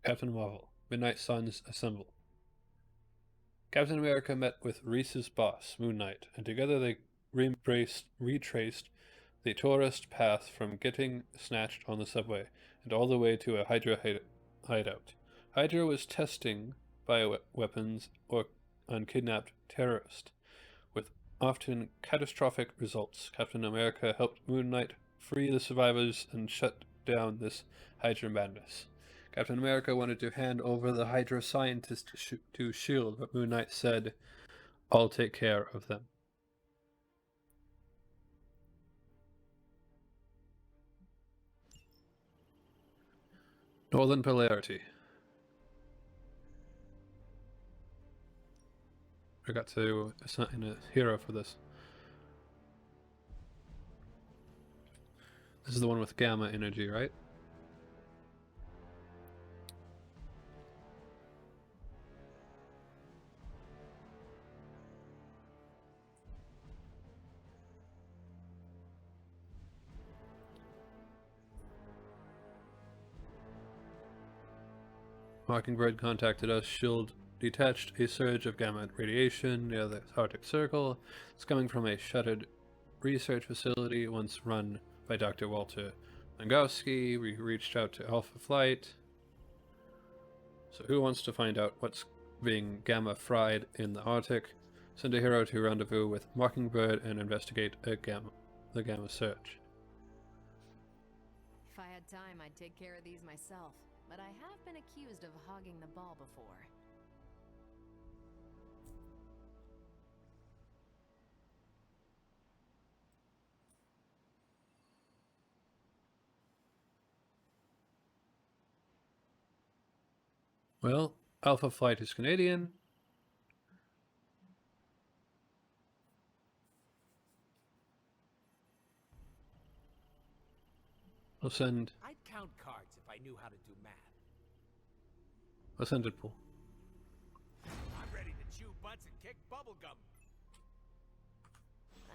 Speaker 1: Captain Marvel. Midnight Suns assemble. Captain America met with Reese's boss, Moon Knight, and together they retraced the tourist path from getting snatched on the subway and all the way to a Hydra hideout. Hydra was testing bioweapons on kidnapped terrorists, with often catastrophic results. Captain America helped Moon Knight free the survivors and shut down this Hydra madness. Captain America wanted to hand over the Hydra scientist to S.H.I.E.L.D., but Moon Knight said, "I'll take care of them." Northern Polarity. I got to assign a hero for this. This is the one with gamma energy, right? Mockingbird contacted us. Shield detached a surge of gamma radiation near the Arctic Circle. It's coming from a shuttered research facility once run by Dr. Walter Langowski. We reached out to Alpha Flight. So who wants to find out what's being gamma fried in the Arctic? Send a hero to rendezvous with Mockingbird and investigate the gamma search.
Speaker 8: If I had time, I'd take care of these myself, but I have been accused of hogging the ball before.
Speaker 1: Well, Alpha Flight is Canadian. I'll send...
Speaker 10: I'd count cards if I knew how to do math.
Speaker 1: I'll send Deadpool.
Speaker 10: I'm ready to chew butts and kick bubblegum.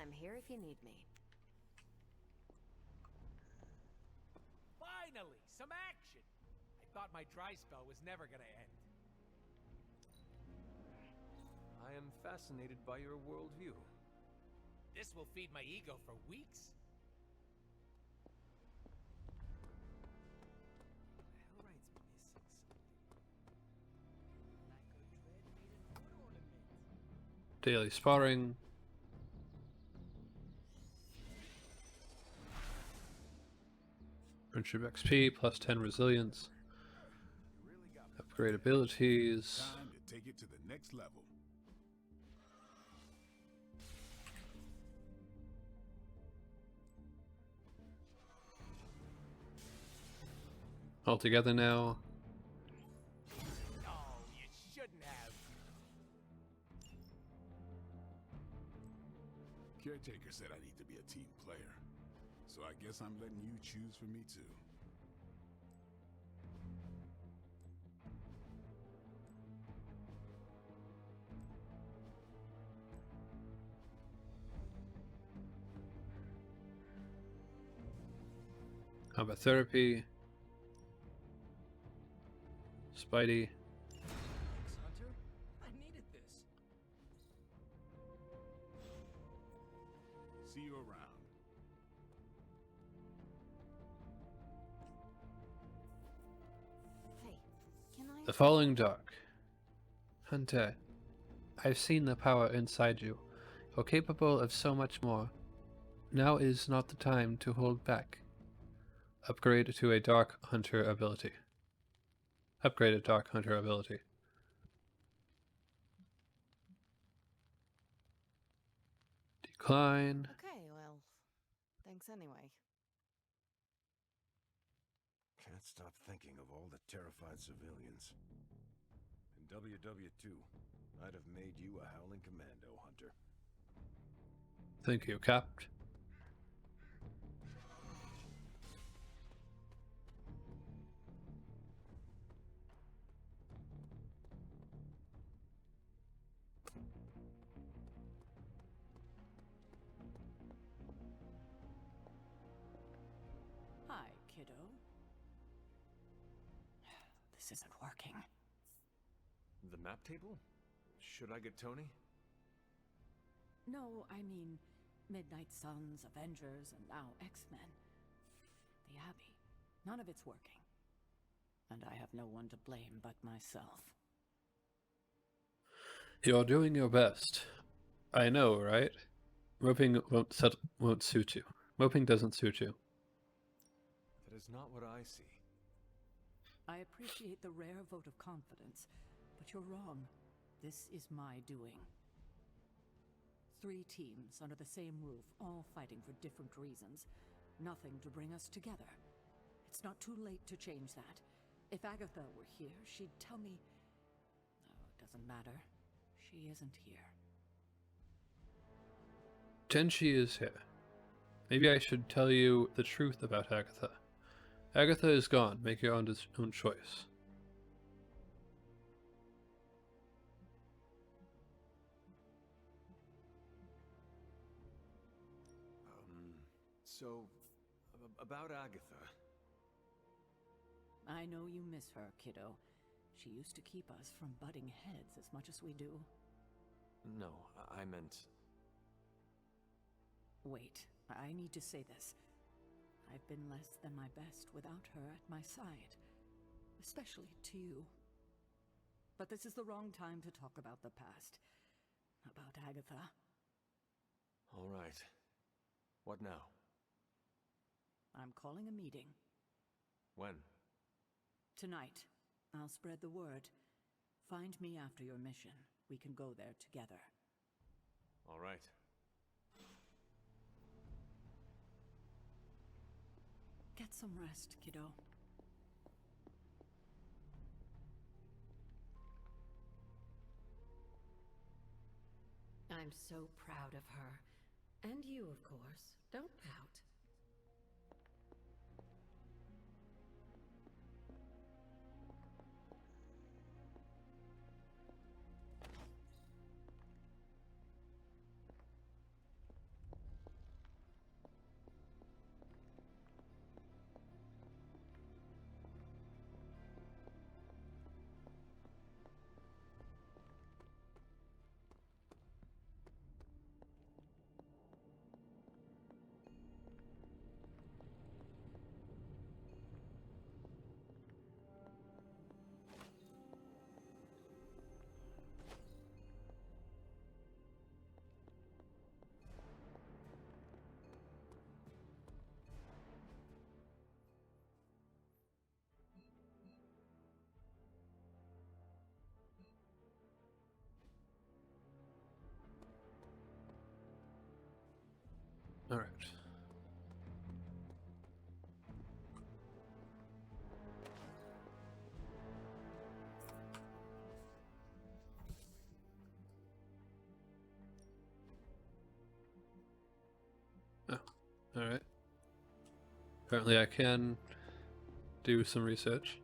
Speaker 8: I'm here if you need me.
Speaker 10: Finally, some action! I thought my dry spell was never gonna end.
Speaker 5: I am fascinated by your worldview.
Speaker 10: This will feed my ego for weeks.
Speaker 1: Daily sparring. Friendship XP plus 10 resilience. Upgrade abilities.
Speaker 6: Time to take it to the next level.
Speaker 1: All together now.
Speaker 10: No, you shouldn't have.
Speaker 6: Caretaker said I need to be a team player, so I guess I'm letting you choose for me too.
Speaker 1: Combat therapy. Spidey.
Speaker 11: Thanks, Hunter. I needed this.
Speaker 6: See you around.
Speaker 8: Hey, can I...
Speaker 1: The following dark. Hunter, I've seen the power inside you. You're capable of so much more. Now is not the time to hold back. Upgrade to a Dark Hunter ability. Upgraded Dark Hunter ability. Decline.
Speaker 8: Okay, well, thanks anyway.
Speaker 12: Can't stop thinking of all the terrified civilians. In WW2, I'd have made you a Howling Commando, Hunter.
Speaker 1: Thank you, Capt.
Speaker 2: Hi, kiddo. This isn't working.
Speaker 5: The map table? Should I get Tony?
Speaker 2: No, I mean Midnight Suns, Avengers, and now X-Men. The Abbey. None of it's working. And I have no one to blame but myself.
Speaker 1: You're doing your best. I know, right? Moping won't suit you. Moping doesn't suit you.
Speaker 5: That is not what I see.
Speaker 2: I appreciate the rare vote of confidence, but you're wrong. This is my doing. 3 teams under the same roof, all fighting for different reasons. Nothing to bring us together. It's not too late to change that. If Agatha were here, she'd tell me... Oh, it doesn't matter. She isn't here.
Speaker 1: Tenchi is here. Maybe I should tell you the truth about Agatha. Agatha is gone. Make your own choice.
Speaker 5: So, about Agatha.
Speaker 21: I know you miss her, kiddo. She used to keep us from butting heads as much as we do.
Speaker 5: No, I meant...
Speaker 21: Wait, I need to say this. I've been less than my best without her at my side. Especially to you. But this is the wrong time to talk about the past. About Agatha.
Speaker 5: All right. What now?
Speaker 21: I'm calling a meeting.
Speaker 5: When?
Speaker 21: Tonight. I'll spread the word. Find me after your mission. We can go there together.
Speaker 5: All right.
Speaker 21: Get some rest, kiddo.
Speaker 19: I'm so proud of her. And you, of course. Don't pout.
Speaker 1: All right. Oh, all right. Apparently I can do some research.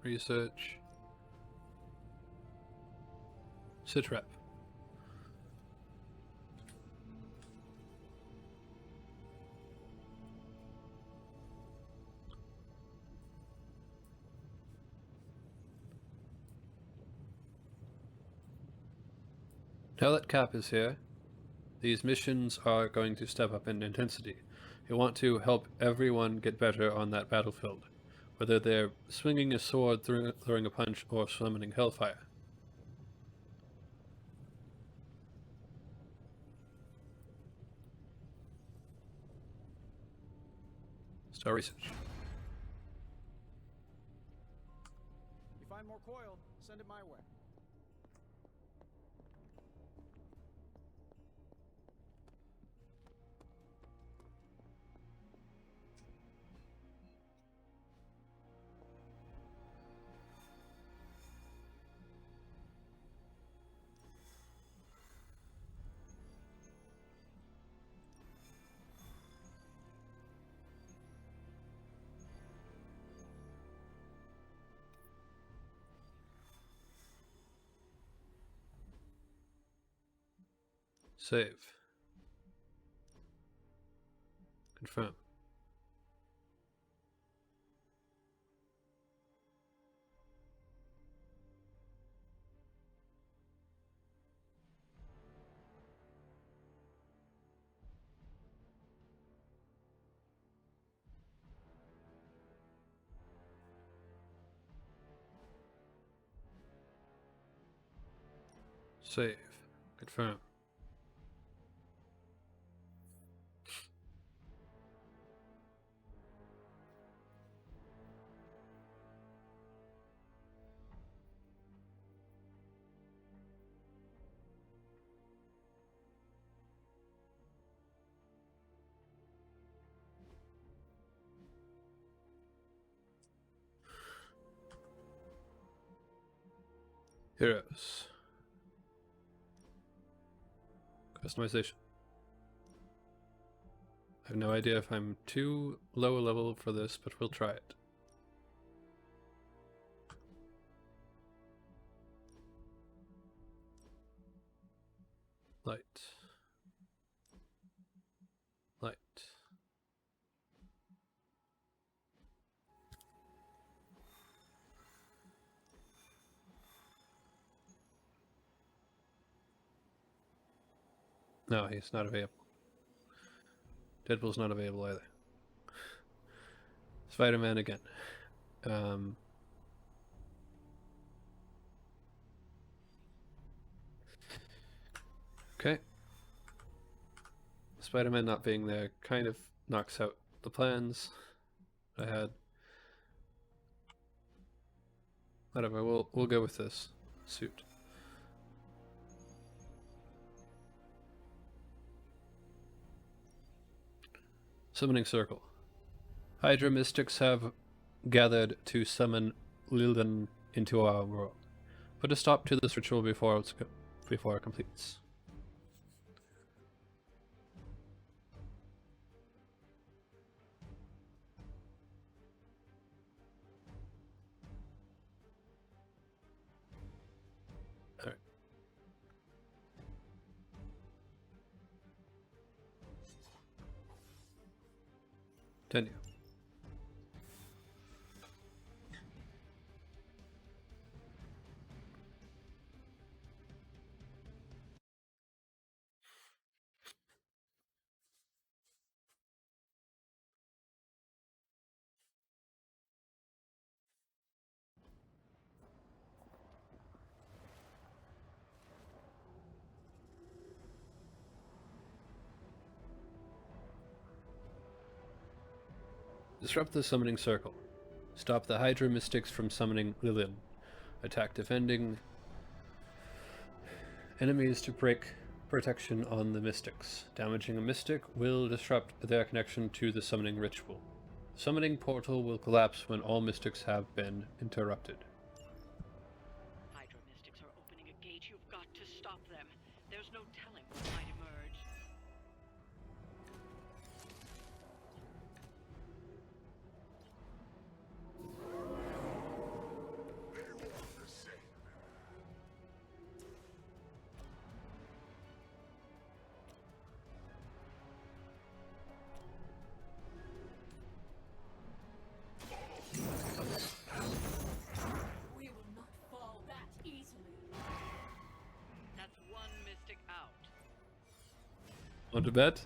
Speaker 1: Research. Sitrep. Now that Cap is here, these missions are going to step up in intensity. You want to help everyone get better on that battlefield, whether they're swinging a sword, throwing a punch, or summoning hellfire. Start research.
Speaker 7: You find more coil, send it my way.
Speaker 1: Save. Confirm. Save. Confirm. Heroes. Customization. I have no idea if I'm too low a level for this, but we'll try it. Light. Light. No, he's not available. Deadpool's not available either. Spider-Man again. Okay. Spider-Man not being there kind of knocks out the plans I had. Whatever, we'll go with this suit. Summoning Circle. Hydra mystics have gathered to summon Lildan into our world. Put a stop to this ritual before it completes. Alright. Continue. Disrupt the summoning circle. Stop the Hydra mystics from summoning Lillian. Attack defending enemies to break protection on the mystics. Damaging a mystic will disrupt their connection to the summoning ritual. Summoning portal will collapse when all mystics have been interrupted.
Speaker 2: Hydra mystics are opening a gate. You've got to stop them. There's no telling what might emerge.
Speaker 16: We will not fall that easily.
Speaker 2: That's one mystic out.
Speaker 1: Want to bet?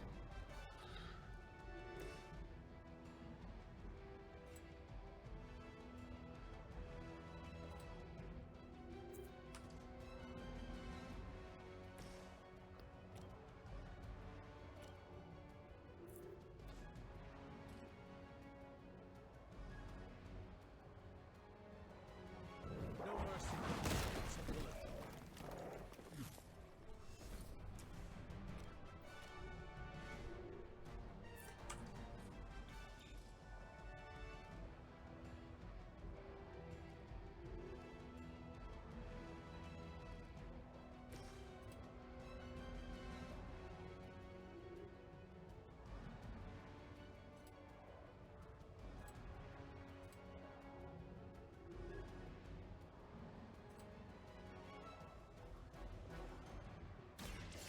Speaker 3: No mercy.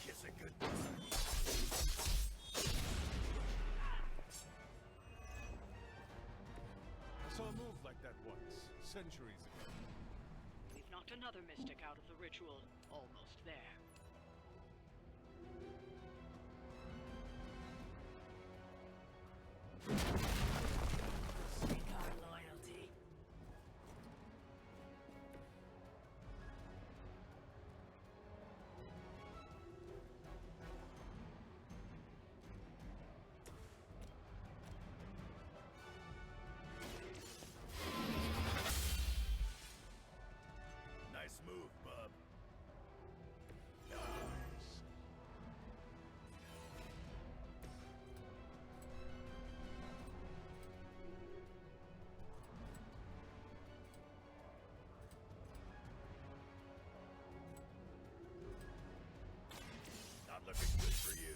Speaker 12: Kiss a good
Speaker 3: I saw a move like that once, centuries ago.
Speaker 2: We've knocked another mystic out of the ritual. Almost there.
Speaker 16: Seek our loyalty.
Speaker 12: nice move, bub.
Speaker 20: Looking good for you.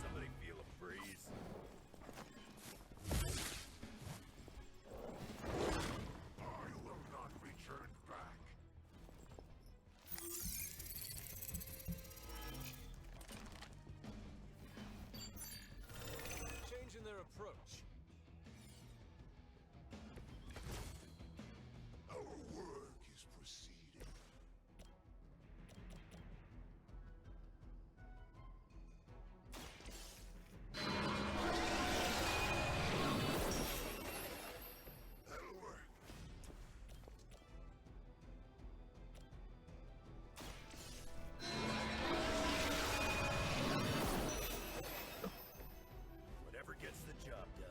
Speaker 20: Somebody feel a breeze?
Speaker 17: I will not return back.
Speaker 5: Changing their approach.
Speaker 17: Our work is proceeding. That'll work.
Speaker 20: Whatever gets the job done.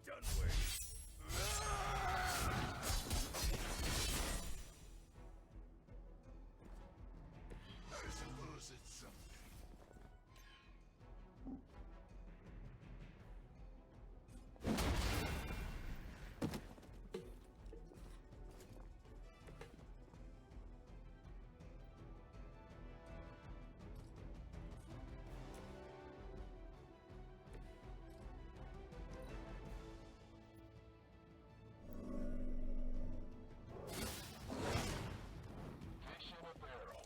Speaker 20: Done waiting.
Speaker 17: I suppose it's something. Fish in a barrel.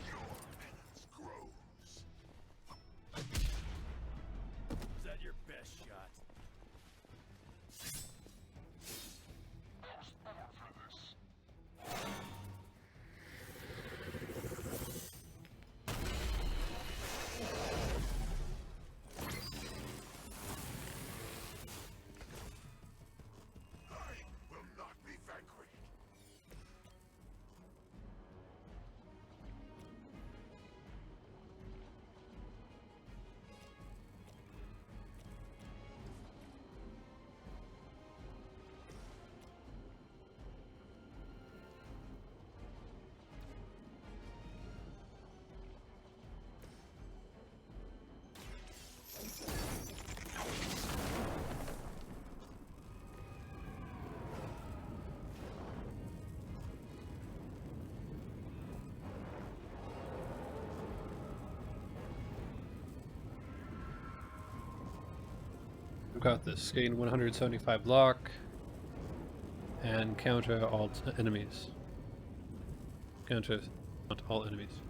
Speaker 17: Your penance grows.
Speaker 20: Is that your best shot?
Speaker 17: I was born for this. I will not be vanquished.
Speaker 1: I've got this. Gain 175 block and counter all enemies. Counter all enemies.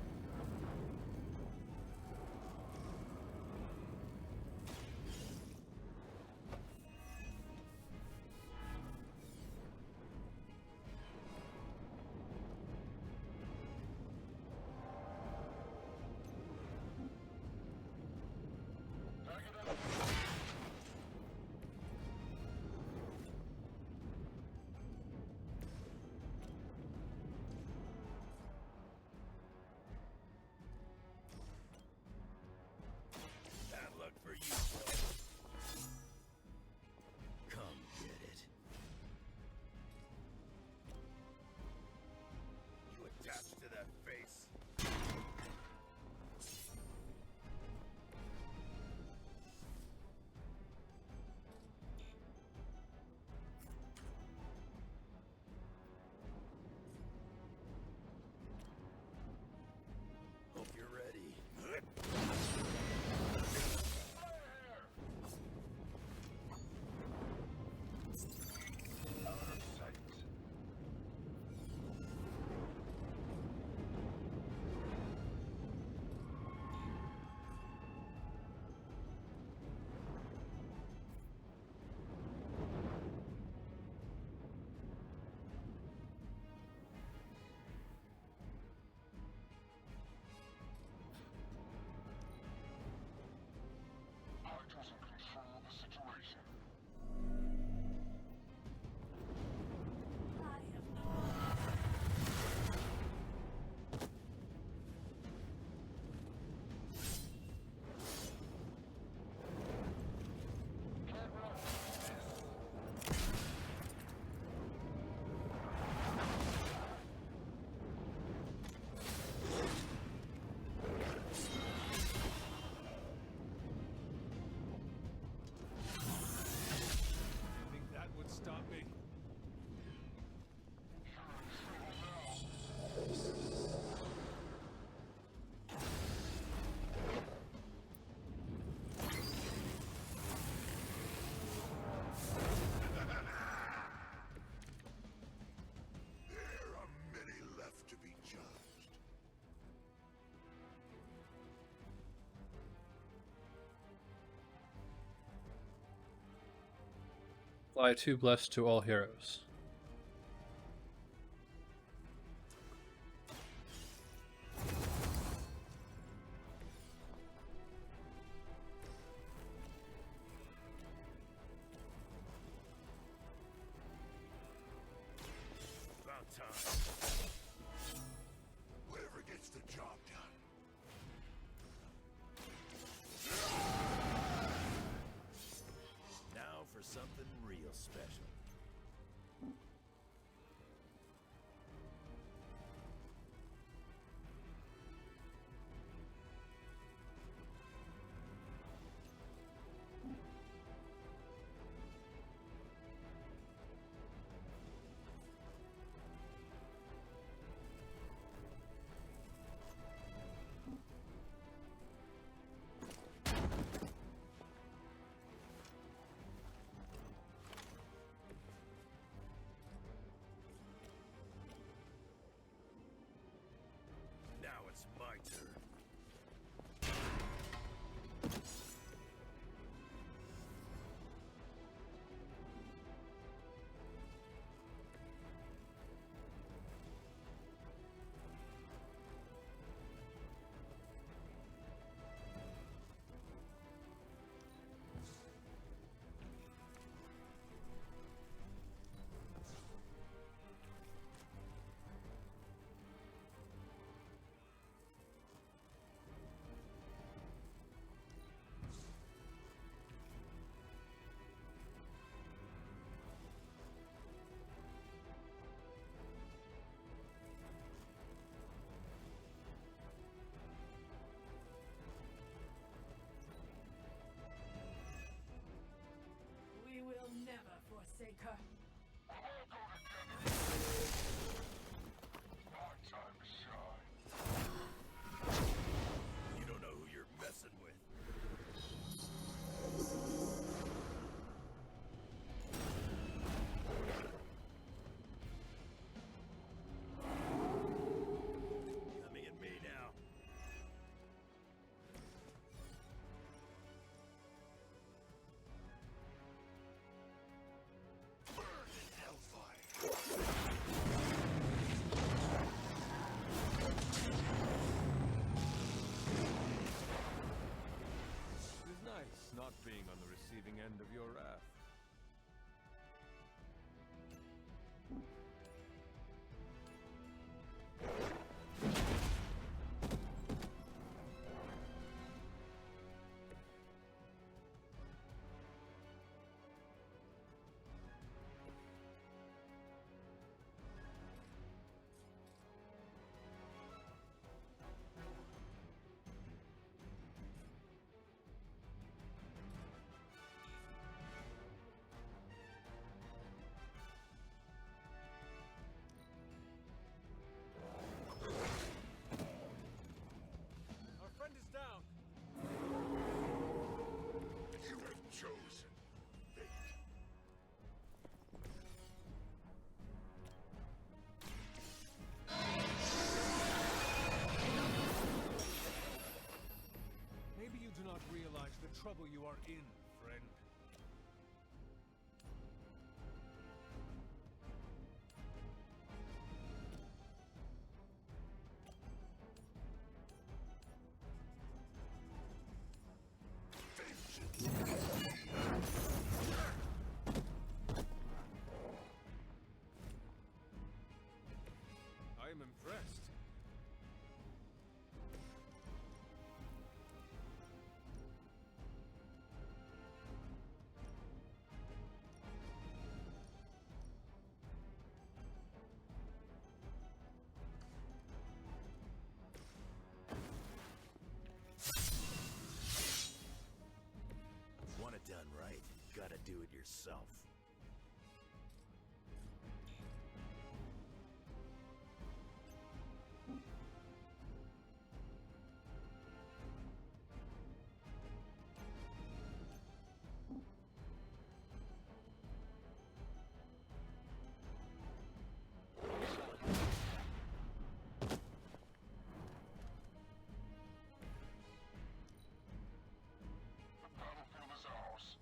Speaker 1: Fly 2 blessed to all heroes.
Speaker 12: About time.
Speaker 17: Whatever gets the job done.
Speaker 20: Now for something real special.
Speaker 12: Now it's my turn.
Speaker 16: We will never forsake her.
Speaker 12: You don't know who you're messing with. Coming at me now.
Speaker 17: Burn in hellfire.
Speaker 5: It is nice not being on the receiving end of your wrath.
Speaker 10: Our friend is down.
Speaker 17: You have chosen fate.
Speaker 10: Maybe you do not realize the trouble you are in, friend.
Speaker 5: I am impressed.
Speaker 20: Want it done right, gotta do it yourself.
Speaker 17: The battlefield is ours.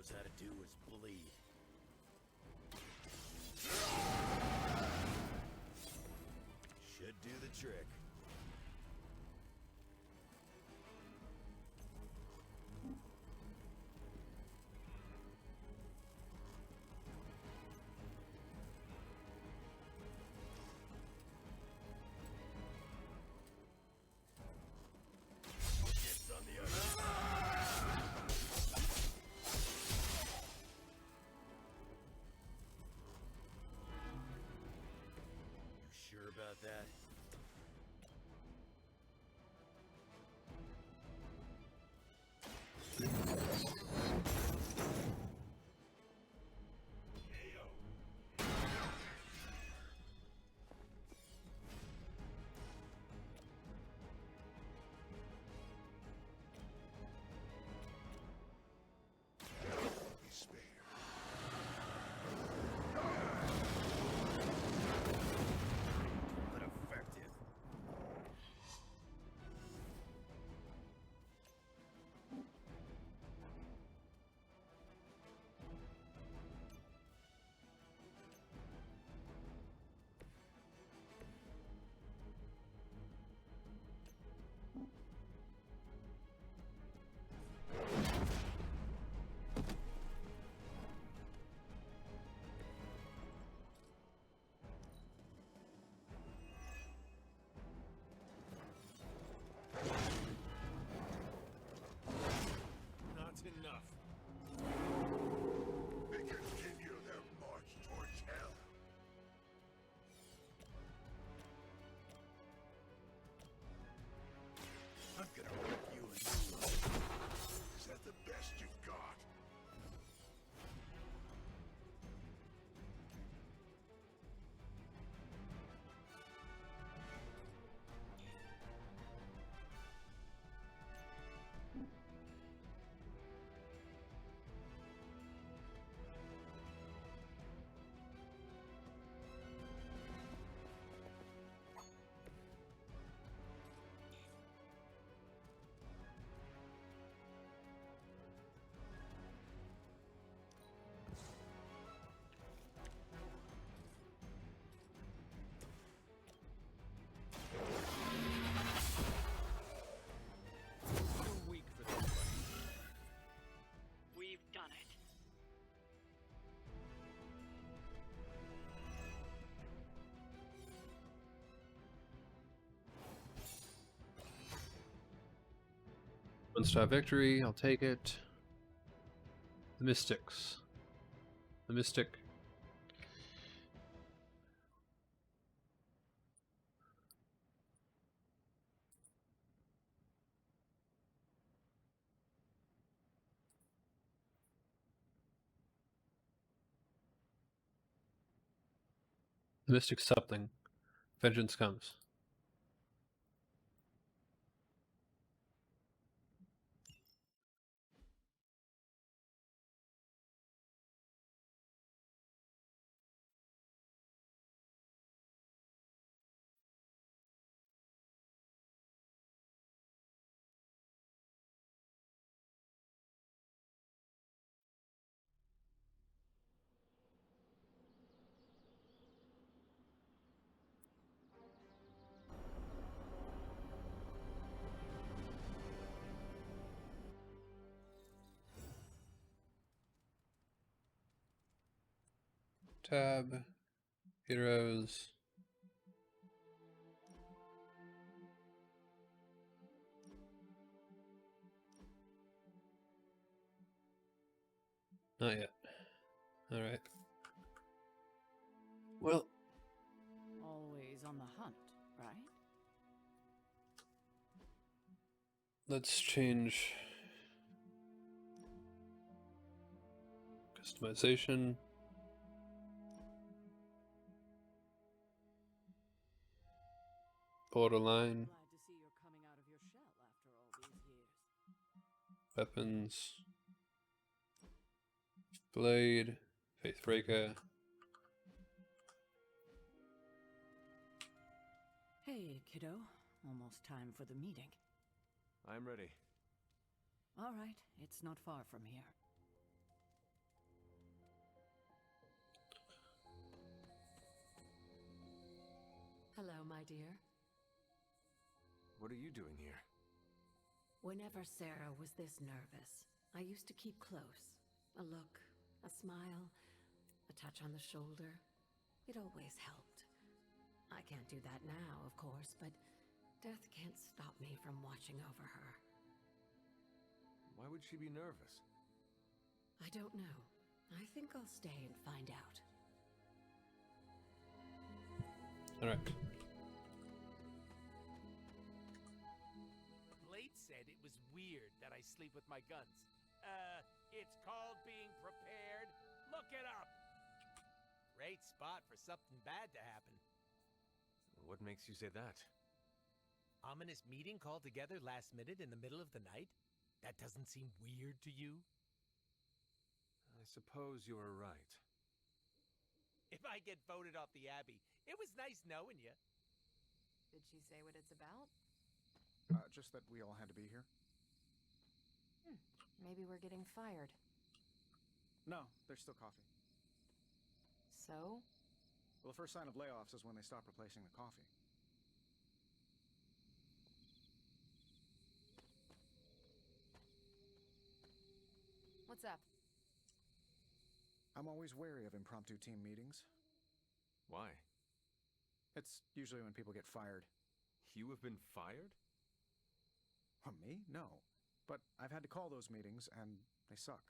Speaker 20: knows how to do is bleed. Should do the trick. Gets on the other side. You sure about that? But effective.
Speaker 5: Not enough.
Speaker 17: They continue their march towards hell.
Speaker 20: I'm gonna rip you a new one.
Speaker 17: Is that the best you've got?
Speaker 5: Too weak for this one.
Speaker 2: We've done it.
Speaker 1: One-star victory, I'll take it. The Mystics. The Mystic. The Mystic something. Vengeance comes. Tab. Heroes. Not yet. Alright. Well,
Speaker 21: Always on the hunt, right?
Speaker 1: let's change customization. Borderline.
Speaker 21: Glad to see you're coming out of your shell after all these years.
Speaker 1: Weapons. Blade. Faithbreaker.
Speaker 21: Hey, kiddo. Almost time for the meeting.
Speaker 5: I'm ready.
Speaker 21: All right, it's not far from here.
Speaker 19: Hello, my dear.
Speaker 5: What are you doing here?
Speaker 19: Whenever Sarah was this nervous, I used to keep close. A look, a smile, a touch on the shoulder. It always helped. I can't do that now, of course, but death can't stop me from watching over her.
Speaker 5: Why would she be nervous?
Speaker 19: I don't know. I think I'll stay and find out.
Speaker 1: Alright.
Speaker 10: Blade said it was weird that I sleep with my guns. It's called being prepared. Look it up! Great spot for something bad to happen.
Speaker 5: What makes you say that?
Speaker 10: Ominous meeting called together last minute in the middle of the night? That doesn't seem weird to you?
Speaker 5: I suppose you are right.
Speaker 10: If I get voted off the Abbey, it was nice knowing you.
Speaker 8: Did she say what it's about?
Speaker 7: Just that we all had to be here.
Speaker 8: Maybe we're getting fired.
Speaker 7: No, there's still coffee.
Speaker 8: So?
Speaker 7: Well, the first sign of layoffs is when they stop replacing the coffee.
Speaker 8: What's up?
Speaker 7: I'm always wary of impromptu team meetings.
Speaker 5: Why?
Speaker 7: It's usually when people get fired.
Speaker 5: You have been fired?
Speaker 7: Me? No. But I've had to call those meetings, and they suck.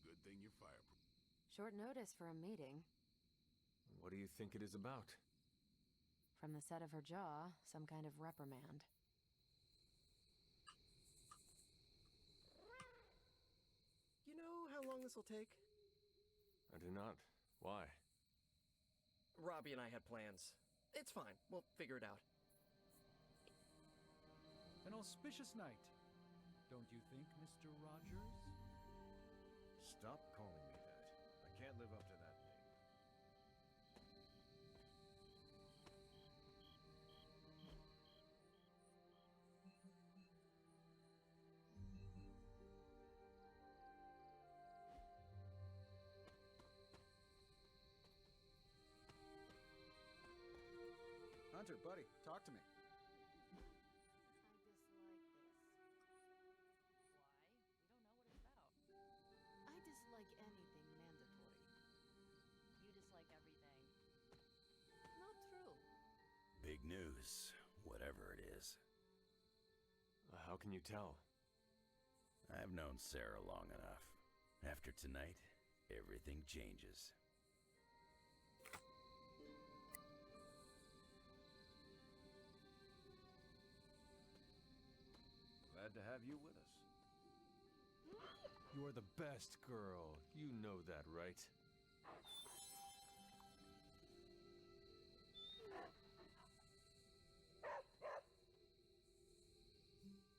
Speaker 6: Good thing you're fireproof.
Speaker 8: Short notice for a meeting.
Speaker 5: What do you think it is about?
Speaker 8: From the set of her jaw, some kind of reprimand.
Speaker 11: You know how long this will take?
Speaker 5: I do not. Why?
Speaker 11: Robbie and I had plans. It's fine. We'll figure it out.
Speaker 3: An auspicious night, don't you think, Mr. Rogers?
Speaker 12: Stop calling me that. I can't live up to that name.
Speaker 7: Hunter, buddy, talk to me.
Speaker 8: I dislike anything mandatory.
Speaker 13: You dislike everything.
Speaker 8: Not true.
Speaker 20: Big news, whatever it is.
Speaker 5: How can you tell?
Speaker 20: I've known Sarah long enough. After tonight, everything changes.
Speaker 12: Glad to have you with us.
Speaker 5: You are the best girl. You know that, right?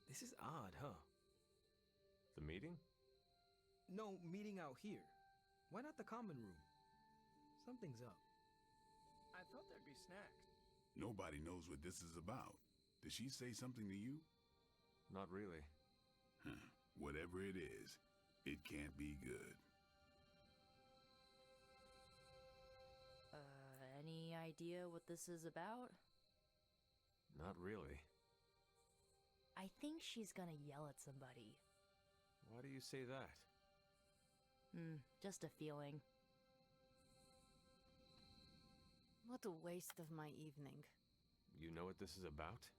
Speaker 14: This is odd, huh?
Speaker 5: The meeting?
Speaker 14: No, meeting out here. Why not the common room? Something's up.
Speaker 11: I thought there'd be snacks.
Speaker 6: Nobody knows what this is about. Did she say something to you?
Speaker 5: Not really.
Speaker 6: Whatever it is, it can't be good.
Speaker 13: Any idea what this is about?
Speaker 5: Not really.
Speaker 13: I think she's gonna yell at somebody.
Speaker 5: Why do you say that?
Speaker 13: Just a feeling.
Speaker 8: What a waste of my evening.
Speaker 5: You know what this is about?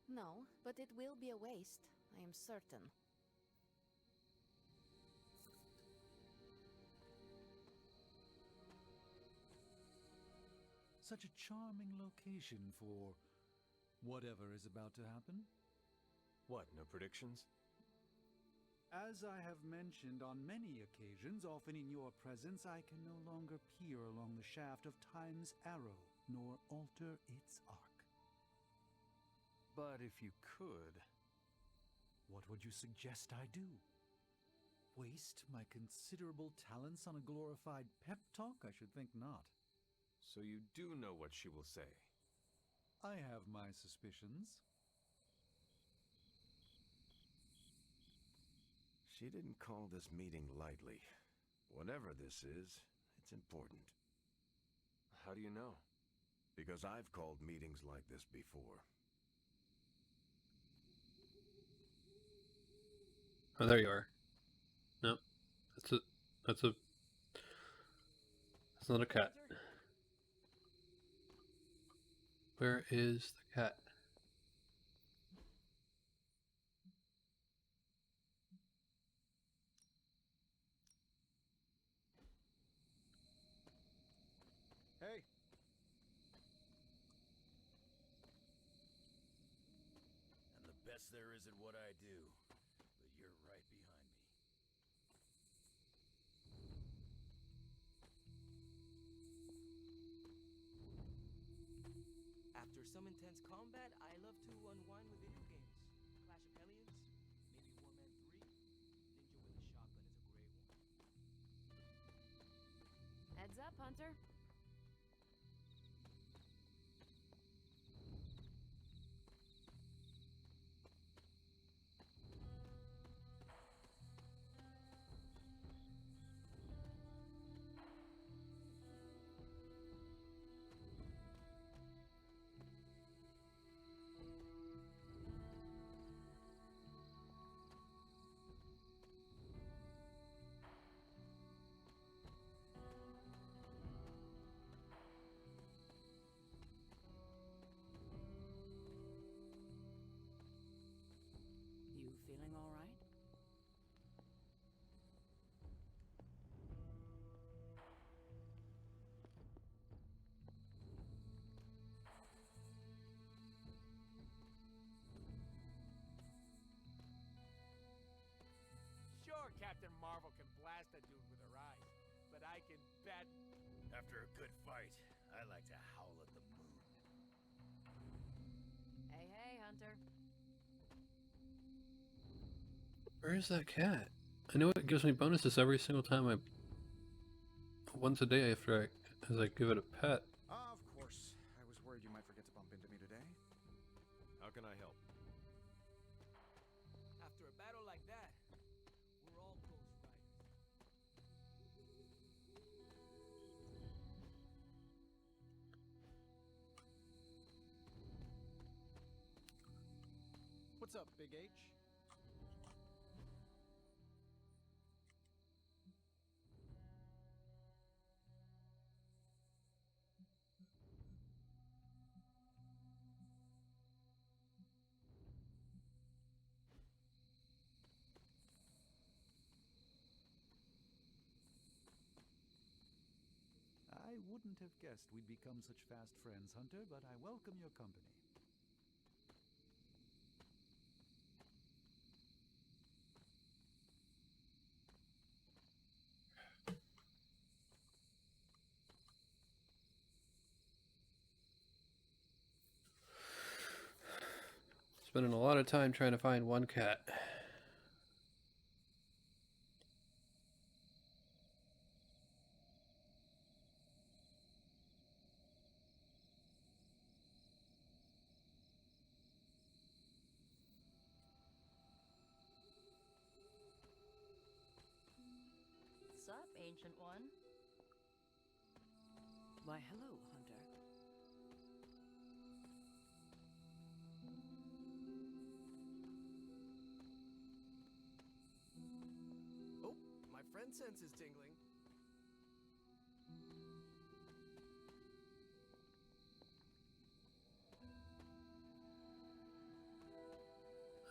Speaker 8: No, but it will be a waste, I am certain.
Speaker 3: Such a charming location for whatever is about to happen.
Speaker 5: What, no predictions?
Speaker 3: As I have mentioned on many occasions, often in your presence, I can no longer peer along the shaft of time's arrow, nor alter its arc.
Speaker 5: But if you could...
Speaker 3: What would you suggest I do? Waste my considerable talents on a glorified pep talk? I should think not.
Speaker 5: So you do know what she will say?
Speaker 3: I have my suspicions.
Speaker 12: She didn't call this meeting lightly. Whatever this is, it's important.
Speaker 5: How do you know?
Speaker 12: Because I've called meetings like this before.
Speaker 1: Oh, there you are. No, that's a, that's a, that's not a cat. Where is the cat?
Speaker 7: Hey.
Speaker 20: I'm the best there is at what I do, but you're right behind me.
Speaker 14: After some intense combat, I love to unwind with video games. Clash of Hellions, maybe Warman 3. Ninja with a shotgun is a great one.
Speaker 8: Heads up, Hunter.
Speaker 21: You feeling all right?
Speaker 10: Sure, Captain Marvel can blast a dude with her eyes, but I can bet...
Speaker 20: After a good fight, I like to howl at the moon.
Speaker 8: Hey, hey, Hunter.
Speaker 1: Where is that cat? I know it gives me bonuses every single time I... Once a day after as I give it a pet.
Speaker 7: Of course. I was worried you might forget to bump into me today.
Speaker 5: How can I help?
Speaker 14: After a battle like that, we're all Ghost Riders.
Speaker 7: What's up, Big H?
Speaker 3: I wouldn't have guessed we'd become such fast friends, Hunter, but I welcome your company.
Speaker 1: Spending a lot of time trying to find one cat.
Speaker 13: Sup, Ancient One?
Speaker 21: Why, hello, Hunter.
Speaker 11: Oh, my friend sense is tingling.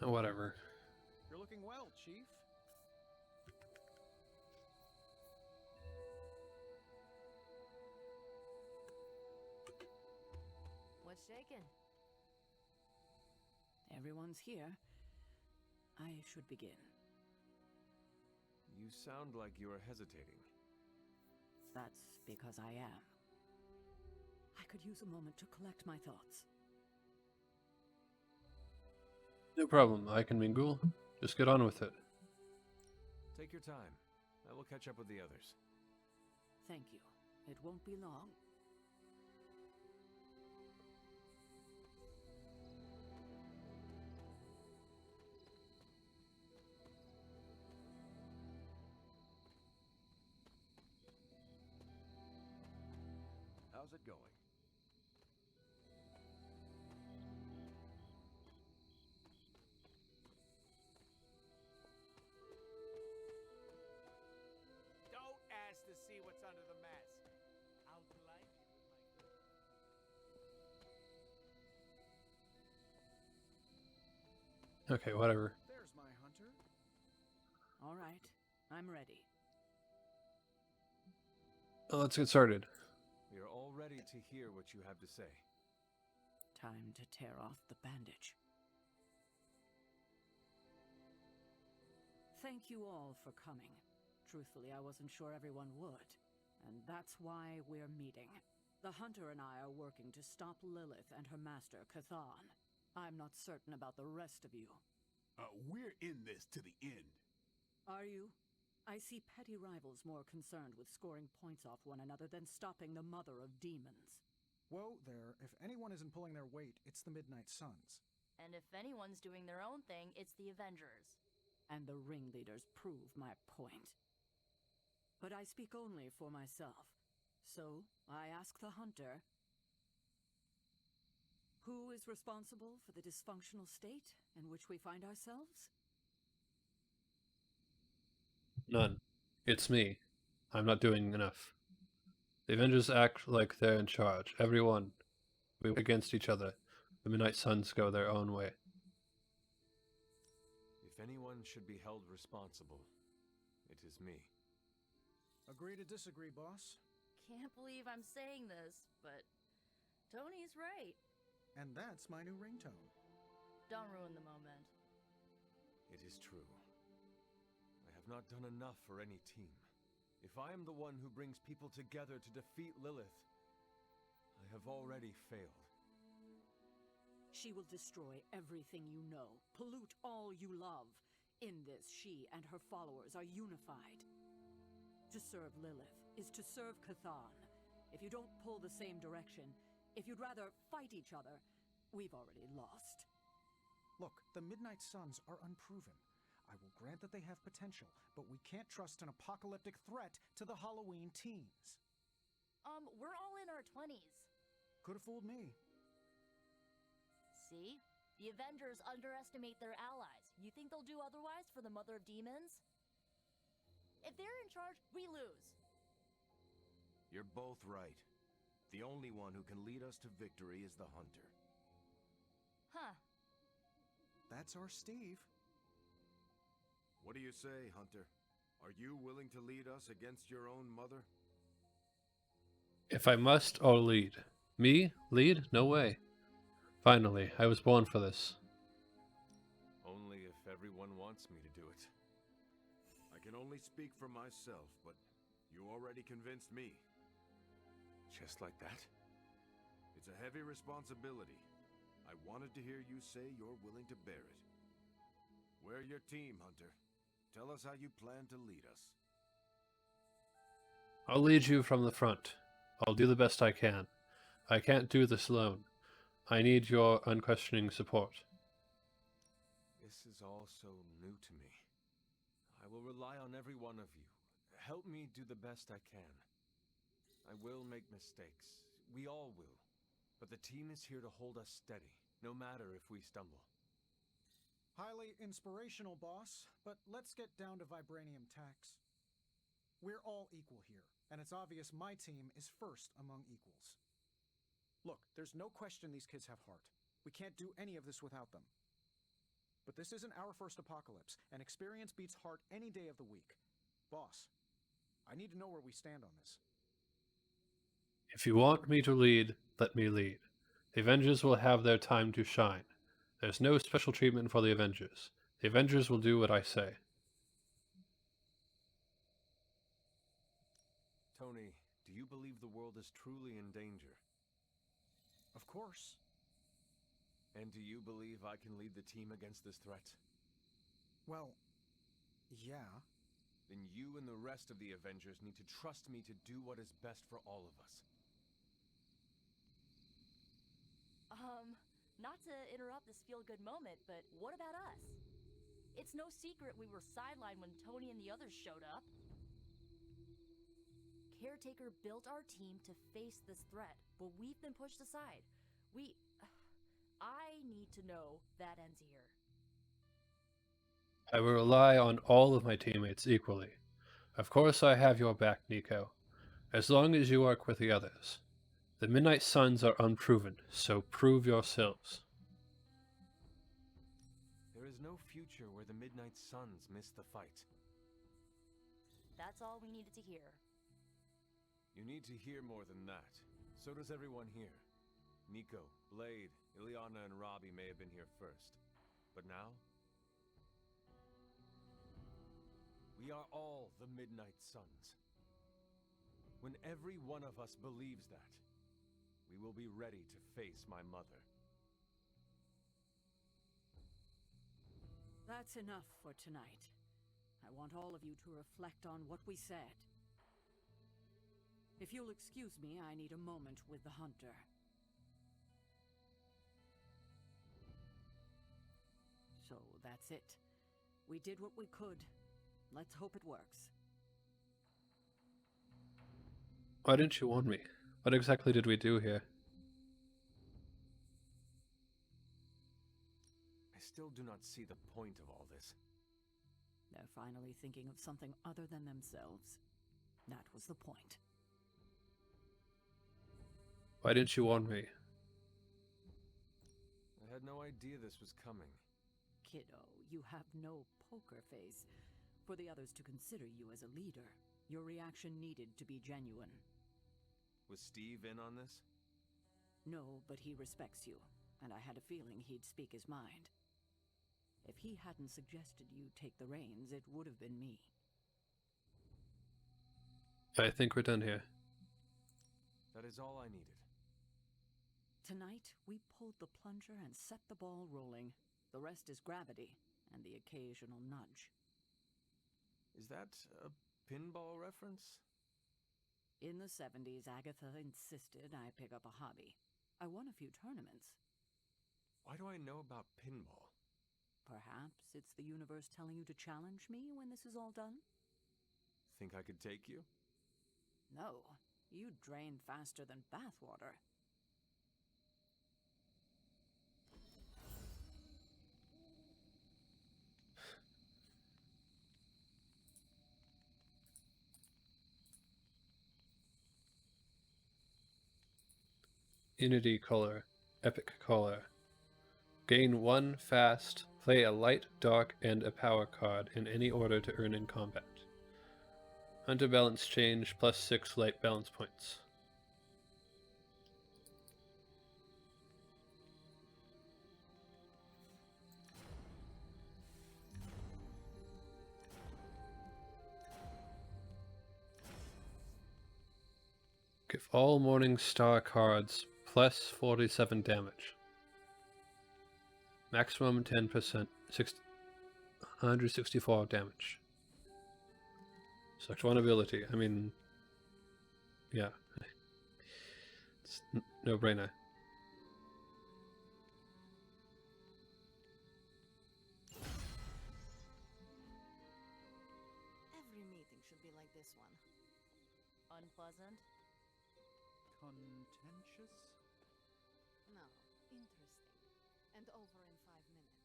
Speaker 1: Whatever.
Speaker 7: You're looking well, Chief.
Speaker 8: What's shaking?
Speaker 21: Everyone's here. I should begin.
Speaker 5: You sound like you're hesitating.
Speaker 21: That's because I am. I could use a moment to collect my thoughts.
Speaker 1: No problem, I can mingle. Just get on with it.
Speaker 5: Take your time. I will catch up with the others.
Speaker 21: Thank you. It won't be long.
Speaker 5: How
Speaker 12: how's it going?
Speaker 10: Don't ask to see what's under the mask. I'll delight you with my good.
Speaker 1: Okay, whatever.
Speaker 7: There's my hunter.
Speaker 21: All right, I'm ready.
Speaker 1: Let's get started.
Speaker 5: We are all ready to hear what you have to say.
Speaker 21: Time to tear off the bandage. Thank you all for coming. Truthfully, I wasn't sure everyone would. And that's why we're meeting. The hunter and I are working to stop Lilith and her master, Cathan. I'm not certain about the rest of you.
Speaker 6: We're in this to the end.
Speaker 21: Are you? I see petty rivals more concerned with scoring points off one another than stopping the mother of demons.
Speaker 7: Whoa there, if anyone isn't pulling their weight, it's the Midnight Suns.
Speaker 13: And if anyone's doing their own thing, it's the Avengers.
Speaker 21: And the ringleaders prove my point. But I speak only for myself. So, I ask the hunter, who is responsible for the dysfunctional state in which we find ourselves?
Speaker 1: None. It's me. I'm not doing enough. The Avengers act like they're in charge. Everyone. We work against each other. The Midnight Suns go their own way.
Speaker 5: If anyone should be held responsible, it is me.
Speaker 7: Agree to disagree, boss.
Speaker 13: Can't believe I'm saying this, but Tony's right.
Speaker 7: And that's my new ringtone.
Speaker 13: Don't ruin the moment.
Speaker 5: It is true. I have not done enough for any team. If I am the one who brings people together to defeat Lilith, I have already failed.
Speaker 21: She will destroy everything you know, pollute all you love. In this, she and her followers are unified. To serve Lilith is to serve Cathan. If you don't pull the same direction, if you'd rather fight each other, we've already lost.
Speaker 7: Look, the Midnight Suns are unproven. I will grant that they have potential, but we can't trust an apocalyptic threat to the Halloween teens.
Speaker 13: We're all in our 20s.
Speaker 7: Could have fooled me.
Speaker 13: See? The Avengers underestimate their allies. You think they'll do otherwise for the Mother of Demons? If they're in charge, we lose.
Speaker 12: You're both right. The only one who can lead us to victory is the Hunter.
Speaker 13: Huh.
Speaker 7: That's our Steve.
Speaker 12: What do you say, Hunter? Are you willing to lead us against your own mother?
Speaker 1: If I must, I'll lead. Me? Lead? No way. Finally, I was born for this.
Speaker 5: Only if everyone wants me to do it.
Speaker 12: I can only speak for myself, but you already convinced me.
Speaker 5: Just like that?
Speaker 12: It's a heavy responsibility. I wanted to hear you say you're willing to bear it. We're your team, Hunter. Tell us how you plan to lead us.
Speaker 1: I'll lead you from the front. I'll do the best I can. I can't do this alone. I need your unquestioning support.
Speaker 5: This is all so new to me. I will rely on every one of you. Help me do the best I can. I will make mistakes. We all will. But the team is here to hold us steady, no matter if we stumble.
Speaker 7: Highly inspirational, boss, but let's get down to vibranium tax. We're all equal here, and it's obvious my team is first among equals. Look, there's no question these kids have heart. We can't do any of this without them. But this isn't our first apocalypse, and experience beats heart any day of the week. Boss, I need to know where we stand on this.
Speaker 1: If you want me to lead, let me lead. The Avengers will have their time to shine. There's no special treatment for the Avengers. The Avengers will do what I say.
Speaker 5: Tony, do you believe the world is truly in danger?
Speaker 7: Of course.
Speaker 5: And do you believe I can lead the team against this threat?
Speaker 7: Well, yeah.
Speaker 5: Then you and the rest of the Avengers need to trust me to do what is best for all of us.
Speaker 13: Not to interrupt this feel-good moment, but what about us? It's no secret we were sidelined when Tony and the others showed up. caretaker built our team to face this threat, but we've been pushed aside. I need to know that ends here.
Speaker 1: I will rely on all of my teammates equally. Of course I have your back, Nico, as long as you work with the others. The Midnight Suns are unproven, so prove yourselves.
Speaker 5: There is no future where the Midnight Suns miss the fight.
Speaker 13: That's all we needed to hear.
Speaker 5: You need to hear more than that. So does everyone here. Nico, Blade, Ileana, and Robbie may have been here first. But now? We are all the Midnight Suns. When every one of us believes that, we will be ready to face my mother.
Speaker 21: That's enough for tonight. I want all of you to reflect on what we said. If you'll excuse me, I need a moment with the hunter. So that's it. We did what we could. Let's hope it works.
Speaker 1: Why didn't you warn me? What exactly did we do here?
Speaker 5: I still do not see the point of all this.
Speaker 21: They're finally thinking of something other than themselves. That was the point.
Speaker 1: Why didn't you warn me?
Speaker 5: I had no idea this was coming.
Speaker 21: Kiddo, you have no poker face. For the others to consider you as a leader, your reaction needed to be genuine.
Speaker 5: Was Steve in on this?
Speaker 21: No, but he respects you, and I had a feeling he'd speak his mind. If he hadn't suggested you take the reins, it would have been me.
Speaker 1: I think we're done here.
Speaker 5: That is all I needed.
Speaker 21: Tonight, we pulled the plunger and set the ball rolling. The rest is gravity, and the occasional nudge.
Speaker 5: Is that a pinball reference?
Speaker 21: In the 70s, Agatha insisted I pick up a hobby. I won a few tournaments.
Speaker 5: Why do I know about pinball?
Speaker 21: Perhaps it's the universe telling you to challenge me when this is all done?
Speaker 5: Think I could take you?
Speaker 21: No, you drain faster than bathwater.
Speaker 1: Unity color, epic color. Gain one fast, play a light, dark, and a power card in any order to earn in combat. Hunter balance change, +6 light balance points. Give all Morning Star cards +47 damage. Maximum 10%, 164 damage. Select one ability. I mean, yeah. It's no brainer.
Speaker 8: Every meeting should be like this one.
Speaker 13: Unpleasant?
Speaker 3: Contentious?
Speaker 8: No, interesting. And over in 5 minutes.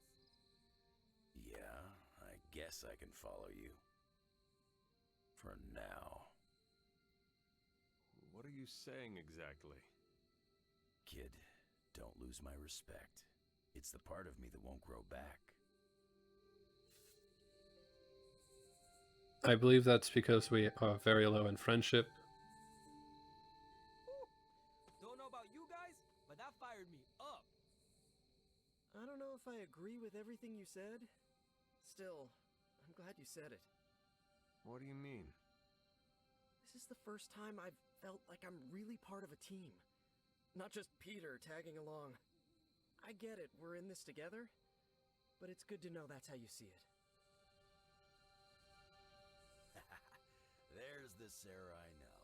Speaker 20: Yeah, I guess I can follow you. For now.
Speaker 5: What are you saying exactly?
Speaker 20: Kid, don't lose my respect. It's the part of me that won't grow back.
Speaker 1: I believe that's because we are very low in friendship.
Speaker 14: Don't know about you guys, but that fired me up.
Speaker 11: I don't know if I agree with everything you said. Still, I'm glad you said it.
Speaker 5: What do you mean?
Speaker 11: This is the first time I've felt like I'm really part of a team. Not just Peter tagging along. I get it, we're in this together. But it's good to know that's how you see it.
Speaker 20: There's the Sarah I know.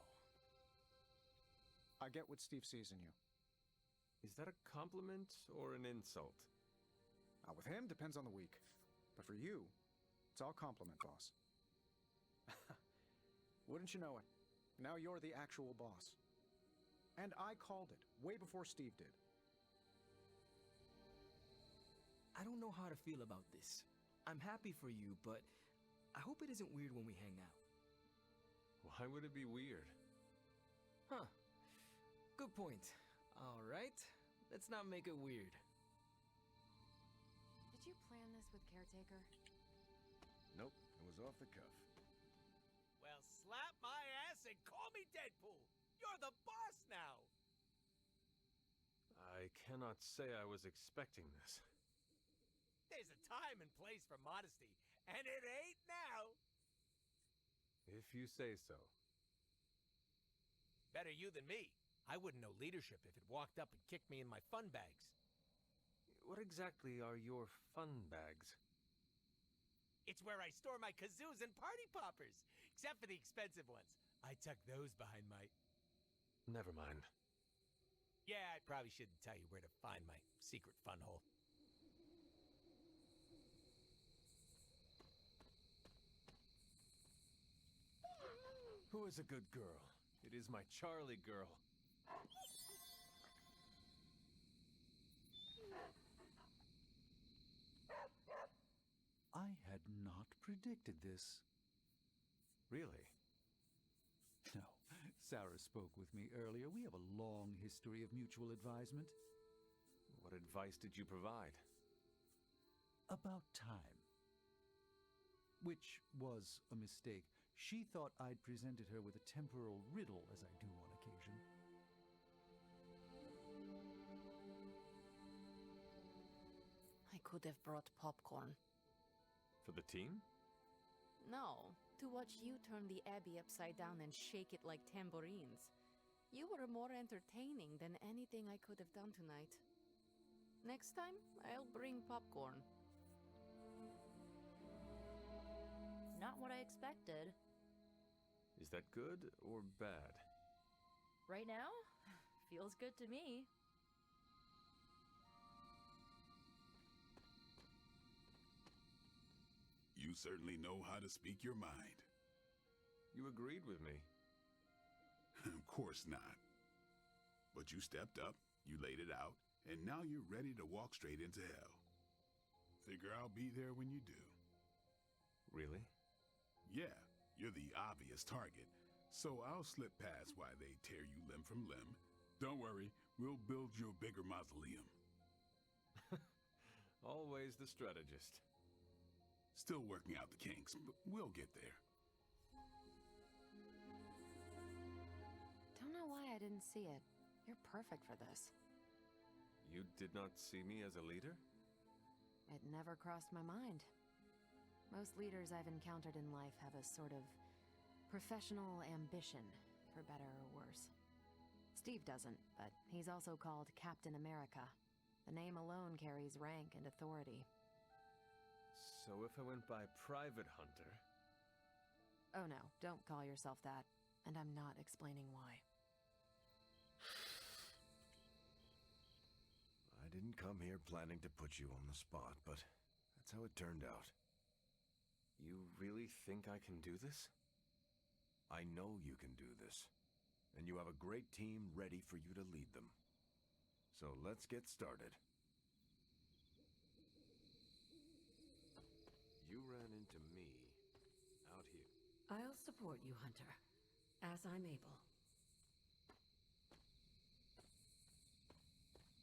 Speaker 7: I get what Steve sees in you.
Speaker 5: Is that a compliment or an insult?
Speaker 7: With him, depends on the week. But for you, it's all compliment, boss. Wouldn't you know it? Now you're the actual boss. And I called it, way before Steve did.
Speaker 14: I don't know how to feel about this. I'm happy for you, but I hope it isn't weird when we hang out.
Speaker 5: Why would it be weird?
Speaker 14: Huh. Good point. Alright, let's not make it weird.
Speaker 8: Did you plan this with Caretaker?
Speaker 12: Nope, it was off the cuff.
Speaker 10: Well, slap my ass and call me Deadpool! You're the boss now!
Speaker 5: I cannot say I was expecting this.
Speaker 10: There's a time and place for modesty, and it ain't now!
Speaker 5: If you say so.
Speaker 10: Better you than me. I wouldn't know leadership if it walked up and kicked me in my fun bags.
Speaker 5: What exactly are your fun bags?
Speaker 10: It's where I store my kazoos and party poppers, except for the expensive ones. I tuck those behind my...
Speaker 5: Never mind.
Speaker 10: Yeah, I probably shouldn't tell you where to find my secret fun hole.
Speaker 5: Who is a good girl? It is my Charlie girl.
Speaker 3: I had not predicted this.
Speaker 5: Really?
Speaker 3: No. Sarah spoke with me earlier. We have a long history of mutual advisement.
Speaker 5: What advice did you provide?
Speaker 3: About time. Which was a mistake. She thought I'd presented her with a temporal riddle, as I do on occasion.
Speaker 8: I could have brought popcorn.
Speaker 5: For the team?
Speaker 8: No, to watch you turn the Abbey upside down and shake it like tambourines. You were more entertaining than anything I could have done tonight. Next time, I'll bring popcorn.
Speaker 13: Not what I expected.
Speaker 5: Is that good or bad?
Speaker 13: Right now? Feels good to me.
Speaker 6: You certainly know how to speak your mind.
Speaker 5: You agreed with me.
Speaker 6: Of course not. But you stepped up, you laid it out, and now you're ready to walk straight into hell. Figure I'll be there when you do.
Speaker 5: Really?
Speaker 6: Yeah, you're the obvious target, so I'll slip past why they tear you limb from limb. Don't worry, we'll build you a bigger mausoleum.
Speaker 5: Always the strategist.
Speaker 6: Still working out the kinks, but we'll get there.
Speaker 8: Don't know why I didn't see it. You're perfect for this.
Speaker 5: You did not see me as a leader?
Speaker 8: It never crossed my mind. Most leaders I've encountered in life have a sort of professional ambition, for better or worse. Steve doesn't, but he's also called Captain America. The name alone carries rank and authority.
Speaker 5: So if I went by Private Hunter...
Speaker 8: Oh no, don't call yourself that. And I'm not explaining why.
Speaker 12: I didn't come here planning to put you on the spot, but that's how it turned out.
Speaker 5: You really think I can do this?
Speaker 12: I know you can do this, and you have a great team ready for you to lead them. So let's get started. You ran into me out here.
Speaker 19: I'll support you, Hunter, as I'm able.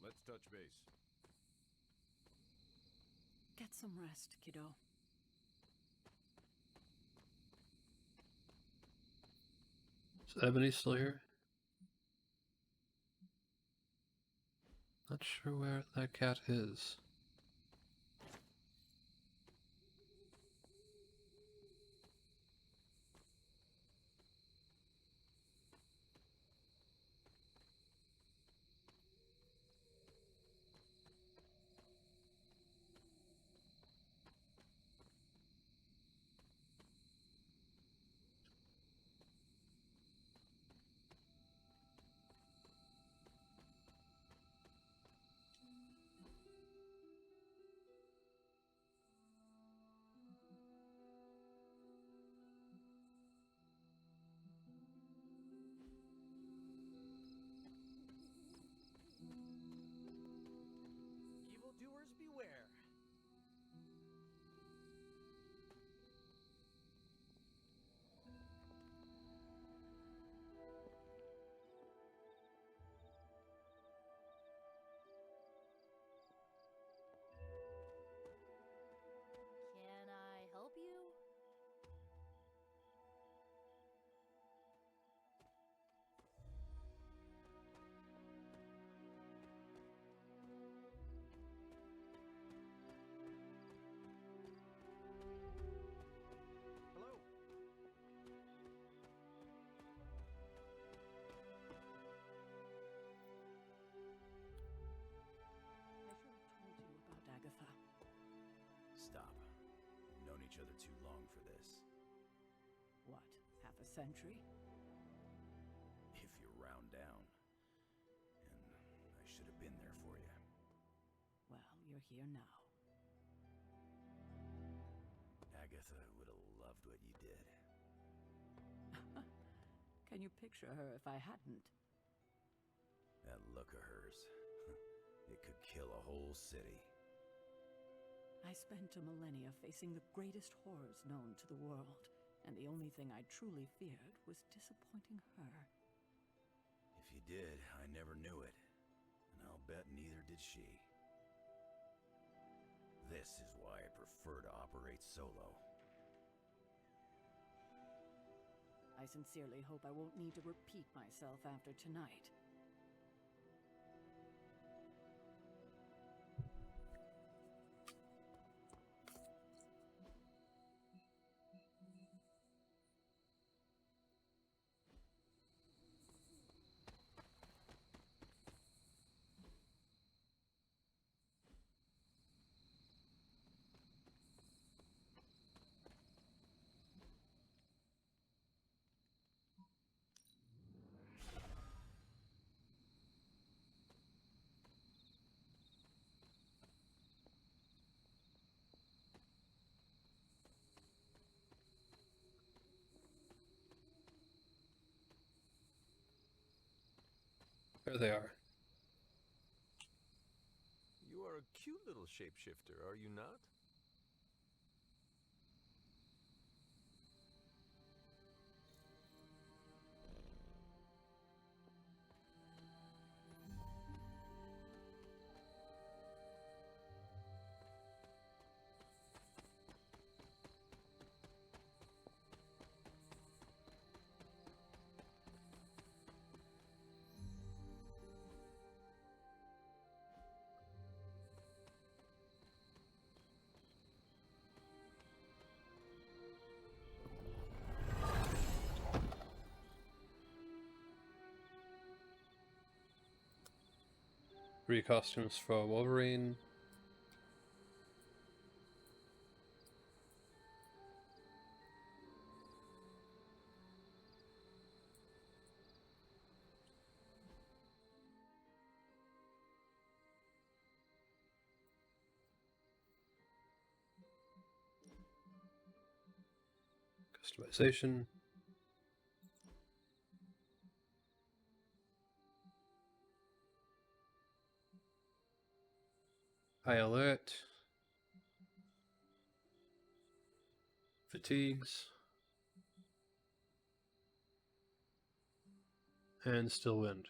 Speaker 12: Let's touch base.
Speaker 21: Get some rest, kiddo.
Speaker 1: Is Ebony still here? Not sure where that cat is.
Speaker 20: other too long for this.
Speaker 21: What, half a century?
Speaker 20: If you're round down. And I should have been there for you.
Speaker 21: Well, you're here now.
Speaker 20: Agatha would have loved what you did.
Speaker 21: Can you picture her if I hadn't?
Speaker 20: That look of hers. It could kill a whole city.
Speaker 21: I spent a millennia facing the greatest horrors known to the world, and the only thing I truly feared was disappointing her.
Speaker 20: If you did, I never knew it. And I'll bet neither did she. This is why I prefer to operate solo.
Speaker 21: I sincerely hope I won't need to repeat myself after tonight.
Speaker 1: There they are.
Speaker 5: You are a cute little shapeshifter, are you not?
Speaker 1: Three costumes for Wolverine. Customization. High alert. Fatigues. And still wind.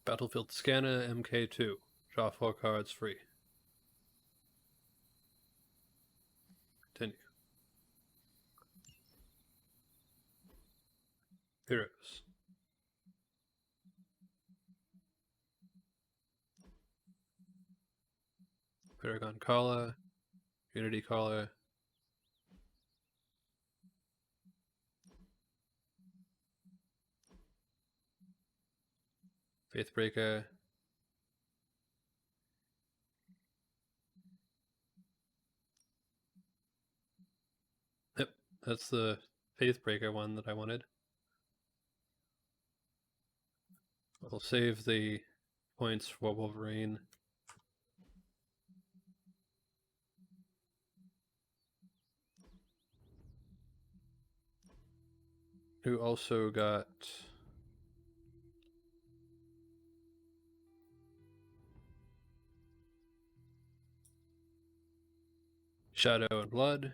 Speaker 1: Battlefield Scanner MK2. Draw 4 cards free. Continue. Heroes. Paragon Collar. Unity Collar. Faithbreaker. Yep, that's the Faithbreaker one that I wanted. I'll save the points for Wolverine. Who also got Shadow and Blood.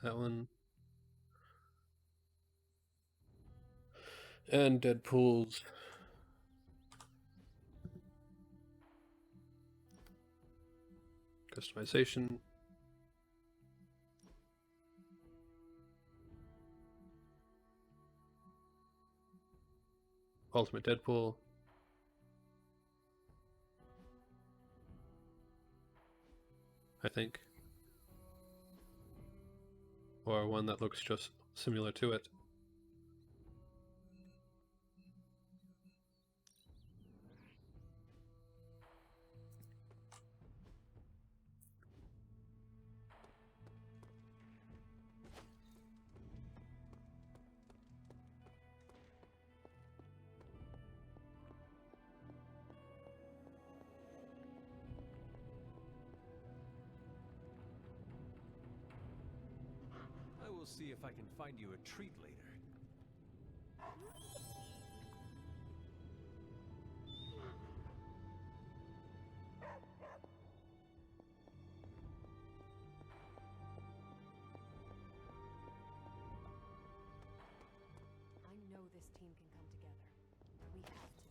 Speaker 1: That one. And Deadpool's customization. Ultimate Deadpool. I think. Or one that looks just similar to it.
Speaker 5: I will see if I can find you a treat later.
Speaker 8: I know this team can come together. We have to.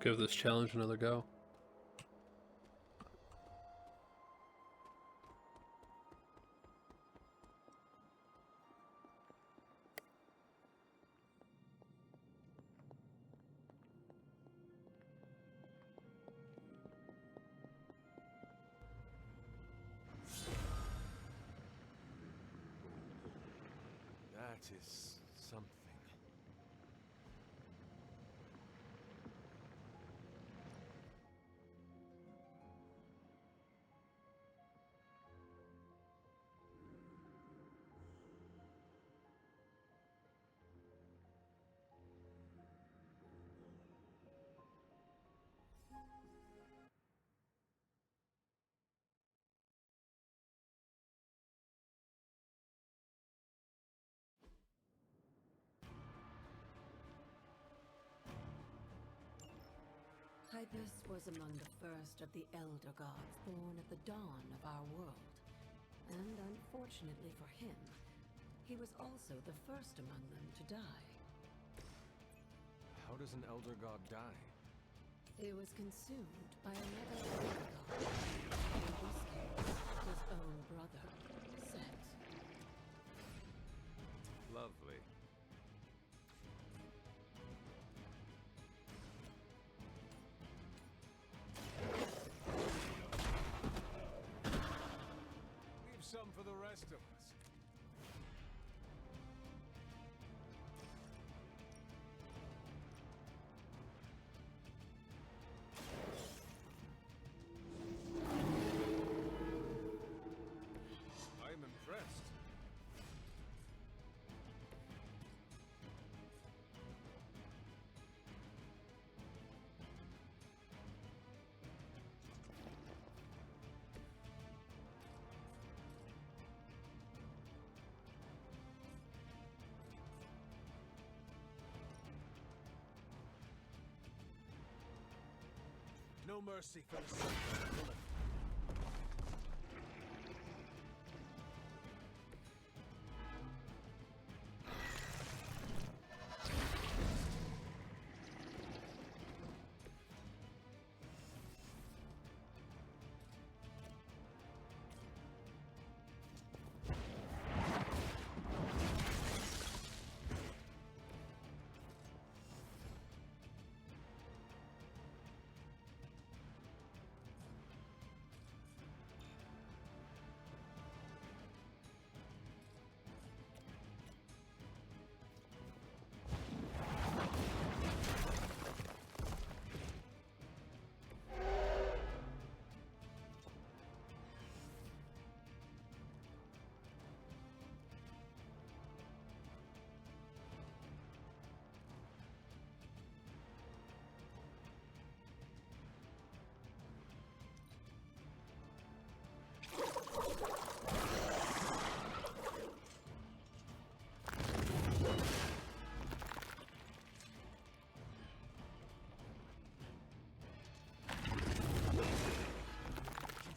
Speaker 1: Give this challenge another go.
Speaker 5: That is something.
Speaker 19: Hypus was among the first of the Elder Gods born at the dawn of our world. And unfortunately for him, he was also the first among them to die.
Speaker 5: How does an Elder God die?
Speaker 19: He was consumed by another Elder God. In this case, his own brother, Set.
Speaker 5: Lovely. Leave some for the rest of us. I'm impressed. No mercy for the son.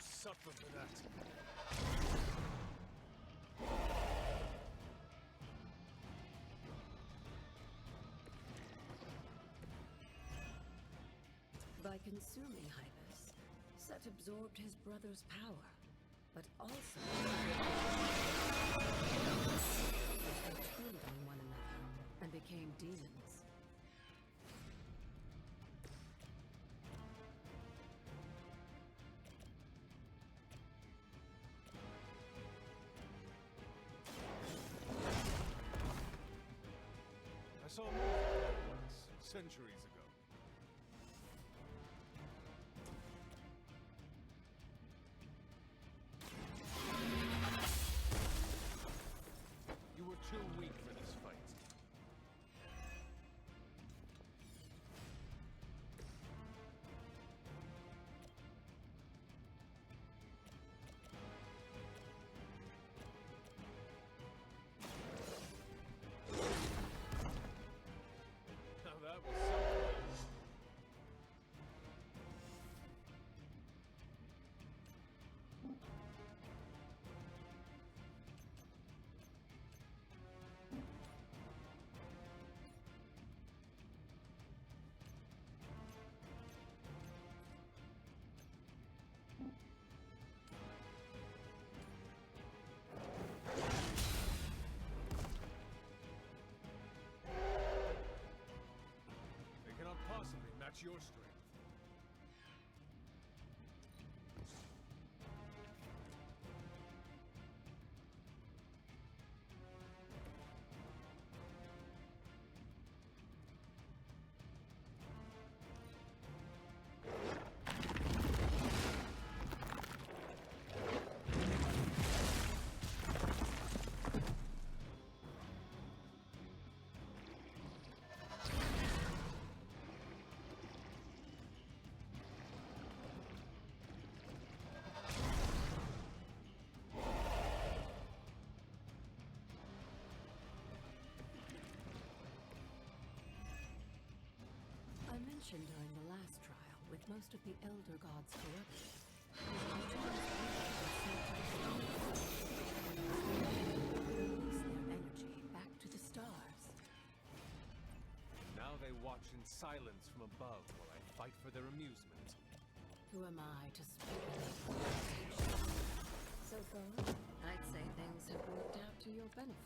Speaker 5: Suffer for that.
Speaker 19: By consuming Hypus, Set absorbed his brother's power, but also they turned on one another and became demons.
Speaker 5: I saw a movie once, centuries ago. You were too weak for this fight. Now that was something. They cannot possibly match your strength.
Speaker 19: I mentioned during the last trial With most of the Elder Gods corrupted, his altar was sent to the stars. Release their energy back to the stars.
Speaker 5: Now they watch in silence from above while I fight for their amusement.
Speaker 19: Who am I to speculate on their actions? So far, I'd say things have worked out to your benefit.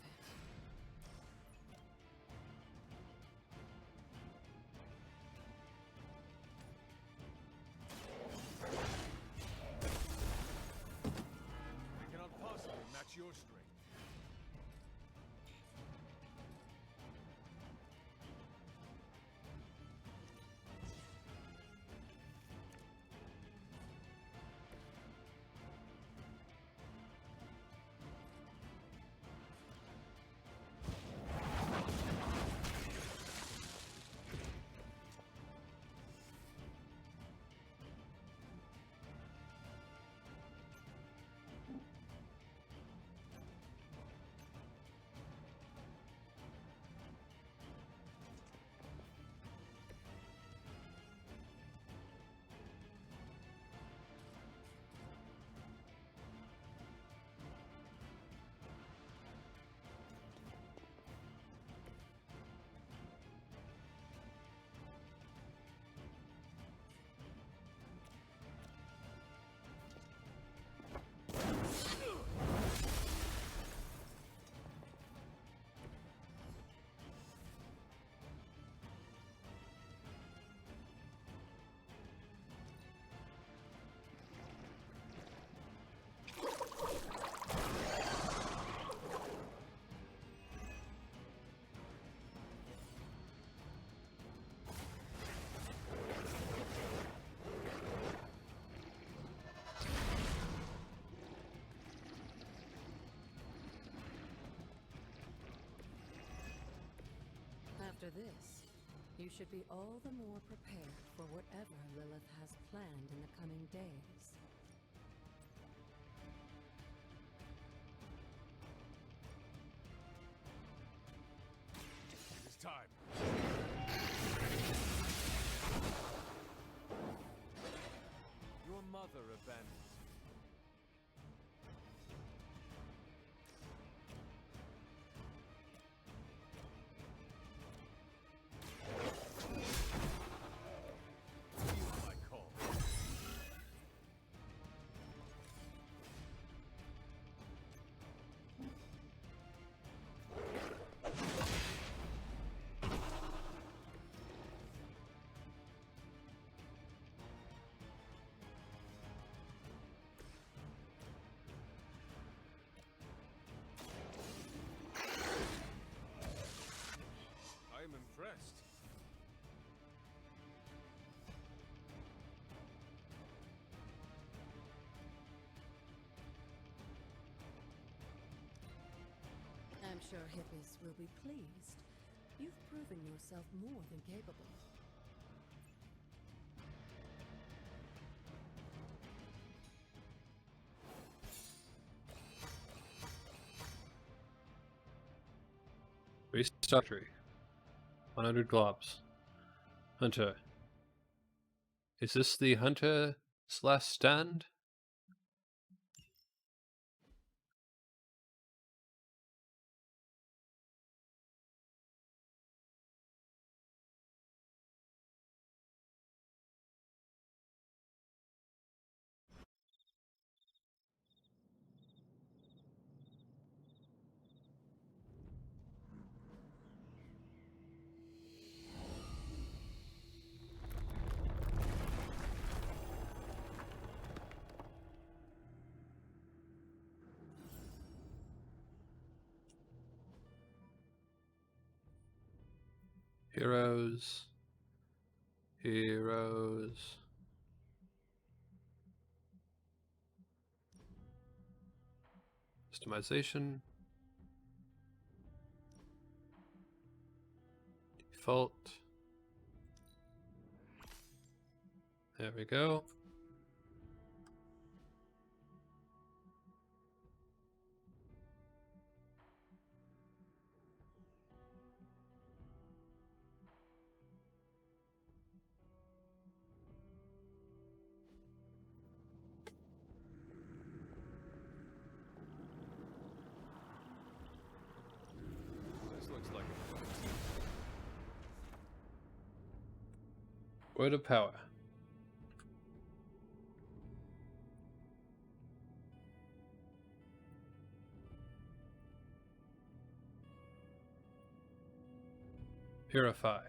Speaker 5: I cannot possibly match your strength.
Speaker 19: After this, you should be all the more prepared for whatever Lilith has planned in the coming days.
Speaker 5: It is time. Your mother abandoned you. Feel my call. I am impressed.
Speaker 19: I'm sure Hippies will be pleased. You've proven yourself more than capable.
Speaker 1: Restock tree. 100 globs. Hunter. Is this the hunter's last stand? Heroes. Heroes. Customization. Default. There we go. Word of power. Purify.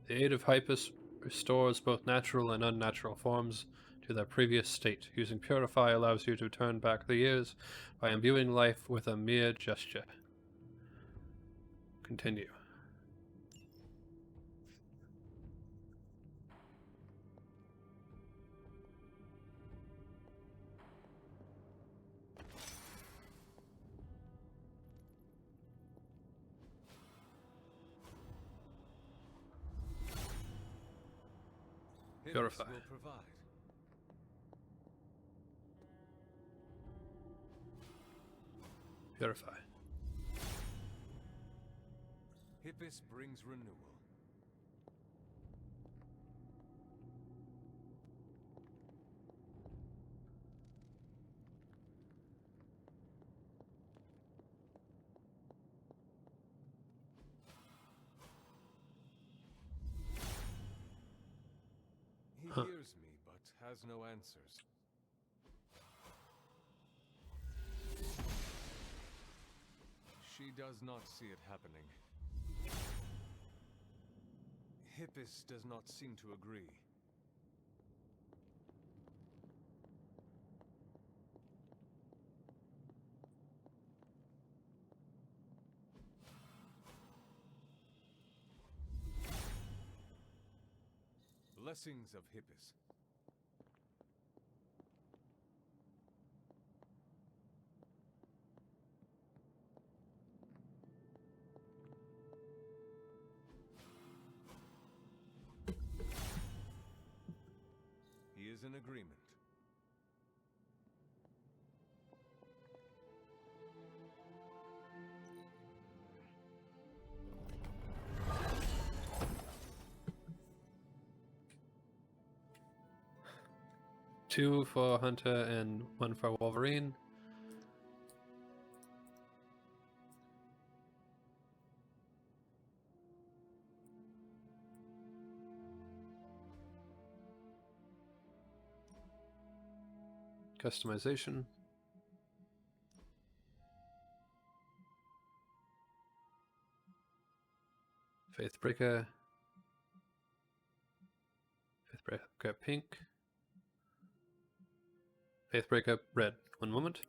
Speaker 1: The aid of Hypus restores both natural and unnatural forms to their previous state. Using Purify allows you to turn back the years by imbuing life with a mere gesture. Continue. Purify.
Speaker 5: Will provide.
Speaker 1: Purify.
Speaker 5: Hippus brings renewal. He hears me, but has no answers. She does not see it happening. Hippus does not seem to agree. Blessings of Hippus. He is in agreement.
Speaker 1: Two for Hunter and one for Wolverine. Customization. Faithbreaker. Faithbreaker pink. Faithbreaker red. One moment.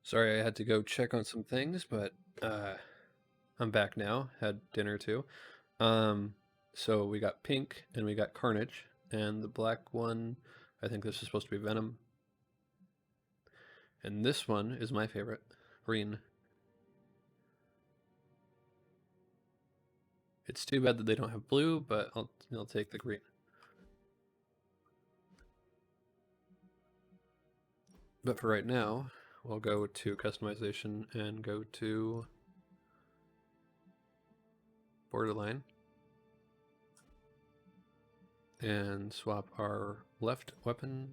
Speaker 1: Sorry, I had to go check on some things, but I'm back now. Had dinner too. So we got pink and we got Carnage, and the black one, I think this is supposed to be Venom. And this one is my favorite, green. It's too bad that they don't have blue, but I'll take the green. But for right now, we'll go to customization and go to borderline and swap our left weapon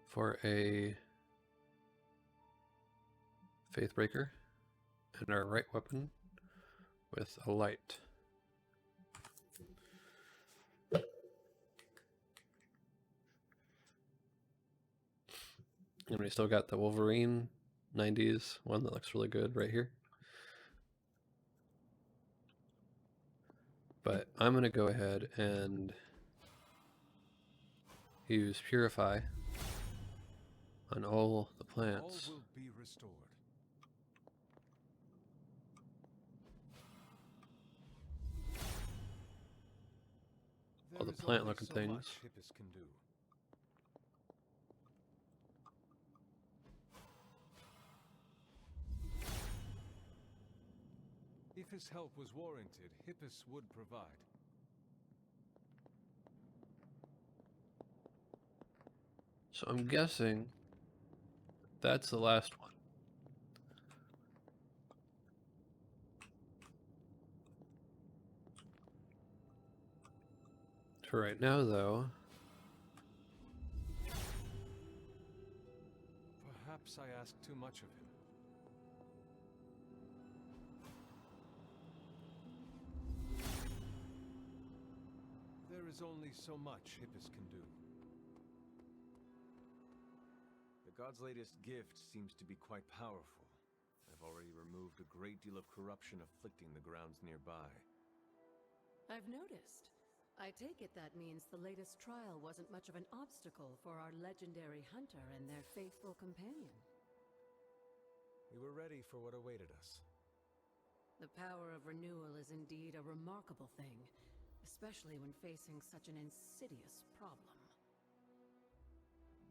Speaker 1: for a Faithbreaker and our right weapon with a light. And we still got the Wolverine 90s one that looks really good right here. But I'm going to go ahead and use Purify on all the plants.
Speaker 5: All will be restored.
Speaker 1: All the plant looking things.
Speaker 5: Much Hippus can do. If his help was warranted, Hippus would provide.
Speaker 1: So I'm guessing that's the last one. For right now, though.
Speaker 5: Perhaps I asked too much of him. There is only so much Hippus can do. The god's latest gift seems to be quite powerful. I've already removed a great deal of corruption afflicting the grounds nearby.
Speaker 19: I've noticed. I take it that means the latest trial wasn't much of an obstacle for our legendary hunter and their faithful companion.
Speaker 5: We were ready for what awaited us.
Speaker 19: The power of renewal is indeed a remarkable thing, especially when facing such an insidious problem.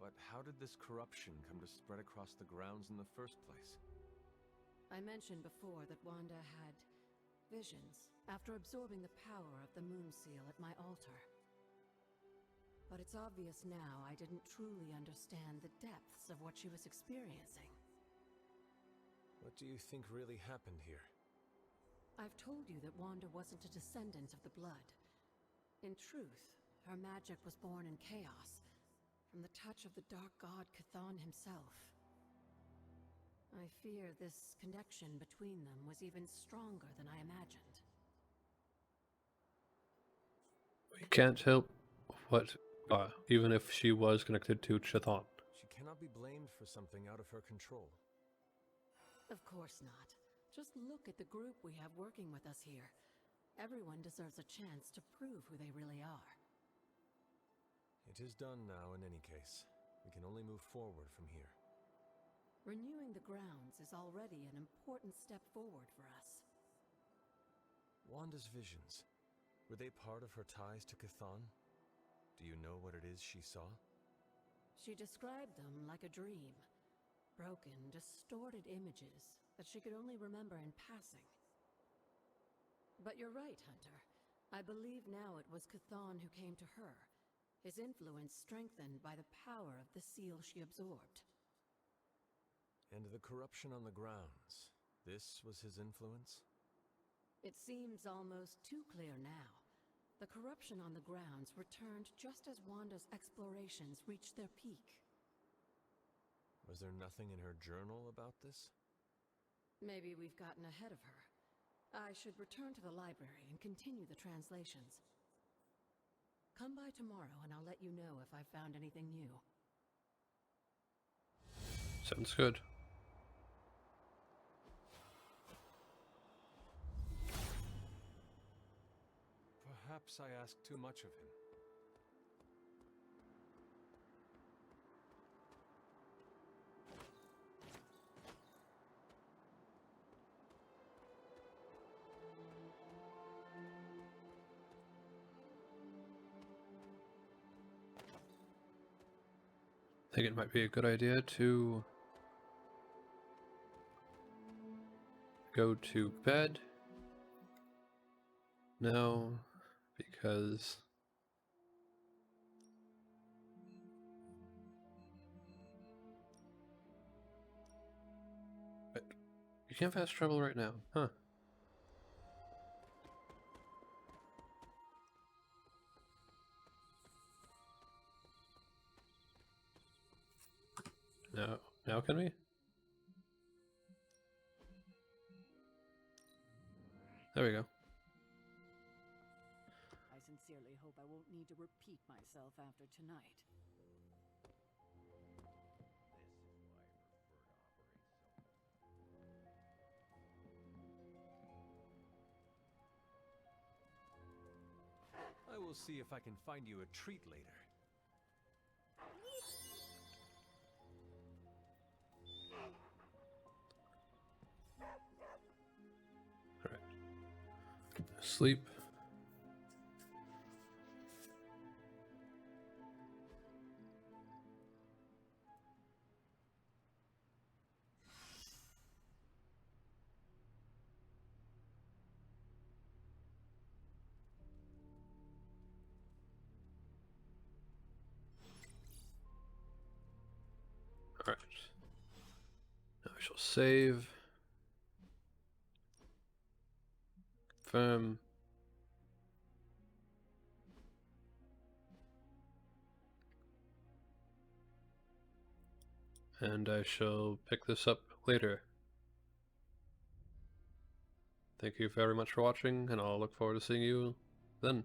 Speaker 5: But how did this corruption come to spread across the grounds in the first place?
Speaker 19: I mentioned before that Wanda had visions after absorbing the power of the moon seal at my altar. But it's obvious now I didn't truly understand the depths of what she was experiencing.
Speaker 5: What do you think really happened here?
Speaker 19: I've told you that Wanda wasn't a descendant of the blood. In truth, her magic was born in chaos, from the touch of the dark god Chthon himself. I fear this connection between them was even stronger than I imagined.
Speaker 1: We can't help what, even if she was connected to Chthon.
Speaker 5: She cannot be blamed for something out of her control.
Speaker 19: Of course not. Just look at the group we have working with us here. Everyone deserves a chance to prove who they really are.
Speaker 5: It is done now in any case. We can only move forward from here.
Speaker 19: Renewing the grounds is already an important step forward for us.
Speaker 5: Wanda's visions, were they part of her ties to Chthon? Do you know what it is she saw?
Speaker 19: She described them like a dream. Broken, distorted images that she could only remember in passing. But you're right, Hunter. I believe now it was Chthon who came to her, his influence strengthened by the power of the seal she absorbed.
Speaker 5: And the corruption on the grounds, this was his influence?
Speaker 19: It seems almost too clear now. The corruption on the grounds returned just as Wanda's explorations reached their peak.
Speaker 5: Was there nothing in her journal about this?
Speaker 19: Maybe we've gotten ahead of her. I should return to the library and continue the translations. Come by tomorrow and I'll let you know if I've found anything new.
Speaker 1: Sounds good.
Speaker 5: Perhaps I asked too much of him.
Speaker 1: I think it might be a good idea to go to bed now, because you can't fast travel right now, huh? No, now can we? There we go.
Speaker 21: I sincerely hope I won't need to repeat myself after tonight.
Speaker 5: I will see if I can find you a treat later.
Speaker 1: Sleep. shall save. Confirm. And I shall pick this up later. Thank you very much for watching, and I'll look forward to seeing you then.